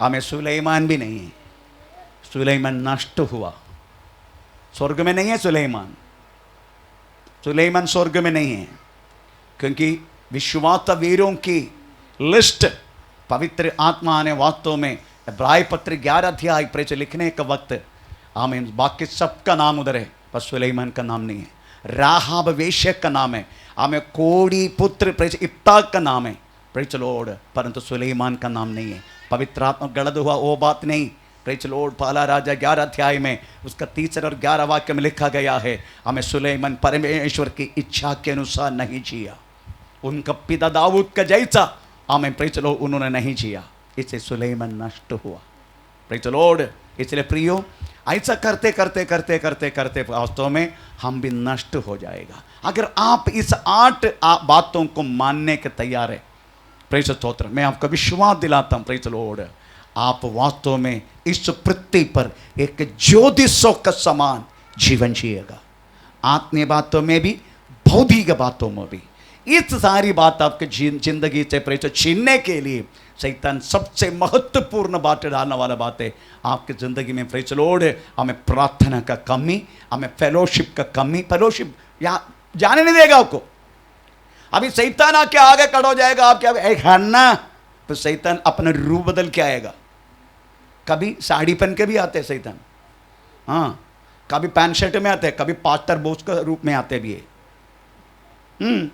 हमें सुलेमान भी नहीं है। सुलेमान नष्ट हुआ, स्वर्ग में नहीं है सुलेमान, सुलेमान स्वर्ग में नहीं है, क्योंकि विश्वास वीरों की लिस्ट पवित्र आत्मा ने वास्तव में इब्रानी पत्र 11 अध्याय प्रेच लिखने का वक्त, आमीन, बाकी सबका नाम उधर है, पर सुलेमान का नाम नहीं है। राहाब वेश्या का नाम है, हमें कोड़ी पुत्र प्रेच इफ्ताक का नाम है, प्रेज लॉर्ड, परंतु सुलेमान का नाम नहीं है। पवित्र आत्मा गलत हुआ वो बात नहीं। प्रेज लॉर्ड, पहला राजा 11 अध्याय में उसका 3 और 11 वाक्य में लिखा गया है, हमें सुलेमान परमेश्वर की इच्छा के अनुसार नहीं जिया, उनका पिता दाऊद का जैसा हमें प्रेज लॉर्ड उन्होंने नहीं जिया, इससे सुलेमान नष्ट हुआ। Praise Lord. इसलिए प्रियो, ऐसा करते करते करते करते करते वास्तव में हम भी नष्ट हो जाएगा। अगर आप इस 8 बातों को मानने के तैयार है, प्रेज स्तोत्र, मैं आपको विश्वास दिलाता हूं, प्रेज लॉर्ड, आप वास्तव में इस पृथ्वी पर एक ज्योतिषों का समान जीवन जिएगा, आत्मीय बातों में भी भौतिक बातों में भी। इस सारी बात आपके जिंदगी से प्रेज छीनने के लिए शैतान सबसे महत्वपूर्ण बात डालने वाला बात है आपकी ज़िंदगी में, प्रेज लॉर्ड, हमें प्रार्थना का कमी, हमें फेलोशिप का कमी। फेलोशिप यहाँ जाने नहीं देगा आपको। अभी शैतान आके आगे खड़ा हो जाएगा आपके आगे, एक हन्ना, तो शैतान अपना रूप बदल के आएगा। कभी साड़ी पहन के भी आते हैं शैतान, हाँ, कभी पैंट शर्ट में आते हैं, कभी पास्टर बोस का रूप में आते भी है।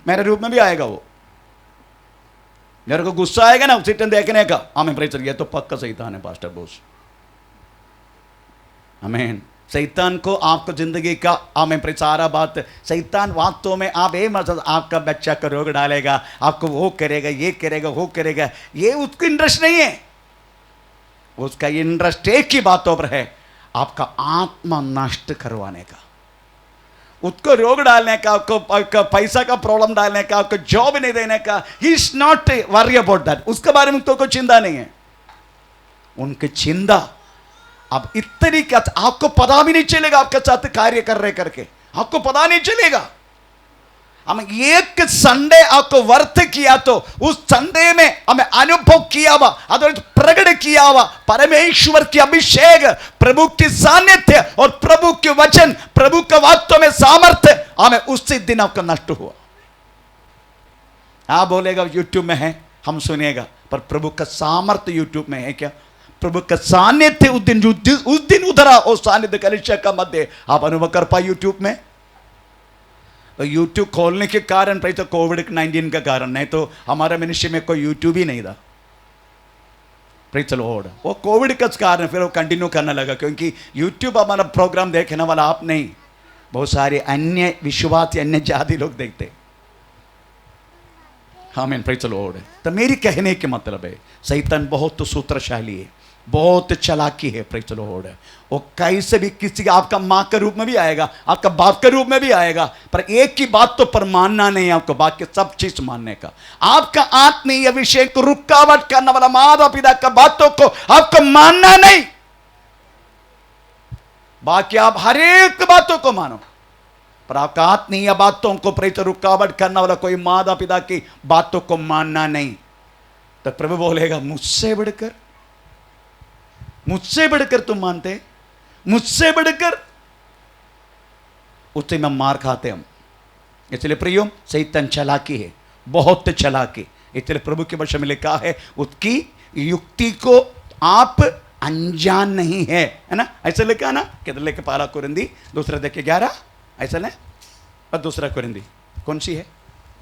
मेरे रूप में भी आएगा वो। मेरे को गुस्सा आएगा ना उसी टाइम देखने का, हमें प्रेज, ये तो पक्का शैतान है पास्टर बोस। आमीन। शैतान को आपको जिंदगी का, हमें प्रेज, सारा बात शैतान वास्तव में आप ये मतलब आपका बच्चा का रोग डालेगा, आपको वो करेगा, ये करेगा, वो करेगा, ये उसको इंटरेस्ट नहीं है। उसका इंटरेस्ट एक ही बातों पर है, आपका आत्मा नष्ट करवाने का, उसको रोग डालने का, आपको पैसा का प्रॉब्लम डालने का, आपको जॉब नहीं देने का। He is not worry about that, उसके बारे में तो कोई चिंता नहीं है। उनकी चिंता अब इतनी क्या, आपको पता भी नहीं चलेगा आपके साथ कार्य कर रहे करके, आपको पता नहीं चलेगा। हम एक संडे आपको वर्त किया तो उस संडे में हमें अनुभव किया हुआ, अथवा प्रकट किया हुआ परमेश्वर की अभिषेक, प्रभु की सानिध्य और प्रभु के वचन, प्रभु का वास्तव में सामर्थ्य हमें उसी दिन आपका नष्ट हुआ। आप बोलेगा यूट्यूब में है, हम सुनेगा, पर प्रभु का सामर्थ्य यूट्यूब में है क्या? प्रभु का सानिध्य उस दिन उधरा, उस सानिध्य कलिशा का मध्य आप अनुभव कर पाए यूट्यूब में। तो यूट्यूब खोलने के कारण, तो कोविड-19 का कारण, नहीं तो हमारे मिनिस्ट्री में कोई यूट्यूब ही नहीं था। प्रेज द लॉर्ड, वो कोविड का कारण फिर वो कंटिन्यू करने लगा, क्योंकि यूट्यूब हमारा प्रोग्राम देखने वाला आप नहीं, बहुत सारे अन्य विश्वासी, अन्य जाति लोग देखते। आमीन, प्रेज द लॉर्ड। तो मेरी कहने के मतलब है, शैतान बहुत सूत्रशाली है, बहुत चालाकी है, प्रेज द लॉर्ड। वो कैसे भी किसी, आपका माँ के रूप में भी आएगा, आपका बाप के रूप में भी आएगा, पर एक ही बात तो पर मानना नहीं, आपको बाकी सब चीज मानने का। आपका आत्मीय अभिषेक को रुकावट करने वाला माता पिता का बातों को आपको मानना नहीं, बाकी आप हर एक बातों को मानो, पर आपका आत्मीय बातों को प्रेज रुकावट करने वाला कोई माता पिता की बातों को मानना नहीं। तो प्रभु बोलेगा, मुझसे बढ़कर तुम मानते, मुझसे बढ़कर, उससे में मार खाते हम। इसलिए प्रियो, शैतान चालाकी है, बहुत चालाकी। इसलिए प्रभु के वचन में लिखा है, उसकी युक्ति को आप अनजान नहीं है ना, ऐसा लिखा ना। किधर लेके? पहला कुरिन्दी दूसरा देखिए 11, ऐसा ना, और दूसरा कुरिन्दी कौन सी है?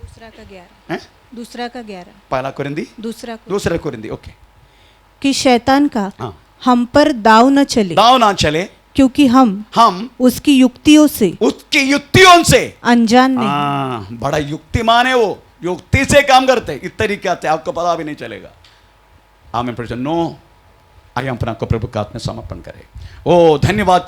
दूसरा का 11, दूसरा का 11, पहला कुरिन्दी दूसरा कुरिन्दी, ओके। कि शैतान का हम पर दाव न चले, क्योंकि हम उसकी युक्तियों से अनजान नहीं। बड़ा युक्तिमान है वो, युक्ति से काम करते, इस तरीके से आपको पता भी नहीं चलेगा। आमीन, नो, आइए अपना को प्रभु का हाथ में समर्पण करें। ओ धन्यवाद।